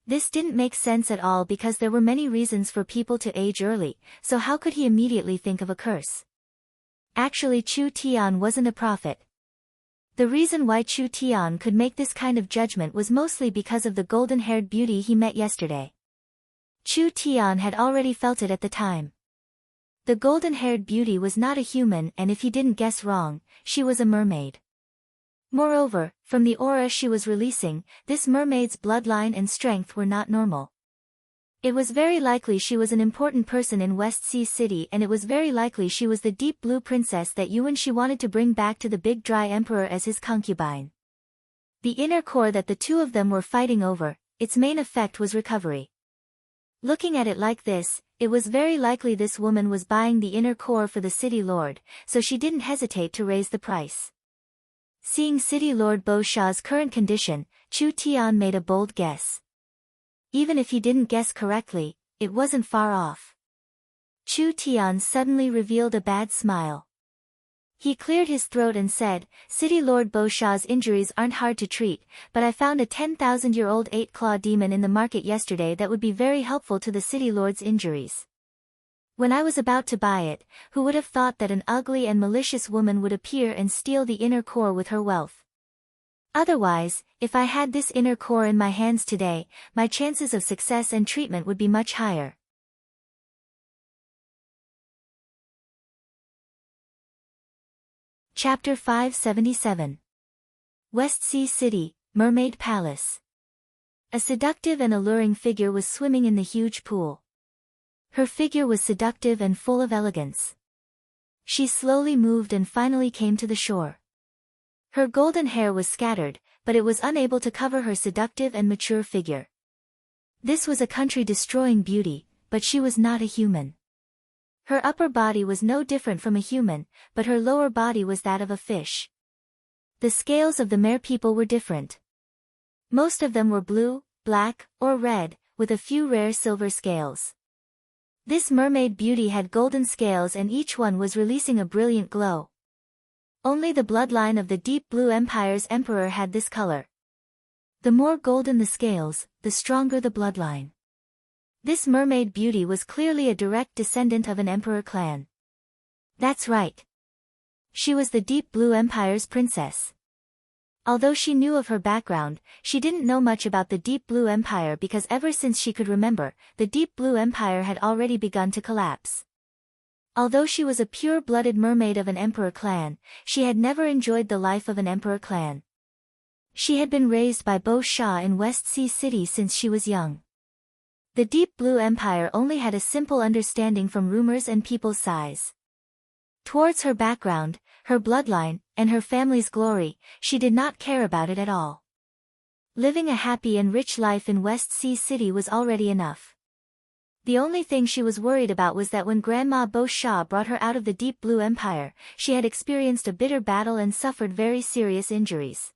Speaker 1: This didn't make sense at all because there were many reasons for people to age early, so how could he immediately think of a curse? Actually, Chu Tian wasn't a prophet. The reason why Chu Tian could make this kind of judgment was mostly because of the golden-haired beauty he met yesterday. Chu Tian had already felt it at the time. The golden-haired beauty was not a human and if he didn't guess wrong, she was a mermaid. Moreover, from the aura she was releasing, this mermaid's bloodline and strength were not normal. It was very likely she was an important person in West Sea City and it was very likely she was the deep blue princess that Yuan Shi wanted to bring back to the Big Dry Emperor as his concubine. The inner core that the two of them were fighting over, its main effect was recovery. Looking at it like this, it was very likely this woman was buying the inner core for the city lord, so she didn't hesitate to raise the price. Seeing City Lord Bo Sha's current condition, Chu Tian made a bold guess. Even if he didn't guess correctly, it wasn't far off. Chu Tian suddenly revealed a bad smile. He cleared his throat and said, City Lord Bo Sha's injuries aren't hard to treat, but I found a 10,000-year-old 8-claw demon in the market yesterday that would be very helpful to the City Lord's injuries. When I was about to buy it, who would have thought that an ugly and malicious woman would appear and steal the inner core with her wealth? Otherwise, if I had this inner core in my hands today, my chances of success and treatment would be much higher. Chapter 577. West Sea City, Mermaid Palace. A seductive and alluring figure was swimming in the huge pool. Her figure was seductive and full of elegance. She slowly moved and finally came to the shore. Her golden hair was scattered, but it was unable to cover her seductive and mature figure. This was a country-destroying beauty, but she was not a human. Her upper body was no different from a human, but her lower body was that of a fish. The scales of the mere people were different. Most of them were blue, black, or red, with a few rare silver scales. This mermaid beauty had golden scales and each one was releasing a brilliant glow. Only the bloodline of the Deep Blue Empire's emperor had this color. The more golden the scales, the stronger the bloodline. This mermaid beauty was clearly a direct descendant of an emperor clan. That's right. She was the Deep Blue Empire's princess. Although she knew of her background, she didn't know much about the Deep Blue Empire because ever since she could remember, the Deep Blue Empire had already begun to collapse. Although she was a pure-blooded mermaid of an emperor clan, she had never enjoyed the life of an emperor clan. She had been raised by Bo Sha in West Sea City since she was young. The Deep Blue Empire only had a simple understanding from rumors and people's sighs. Towards her background, her bloodline, and her family's glory, she did not care about it at all. Living a happy and rich life in West Sea City was already enough. The only thing she was worried about was that when Grandma Bo Sha brought her out of the Deep Blue Empire, she had experienced a bitter battle and suffered very serious injuries.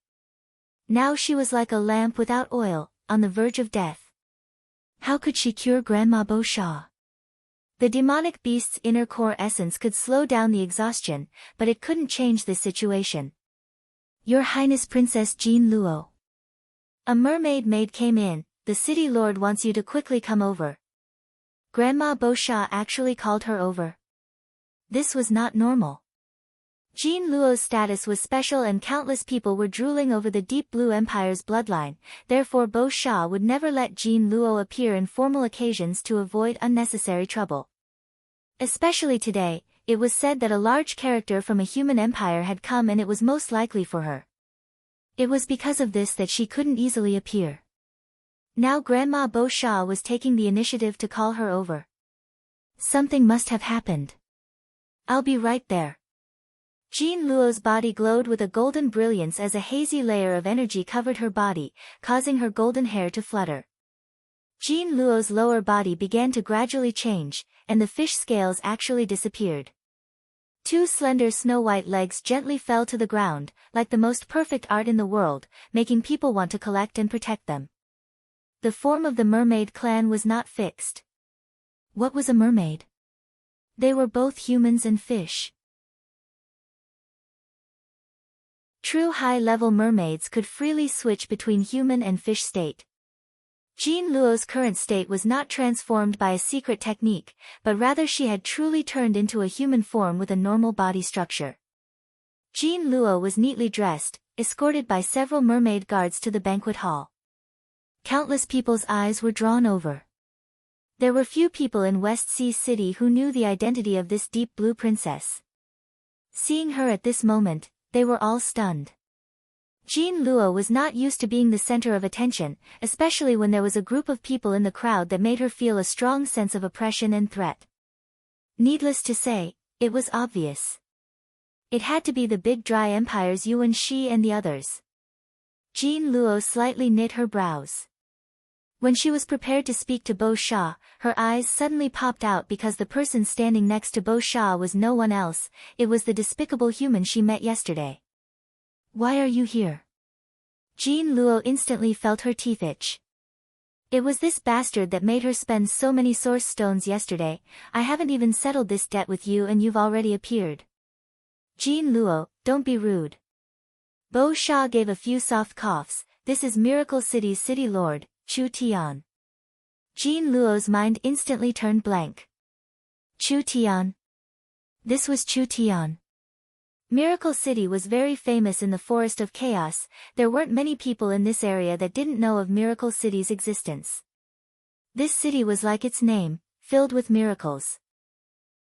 Speaker 1: Now she was like a lamp without oil, on the verge of death. How could she cure Grandma Bo Sha? The demonic beast's inner core essence could slow down the exhaustion, but it couldn't change this situation. Your Highness Princess Jean Luo. A mermaid maid came in, the city lord wants you to quickly come over. Grandma Bo Sha actually called her over. This was not normal. Jin Luo's status was special and countless people were drooling over the Deep Blue Empire's bloodline, therefore Bo Sha would never let Jin Luo appear in formal occasions to avoid unnecessary trouble. Especially today, it was said that a large character from a human empire had come and it was most likely for her. It was because of this that she couldn't easily appear. Now Grandma Bo Sha was taking the initiative to call her over. Something must have happened. I'll be right there. Jin Luo's body glowed with a golden brilliance as a hazy layer of energy covered her body, causing her golden hair to flutter. Jin Luo's lower body began to gradually change, and the fish scales actually disappeared. Two slender snow-white legs gently fell to the ground, like the most perfect art in the world, making people want to collect and protect them. The form of the mermaid clan was not fixed. What was a mermaid? They were both humans and fish. True high-level mermaids could freely switch between human and fish state. Jin Luo's current state was not transformed by a secret technique, but rather she had truly turned into a human form with a normal body structure. Jin Luo was neatly dressed, escorted by several mermaid guards to the banquet hall. Countless people's eyes were drawn over. There were few people in West Sea City who knew the identity of this deep blue princess. Seeing her at this moment, they were all stunned. Jin Luo was not used to being the center of attention, especially when there was a group of people in the crowd that made her feel a strong sense of oppression and threat. Needless to say, it was obvious. It had to be the Big Dry Empire's Yuan Shi and the others. Jin Luo slightly knit her brows. When she was prepared to speak to Bo Sha, her eyes suddenly popped out because the person standing next to Bo Sha was no one else, it was the despicable human she met yesterday. Why are you here? Jin Luo instantly felt her teeth itch. It was this bastard that made her spend so many source stones yesterday. I haven't even settled this debt with you and you've already appeared. Jin Luo, don't be rude. Bo Sha gave a few soft coughs. This is Miracle City's city lord, Chu Tian. Jin Luo's mind instantly turned blank. Chu Tian. This was Chu Tian. Miracle City was very famous in the Forest of Chaos. There weren't many people in this area that didn't know of Miracle City's existence. This city was like its name, filled with miracles.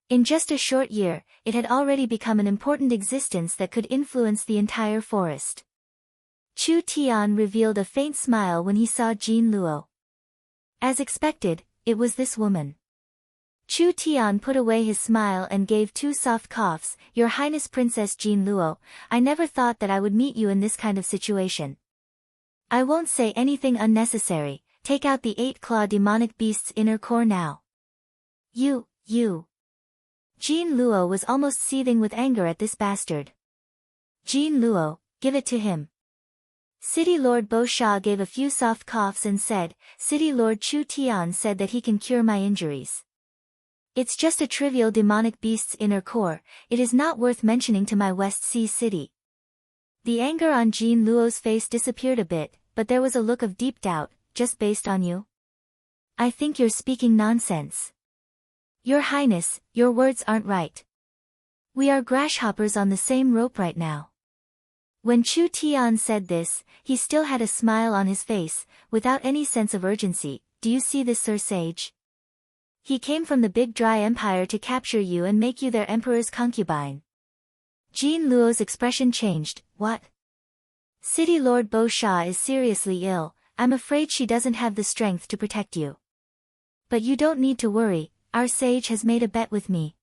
Speaker 1: In just a short year, it had already become an important existence that could influence the entire forest. Chu Tian revealed a faint smile when he saw Jin Luo. As expected, it was this woman. Chu Tian put away his smile and gave two soft coughs. Your Highness Princess Jin Luo, I never thought that I would meet you in this kind of situation. I won't say anything unnecessary, take out the 8-claw demonic beast's inner core now. You. Jin Luo was almost seething with anger at this bastard. Jin Luo, give it to him. City Lord Bo Sha gave a few soft coughs and said, City Lord Chu Tian said that he can cure my injuries. It's just a trivial demonic beast's inner core, it is not worth mentioning to my West Sea City. The anger on Jin Luo's face disappeared a bit, but there was a look of deep doubt, just based on you? I think you're speaking nonsense. Your Highness, your words aren't right. We are grasshoppers on the same rope right now. When Chu Tian said this, he still had a smile on his face, without any sense of urgency. Do you see this, Sir Sage? He came from the Big Dry Empire to capture you and make you their emperor's concubine. Jin Luo's expression changed. What? City Lord Bo Sha is seriously ill, I'm afraid she doesn't have the strength to protect you. But you don't need to worry, our sage has made a bet with me.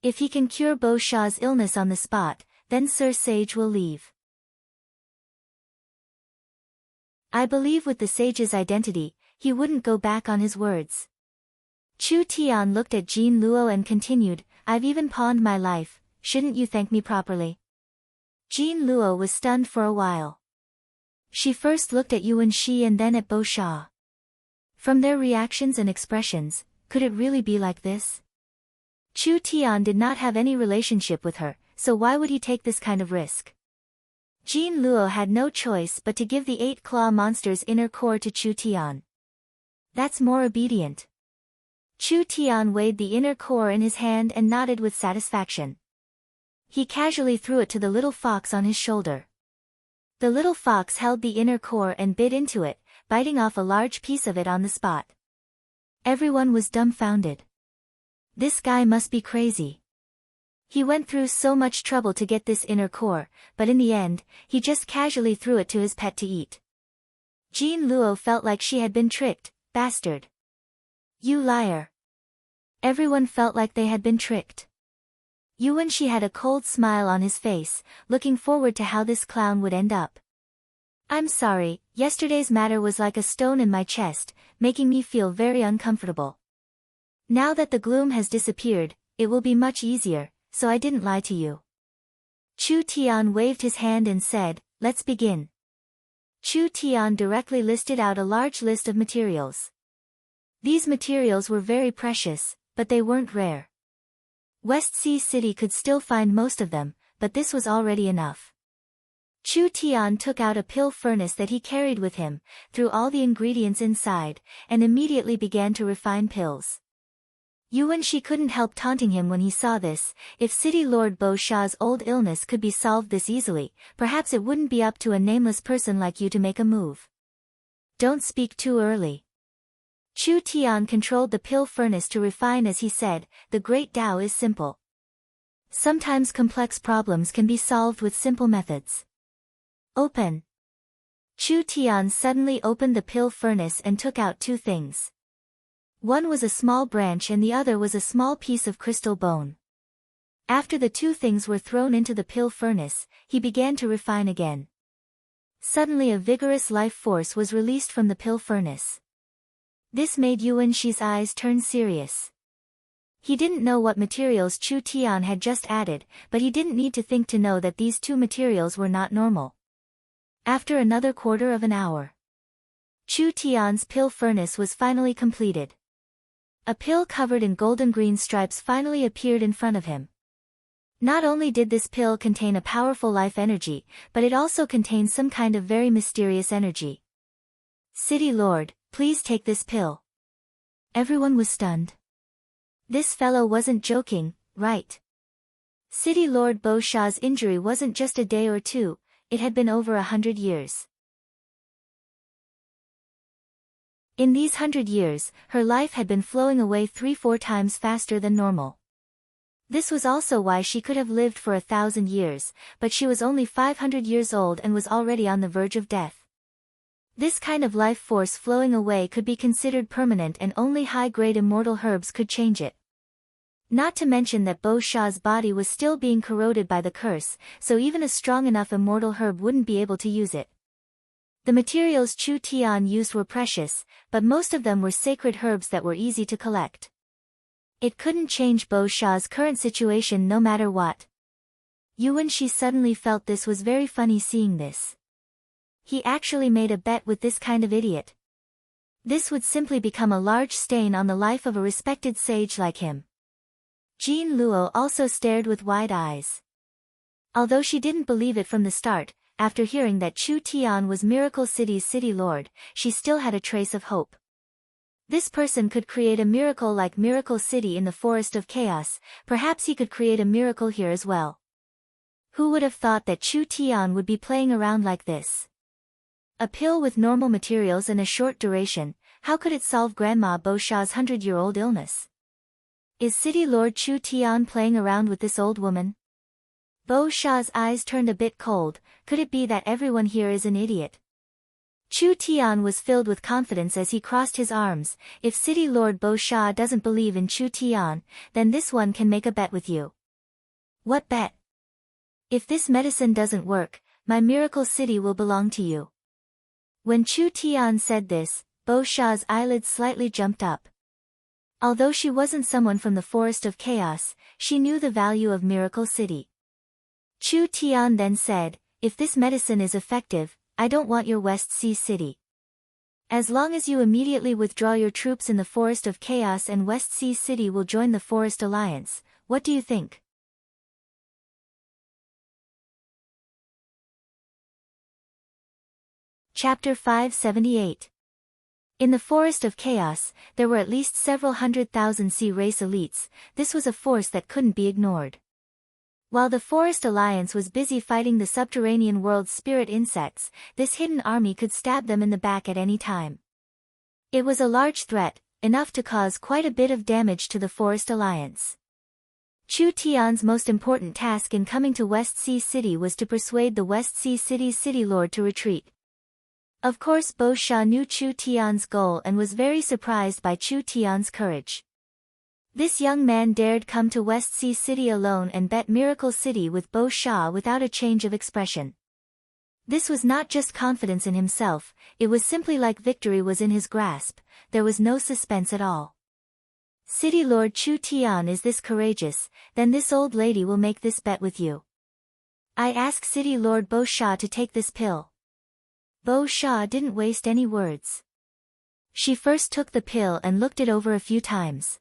Speaker 1: If he can cure Bo Sha's illness on the spot, then Sir Sage will leave. I believe with the sage's identity, he wouldn't go back on his words. Chu Tian looked at Jin Luo and continued, I've even pawned my life, shouldn't you thank me properly? Jin Luo was stunned for a while. She first looked at Yuan Shi and then at Bo Sha. From their reactions and expressions, could it really be like this? Chu Tian did not have any relationship with her, so why would he take this kind of risk? Jin Luo had no choice but to give the 8-claw monster's inner core to Chu Tian. That's more obedient. Chu Tian weighed the inner core in his hand and nodded with satisfaction. He casually threw it to the little fox on his shoulder. The little fox held the inner core and bit into it, biting off a large piece of it on the spot. Everyone was dumbfounded. This guy must be crazy. He went through so much trouble to get this inner core, but in the end, he just casually threw it to his pet to eat. Jean Luo felt like she had been tricked. Bastard. You liar. Everyone felt like they had been tricked. Yuanxi had a cold smile on his face, looking forward to how this clown would end up. I'm sorry, yesterday's matter was like a stone in my chest, making me feel very uncomfortable. Now that the gloom has disappeared, it will be much easier, so I didn't lie to you. Chu Tian waved his hand and said, let's begin. Chu Tian directly listed out a large list of materials. These materials were very precious, but they weren't rare. West Sea City could still find most of them, but this was already enough. Chu Tian took out a pill furnace that he carried with him, threw all the ingredients inside, and immediately began to refine pills. Yuanxi couldn't help taunting him when he saw this. If City Lord Bo Sha's old illness could be solved this easily, perhaps it wouldn't be up to a nameless person like you to make a move. Don't speak too early. Chu Tian controlled the pill furnace to refine as he said, the great Tao is simple. Sometimes complex problems can be solved with simple methods. Open. Chu Tian suddenly opened the pill furnace and took out two things. One was a small branch and the other was a small piece of crystal bone. After the two things were thrown into the pill furnace, he began to refine again. Suddenly a vigorous life force was released from the pill furnace. This made Yuanxi's eyes turn serious. He didn't know what materials Chu Tian had just added, but he didn't need to think to know that these two materials were not normal. After another quarter of an hour, Chu Tian's pill furnace was finally completed. A pill covered in golden green stripes finally appeared in front of him. Not only did this pill contain a powerful life energy, but it also contained some kind of very mysterious energy. City Lord, please take this pill. Everyone was stunned. This fellow wasn't joking, right? City Lord Bo Sha's injury wasn't just a day or two, it had been over 100 years. In these 100 years, her life had been flowing away 3-4 times faster than normal. This was also why she could have lived for 1,000 years, but she was only 500 years old and was already on the verge of death. This kind of life force flowing away could be considered permanent and only high-grade immortal herbs could change it. Not to mention that Bo Sha's body was still being corroded by the curse, so even a strong enough immortal herb wouldn't be able to use it. The materials Chu Tian used were precious, but most of them were sacred herbs that were easy to collect. It couldn't change Bo Sha's current situation no matter what. Yuanxi suddenly felt this was very funny seeing this. He actually made a bet with this kind of idiot. This would simply become a large stain on the life of a respected sage like him. Jean Luo also stared with wide eyes. Although she didn't believe it from the start, after hearing that Chu Tian was Miracle City's city lord, she still had a trace of hope. This person could create a miracle like Miracle City in the Forest of Chaos, perhaps he could create a miracle here as well. Who would have thought that Chu Tian would be playing around like this? A pill with normal materials and a short duration, how could it solve Grandma Bo Sha's 100-year-old illness? Is City Lord Chu Tian playing around with this old woman? Bo Sha's eyes turned a bit cold. Could it be that everyone here is an idiot? Chu Tian was filled with confidence as he crossed his arms. If City Lord Bo Sha doesn't believe in Chu Tian, then this one can make a bet with you. What bet? If this medicine doesn't work, my Miracle City will belong to you. When Chu Tian said this, Bo Sha's eyelids slightly jumped up. Although she wasn't someone from the Forest of Chaos, she knew the value of Miracle City. Chu Tian then said, if this medicine is effective, I don't want your West Sea City. As long as you immediately withdraw your troops in the Forest of Chaos and West Sea City will join the Forest Alliance, what do you think? Chapter 578. In the Forest of Chaos, there were at least several 100,000 sea race elites. This was a force that couldn't be ignored. While the Forest Alliance was busy fighting the subterranean world's spirit insects, this hidden army could stab them in the back at any time. It was a large threat, enough to cause quite a bit of damage to the Forest Alliance. Chu Tian's most important task in coming to West Sea City was to persuade the West Sea City's city lord to retreat. Of course Bo Sha knew Chu Tian's goal and was very surprised by Chu Tian's courage. This young man dared come to West Sea City alone and bet Miracle City with Bo Sha without a change of expression. This was not just confidence in himself, it was simply like victory was in his grasp, there was no suspense at all. City Lord Chu Tian is this courageous, then this old lady will make this bet with you. I ask City Lord Bo Sha to take this pill. Bo Sha didn't waste any words. She first took the pill and looked it over a few times.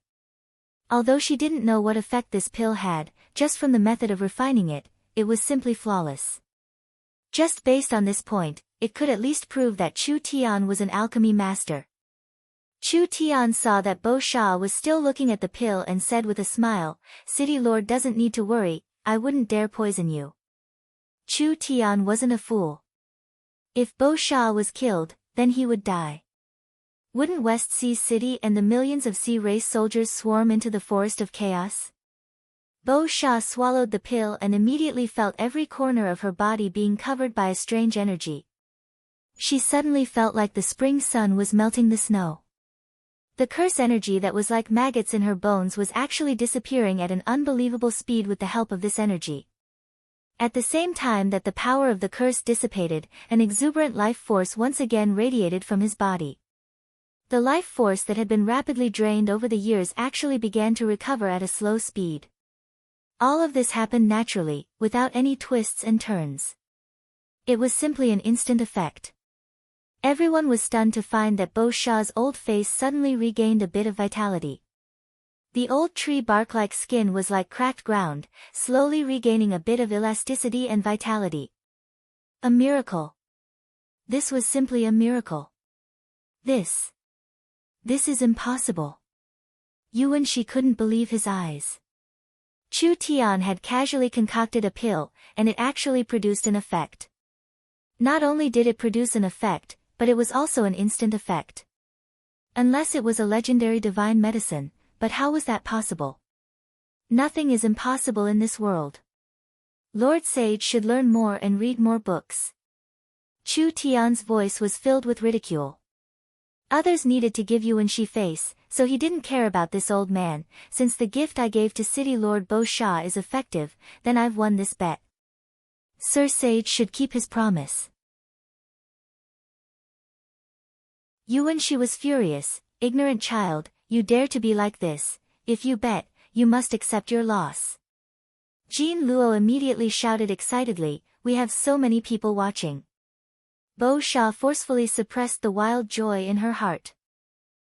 Speaker 1: Although she didn't know what effect this pill had, just from the method of refining it, it was simply flawless. Just based on this point, it could at least prove that Chu Tian was an alchemy master. Chu Tian saw that Bo Sha was still looking at the pill and said with a smile, City Lord doesn't need to worry, I wouldn't dare poison you. Chu Tian wasn't a fool. If Bo Sha was killed, then he would die. Wouldn't West Sea City and the millions of sea race soldiers swarm into the forest of chaos? Bo Sha swallowed the pill and immediately felt every corner of her body being covered by a strange energy. She suddenly felt like the spring sun was melting the snow. The curse energy that was like maggots in her bones was actually disappearing at an unbelievable speed with the help of this energy. At the same time that the power of the curse dissipated, an exuberant life force once again radiated from his body. The life force that had been rapidly drained over the years actually began to recover at a slow speed. All of this happened naturally, without any twists and turns. It was simply an instant effect. Everyone was stunned to find that Bo Sha's old face suddenly regained a bit of vitality. The old tree bark-like skin was like cracked ground, slowly regaining a bit of elasticity and vitality. A miracle. This was simply a miracle. This is impossible. Yuan Shi couldn't believe his eyes. Chu Tian had casually concocted a pill, and it actually produced an effect. Not only did it produce an effect, but it was also an instant effect. Unless it was a legendary divine medicine, but how was that possible? Nothing is impossible in this world. Lord Sage should learn more and read more books. Chu Tian's voice was filled with ridicule. Others needed to give Yuan Shi face, so he didn't care about this old man. Since the gift I gave to City Lord Bo Sha is effective, then I've won this bet. Sir Sage should keep his promise. Yuan Shi was furious. Ignorant child, you dare to be like this. If you bet, you must accept your loss. Jean Luo immediately shouted excitedly, we have so many people watching. Bo Sha forcefully suppressed the wild joy in her heart.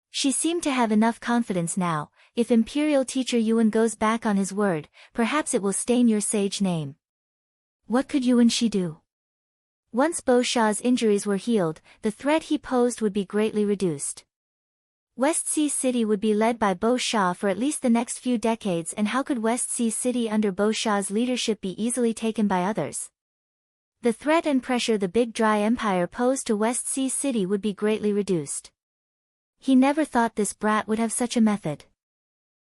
Speaker 1: She seemed to have enough confidence now. If Imperial Teacher Yuan goes back on his word, perhaps it will stain your sage name. What could Yuan Shi do? Once Bo Sha's injuries were healed, the threat he posed would be greatly reduced. West Sea City would be led by Bo Sha for at least the next few decades, and how could West Sea City under Bo Sha's leadership be easily taken by others? The threat and pressure the Big Dry Empire posed to West Sea City would be greatly reduced. He never thought this brat would have such a method.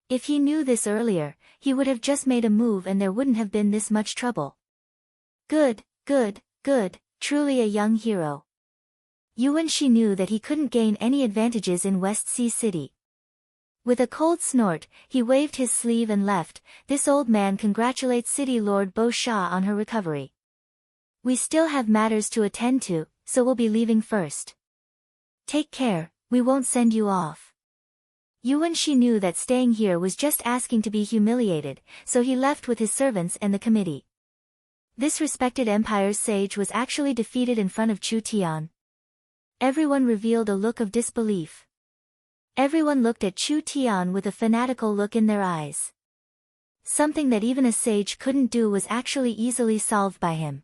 Speaker 1: If he knew this earlier, he would have just made a move and there wouldn't have been this much trouble. Good, good, good, truly a young hero. Yuan Shi knew that he couldn't gain any advantages in West Sea City. With a cold snort, he waved his sleeve and left. This old man congratulates City Lord Bo Sha on her recovery. We still have matters to attend to, so we'll be leaving first. Take care, we won't send you off. Yuan Shi knew that staying here was just asking to be humiliated, so he left with his servants and the committee. This respected empire's sage was actually defeated in front of Chu Tian. Everyone revealed a look of disbelief. Everyone looked at Chu Tian with a fanatical look in their eyes. Something that even a sage couldn't do was actually easily solved by him.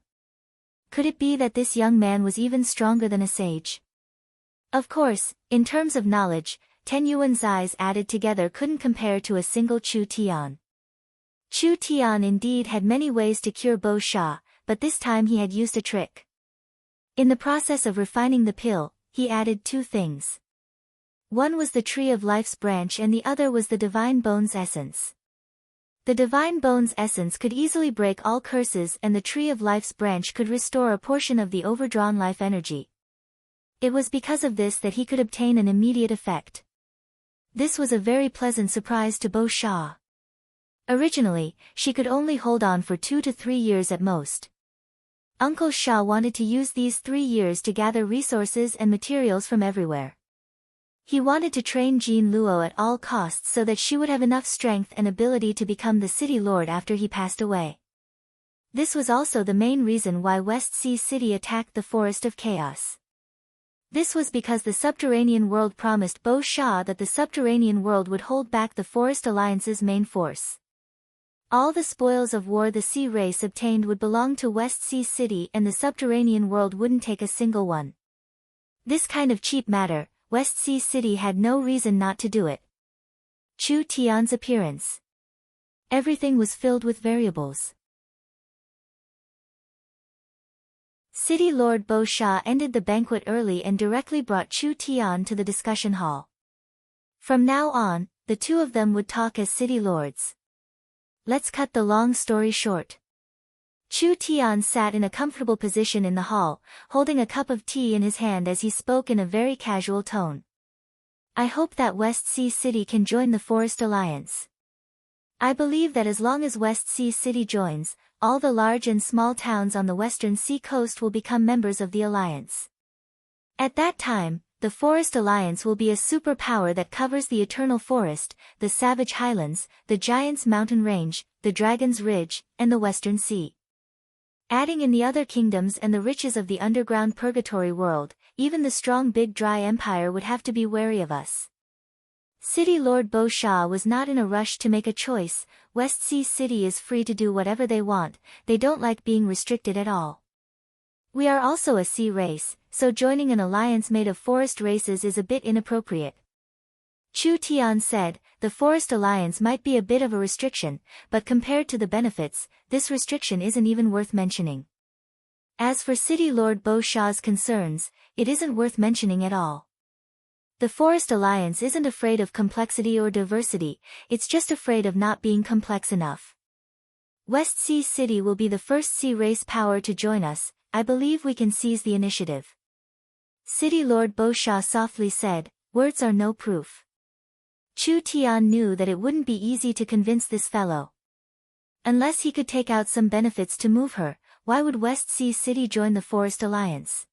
Speaker 1: Could it be that this young man was even stronger than a sage? Of course, in terms of knowledge, 10 Yuan's eyes added together couldn't compare to a single Chu Tian. Chu Tian indeed had many ways to cure Bo Sha, but this time he had used a trick. In the process of refining the pill, he added two things. One was the Tree of Life's branch and the other was the Divine Bone's essence. The Divine Bone's essence could easily break all curses and the Tree of Life's branch could restore a portion of the overdrawn life energy. It was because of this that he could obtain an immediate effect. This was a very pleasant surprise to Bo Sha. Originally, she could only hold on for 2 to 3 years at most. Uncle Sha wanted to use these 3 years to gather resources and materials from everywhere. He wanted to train Jean Luo at all costs so that she would have enough strength and ability to become the city lord after he passed away. This was also the main reason why West Sea City attacked the Forest of Chaos. This was because the subterranean world promised Bo Sha that the subterranean world would hold back the Forest Alliance's main force. All the spoils of war the sea race obtained would belong to West Sea City and the subterranean world wouldn't take a single one. This kind of cheap matter, West Sea City had no reason not to do it. Chu Tian's appearance. Everything was filled with variables. City Lord Bo Sha ended the banquet early and directly brought Chu Tian to the discussion hall. From now on, the two of them would talk as city lords. Let's cut the long story short. Chu Tian sat in a comfortable position in the hall, holding a cup of tea in his hand as he spoke in a very casual tone. I hope that West Sea City can join the Forest Alliance. I believe that as long as West Sea City joins, all the large and small towns on the western sea coast will become members of the alliance. At that time, the Forest Alliance will be a superpower that covers the Eternal Forest, the Savage Highlands, the Giant's Mountain Range, the Dragon's Ridge, and the Western Sea. Adding in the other kingdoms and the riches of the underground purgatory world, even the strong Big Dry Empire would have to be wary of us. City Lord Bo Sha was not in a rush to make a choice. West Sea City is free to do whatever they want, they don't like being restricted at all. We are also a sea race, so joining an alliance made of forest races is a bit inappropriate. Chu Tian said, the Forest Alliance might be a bit of a restriction, but compared to the benefits, this restriction isn't even worth mentioning. As for City Lord Bo Sha's concerns, it isn't worth mentioning at all. The Forest Alliance isn't afraid of complexity or diversity, it's just afraid of not being complex enough. West Sea City will be the first sea race power to join us, I believe we can seize the initiative. City Lord Bo Sha softly said, words are no proof. Chu Tian knew that it wouldn't be easy to convince this fellow. Unless he could take out some benefits to move her, why would West Sea City join the Forest Alliance?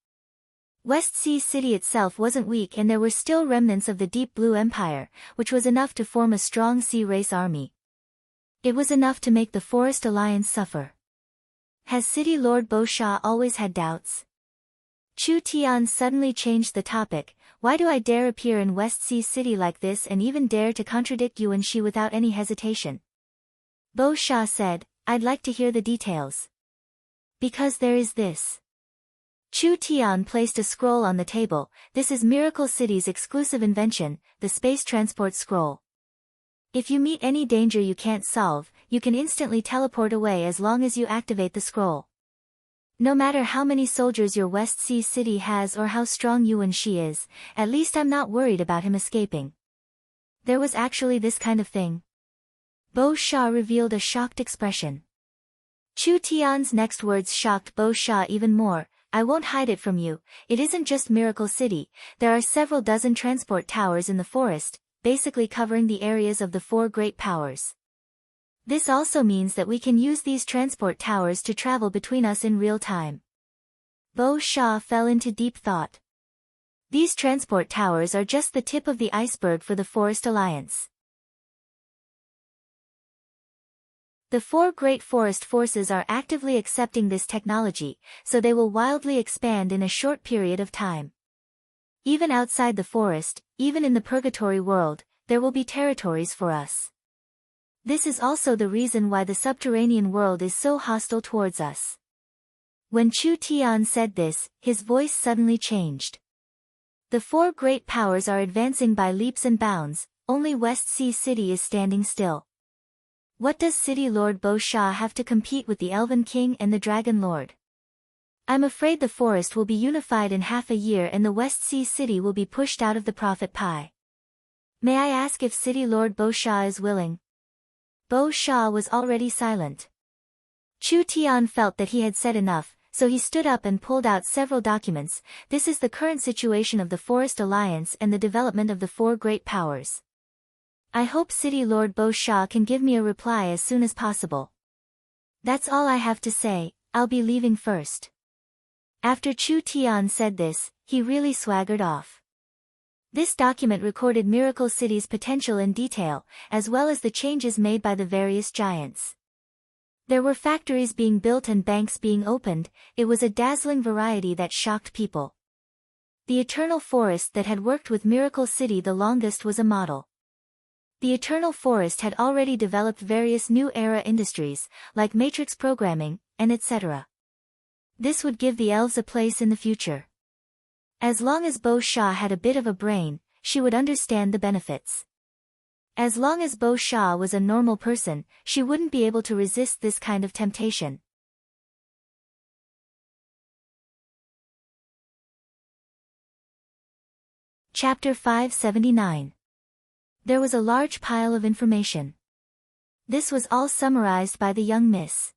Speaker 1: West Sea City itself wasn't weak and there were still remnants of the Deep Blue Empire, which was enough to form a strong sea race army. It was enough to make the Forest Alliance suffer. Has City Lord Bo Sha always had doubts? Chu Tian suddenly changed the topic. Why do I dare appear in West Sea City like this and even dare to contradict Yuan Shi without any hesitation? Bo Sha said, I'd like to hear the details. Because there is this. Chu Tian placed a scroll on the table. This is Miracle City's exclusive invention, the Space Transport Scroll. If you meet any danger you can't solve, you can instantly teleport away as long as you activate the scroll. No matter how many soldiers your West Sea City has or how strong Yuan Shi is, at least I'm not worried about him escaping. There was actually this kind of thing. Bo Sha revealed a shocked expression. Chu Tian's next words shocked Bo Sha even more. I won't hide it from you, it isn't just Miracle City, there are several dozen transport towers in the forest, basically covering the areas of the 4 great powers. This also means that we can use these transport towers to travel between us in real time. Bo Sha fell into deep thought. These transport towers are just the tip of the iceberg for the Forest Alliance. The 4 great forest forces are actively accepting this technology, so they will wildly expand in a short period of time. Even outside the forest, even in the purgatory world, there will be territories for us. This is also the reason why the subterranean world is so hostile towards us. When Chu Tian said this, his voice suddenly changed. The 4 great powers are advancing by leaps and bounds, only West Sea City is standing still. What does City Lord Bo Sha have to compete with the Elven King and the Dragon Lord? I'm afraid the forest will be unified in half a year and the West Sea City will be pushed out of the profit pie. May I ask if City Lord Bo Sha is willing? Bo Sha was already silent. Chu Tian felt that he had said enough, so he stood up and pulled out several documents. This is the current situation of the Forest Alliance and the development of the four great powers. I hope City Lord Bo Sha can give me a reply as soon as possible. That's all I have to say, I'll be leaving first. After Chu Tian said this, he really swaggered off. This document recorded Miracle City's potential in detail, as well as the changes made by the various giants. There were factories being built and banks being opened. It was a dazzling variety that shocked people. The Eternal Forest that had worked with Miracle City the longest was a model. The Eternal Forest had already developed various new era industries, like matrix programming, and etc. This would give the elves a place in the future. As long as Bo Sha had a bit of a brain, she would understand the benefits. As long as Bo Sha was a normal person, she wouldn't be able to resist this kind of temptation. Chapter 579. There was a large pile of information. This was all summarized by the young miss.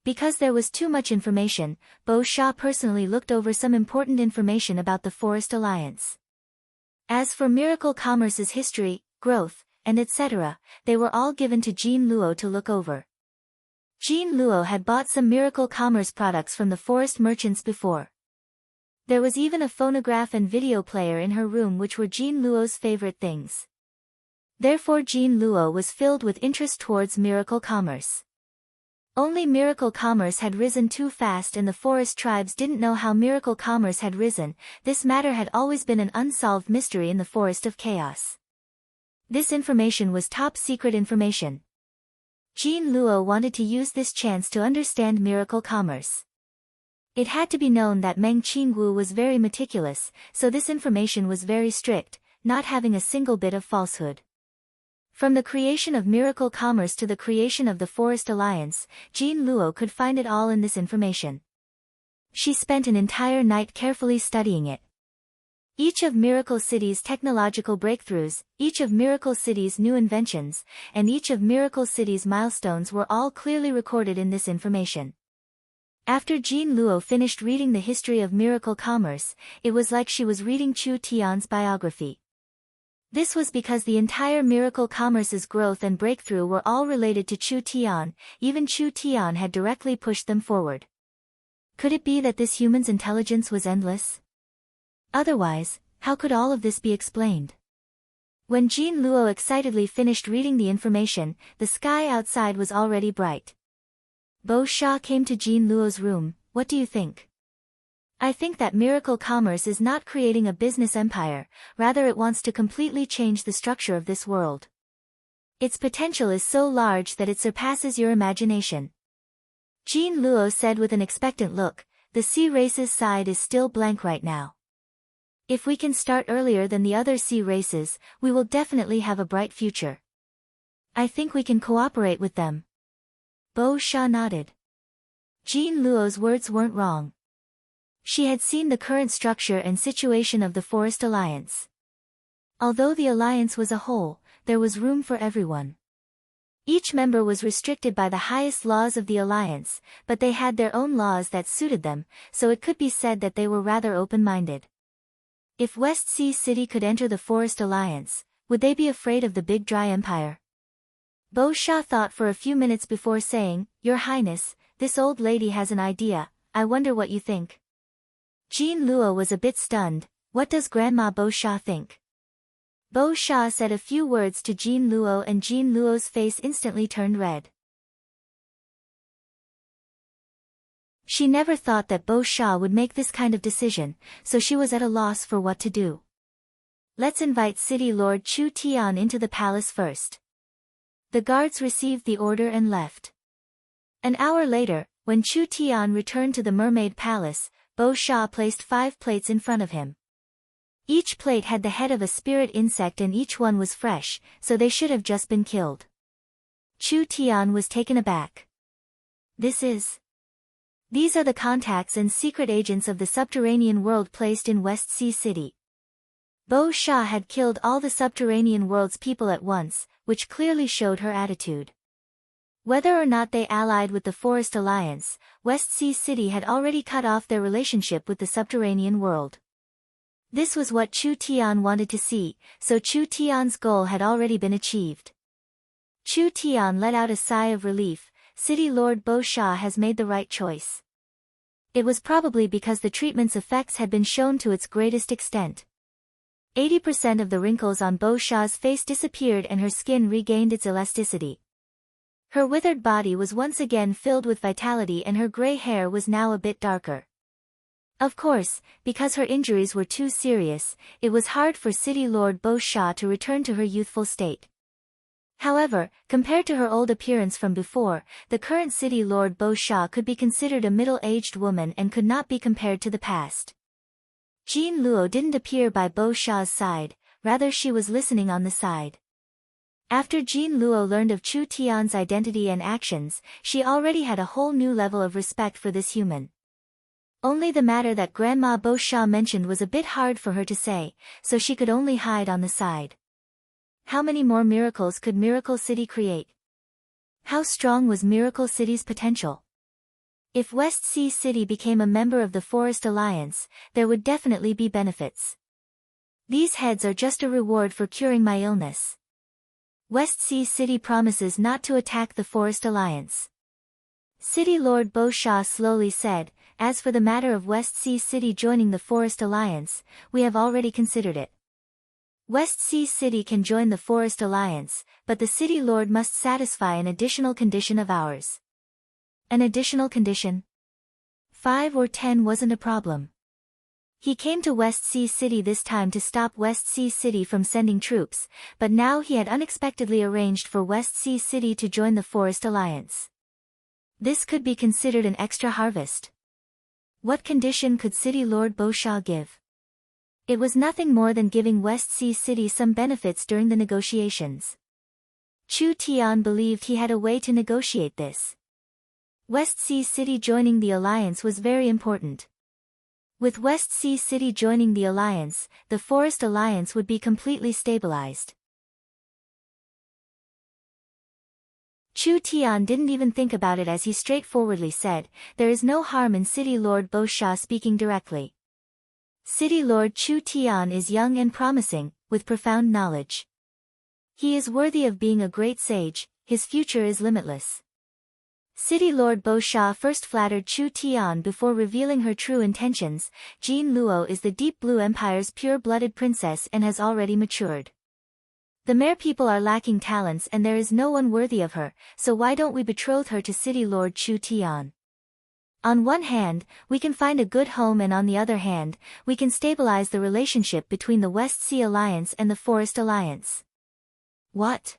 Speaker 1: Because there was too much information, Bo Sha personally looked over some important information about the Forest Alliance. As for Miracle Commerce's history, growth, and etc., they were all given to Jean Luo to look over. Jean Luo had bought some Miracle Commerce products from the forest merchants before. There was even a phonograph and video player in her room which were Jean Luo's favorite things. Therefore Jean Luo was filled with interest towards Miracle Commerce. Only Miracle Commerce had risen too fast and the forest tribes didn't know how Miracle Commerce had risen. This matter had always been an unsolved mystery in the Forest of Chaos. This information was top secret information. Jean Luo wanted to use this chance to understand Miracle Commerce. It had to be known that Meng Qingwu was very meticulous, so this information was very strict, not having a single bit of falsehood. From the creation of Miracle Commerce to the creation of the Forest Alliance, Jean Luo could find it all in this information. She spent an entire night carefully studying it. Each of Miracle City's technological breakthroughs, each of Miracle City's new inventions, and each of Miracle City's milestones were all clearly recorded in this information. After Jean Luo finished reading the history of Miracle Commerce, it was like she was reading Chu Tian's biography. This was because the entire Miracle Commerce's growth and breakthrough were all related to Chu Tian, even Chu Tian had directly pushed them forward. Could it be that this human's intelligence was endless? Otherwise, how could all of this be explained? When Jean Luo excitedly finished reading the information, the sky outside was already bright. Bo Sha came to Jean Luo's room. What do you think? I think that Miracle Commerce is not creating a business empire, rather it wants to completely change the structure of this world. Its potential is so large that it surpasses your imagination. Jean Luo said with an expectant look. The sea races side is still blank right now. If we can start earlier than the other sea races, we will definitely have a bright future. I think we can cooperate with them. Bo Sha nodded. Jean Luo's words weren't wrong. She had seen the current structure and situation of the Forest Alliance. Although the alliance was a whole, there was room for everyone. Each member was restricted by the highest laws of the alliance, but they had their own laws that suited them, so it could be said that they were rather open-minded. If West Sea City could enter the Forest Alliance, would they be afraid of the Big Dry Empire? Bo Sha thought for a few minutes before saying, Your Highness, this old lady has an idea, I wonder what you think. Jean Luo was a bit stunned. What does Grandma Bo Sha think? Bo Sha said a few words to Jean Luo and Jean Luo's face instantly turned red. She never thought that Bo Sha would make this kind of decision, so she was at a loss for what to do. Let's invite City Lord Chu Tian into the palace first. The guards received the order and left. An hour later, when Chu Tian returned to the Mermaid Palace, Bo Sha placed 5 plates in front of him. Each plate had the head of a spirit insect and each one was fresh, so they should have just been killed. Chu Tian was taken aback. These are the contacts and secret agents of the subterranean world placed in West Sea City. Bo Sha had killed all the subterranean world's people at once, which clearly showed her attitude. Whether or not they allied with the Forest Alliance, West Sea City had already cut off their relationship with the subterranean world. This was what Chu Tian wanted to see, so Chu Tian's goal had already been achieved. Chu Tian let out a sigh of relief. City Lord Bo Sha has made the right choice. It was probably because the treatment's effects had been shown to its greatest extent. 80% of the wrinkles on Bo Sha's face disappeared and her skin regained its elasticity. Her withered body was once again filled with vitality and her gray hair was now a bit darker. Of course, because her injuries were too serious, it was hard for City Lord Bo Sha to return to her youthful state. However, compared to her old appearance from before, the current City Lord Bo Sha could be considered a middle-aged woman and could not be compared to the past. Jean Luo didn't appear by Bo Sha's side, rather she was listening on the side. After Jean Luo learned of Chu Tian's identity and actions, she already had a whole new level of respect for this human. Only the matter that Grandma Bo Sha mentioned was a bit hard for her to say, so she could only hide on the side. How many more miracles could Miracle City create? How strong was Miracle City's potential? If West Sea City became a member of the Forest Alliance, there would definitely be benefits. These heads are just a reward for curing my illness. West Sea City promises not to attack the Forest Alliance. City Lord Bo Sha slowly said, as for the matter of West Sea City joining the Forest Alliance, we have already considered it. West Sea City can join the Forest Alliance, but the City Lord must satisfy an additional condition of ours. An additional condition? 5 or 10 wasn't a problem. He came to West Sea City this time to stop West Sea City from sending troops, but now he had unexpectedly arranged for West Sea City to join the Forest Alliance. This could be considered an extra harvest. What condition could City Lord Bo Sha give? It was nothing more than giving West Sea City some benefits during the negotiations. Chu Tian believed he had a way to negotiate this. West Sea City joining the alliance was very important. With West Sea City joining the alliance, the Forest Alliance would be completely stabilized. Chu Tian didn't even think about it as he straightforwardly said, there is no harm in City Lord Bo Sha speaking directly. City Lord Chu Tian is young and promising, with profound knowledge. He is worthy of being a great sage, his future is limitless. City Lord Bo Sha first flattered Chu Tian before revealing her true intentions. Jean Luo is the Deep Blue Empire's pure-blooded princess and has already matured. The Mare people are lacking talents and there is no one worthy of her, so why don't we betroth her to City Lord Chu Tian? On one hand, we can find a good home and on the other hand, we can stabilize the relationship between the West Sea Alliance and the Forest Alliance. What?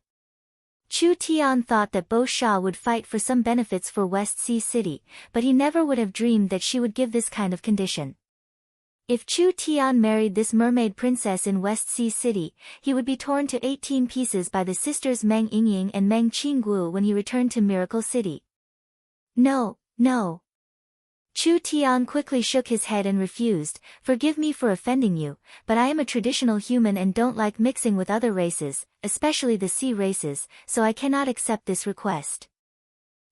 Speaker 1: Chu Tian thought that Bo Sha would fight for some benefits for West Sea City, but he never would have dreamed that she would give this kind of condition. If Chu Tian married this mermaid princess in West Sea City, he would be torn to 18 pieces by the sisters Meng Yingying and Meng Qingguo when he returned to Miracle City. No, no. Chu Tian quickly shook his head and refused, forgive me for offending you, but I am a traditional human and don't like mixing with other races, especially the sea races, so I cannot accept this request.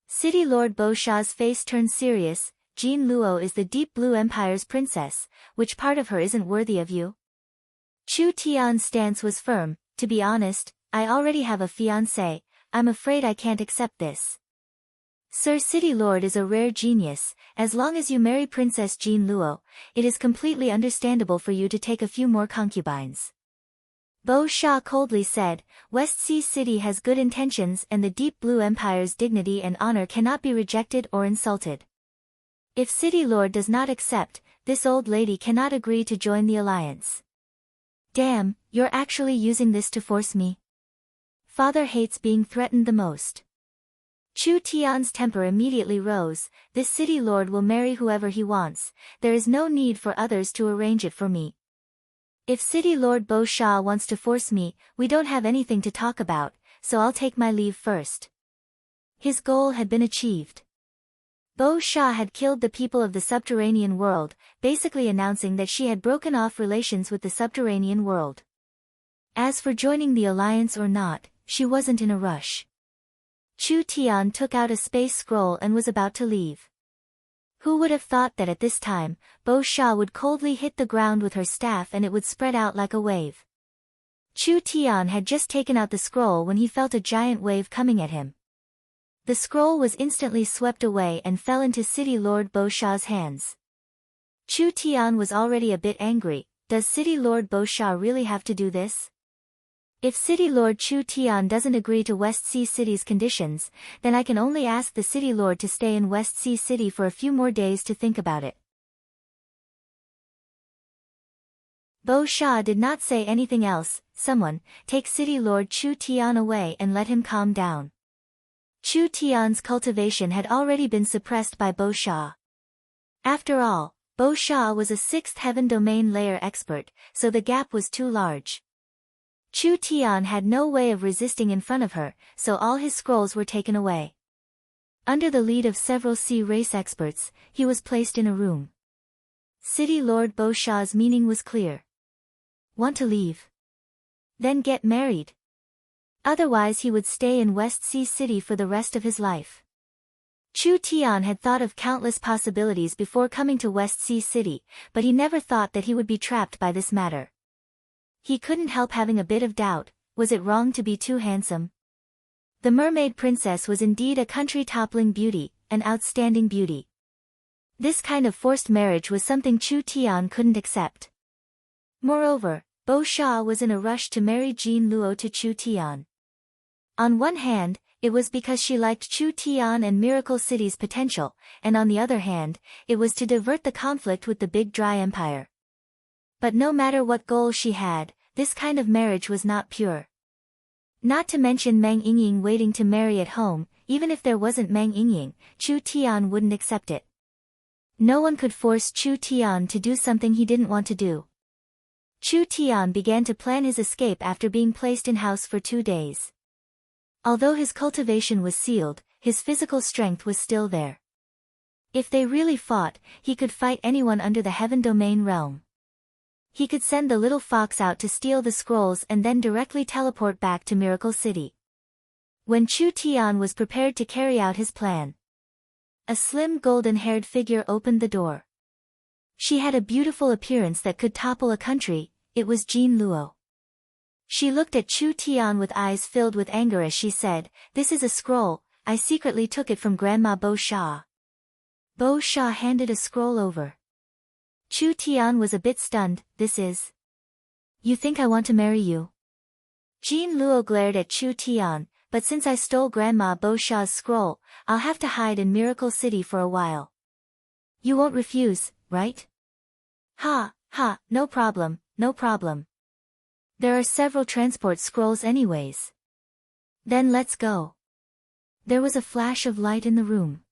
Speaker 1: City Lord Bo Sha's face turned serious. Jean Luo is the Deep Blue Empire's princess, which part of her isn't worthy of you? Chu Tian's stance was firm, to be honest, I already have a fiancé, I'm afraid I can't accept this. Sir City Lord is a rare genius, as long as you marry Princess Jean Luo, it is completely understandable for you to take a few more concubines. Bo Sha coldly said, West Sea City has good intentions and the Deep Blue Empire's dignity and honor cannot be rejected or insulted. If City Lord does not accept, this old lady cannot agree to join the alliance. Damn, you're actually using this to force me? Father hates being threatened the most. Chu Tian's temper immediately rose, this City Lord will marry whoever he wants, there is no need for others to arrange it for me. If City Lord Bo Sha wants to force me, we don't have anything to talk about, so I'll take my leave first. His goal had been achieved. Bo Sha had killed the people of the subterranean world, basically announcing that she had broken off relations with the subterranean world. As for joining the alliance or not, she wasn't in a rush. Chu Tian took out a space scroll and was about to leave. Who would have thought that at this time, Bo Sha would coldly hit the ground with her staff and it would spread out like a wave. Chu Tian had just taken out the scroll when he felt a giant wave coming at him. The scroll was instantly swept away and fell into City Lord Bo Sha's hands. Chu Tian was already a bit angry. Does City Lord Bo Sha really have to do this? If City Lord Chu Tian doesn't agree to West Sea City's conditions, then I can only ask the City Lord to stay in West Sea City for a few more days to think about it. Bo Sha did not say anything else. Someone, take City Lord Chu Tian away and let him calm down. Chu Tian's cultivation had already been suppressed by Bo Sha. After all, Bo Sha was a 6th heaven domain layer expert, so the gap was too large. Chu Tian had no way of resisting in front of her, so all his scrolls were taken away. Under the lead of several sea race experts, he was placed in a room. City Lord Bo Sha's meaning was clear. Want to leave? Then get married. Otherwise he would stay in West Sea City for the rest of his life. Chu Tian had thought of countless possibilities before coming to West Sea City, but he never thought that he would be trapped by this matter. He couldn't help having a bit of doubt. Was it wrong to be too handsome? The mermaid princess was indeed a country-toppling beauty, an outstanding beauty. This kind of forced marriage was something Chu Tian couldn't accept. Moreover, Bo Sha was in a rush to marry Jean Luo to Chu Tian. On one hand, it was because she liked Chu Tian and Miracle City's potential, and on the other hand, it was to divert the conflict with the Big Dry Empire. But no matter what goal she had, this kind of marriage was not pure. Not to mention Meng Yingying waiting to marry at home. Even if there wasn't Meng Yingying, Chu Tian wouldn't accept it. No one could force Chu Tian to do something he didn't want to do. Chu Tian began to plan his escape after being placed in house for 2 days. Although his cultivation was sealed, his physical strength was still there. If they really fought, he could fight anyone under the Heaven Domain realm. He could send the little fox out to steal the scrolls and then directly teleport back to Miracle City. When Chu Tian was prepared to carry out his plan, a slim golden-haired figure opened the door. She had a beautiful appearance that could topple a country. It was Jean Luo. She looked at Chu Tian with eyes filled with anger as she said, "This is a scroll. I secretly took it from Grandma Bo Sha." Bo Sha handed a scroll over. Chu Tian was a bit stunned. "This is... You think I want to marry you?" Jean Luo glared at Chu Tian, "But since I stole Grandma Bo Sha's scroll, I'll have to hide in Miracle City for a while. You won't refuse, right?" "Ha, ha, no problem, no problem. There are several transport scrolls anyways." "Then let's go." There was a flash of light in the room.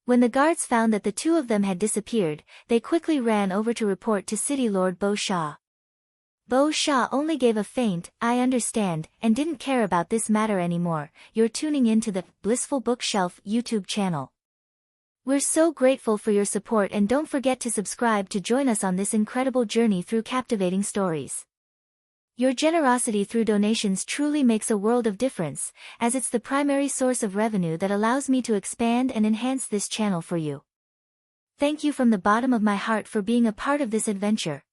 Speaker 1: When the guards found that the two of them had disappeared, they quickly ran over to report to City Lord Bo Sha. Bo Sha only gave a faint, "I understand," and didn't care about this matter anymore. You're tuning in to the Blissful Bookshelf YouTube channel. We're so grateful for your support, and don't forget to subscribe to join us on this incredible journey through captivating stories. Your generosity through donations truly makes a world of difference, as it's the primary source of revenue that allows me to expand and enhance this channel for you. Thank you from the bottom of my heart for being a part of this adventure.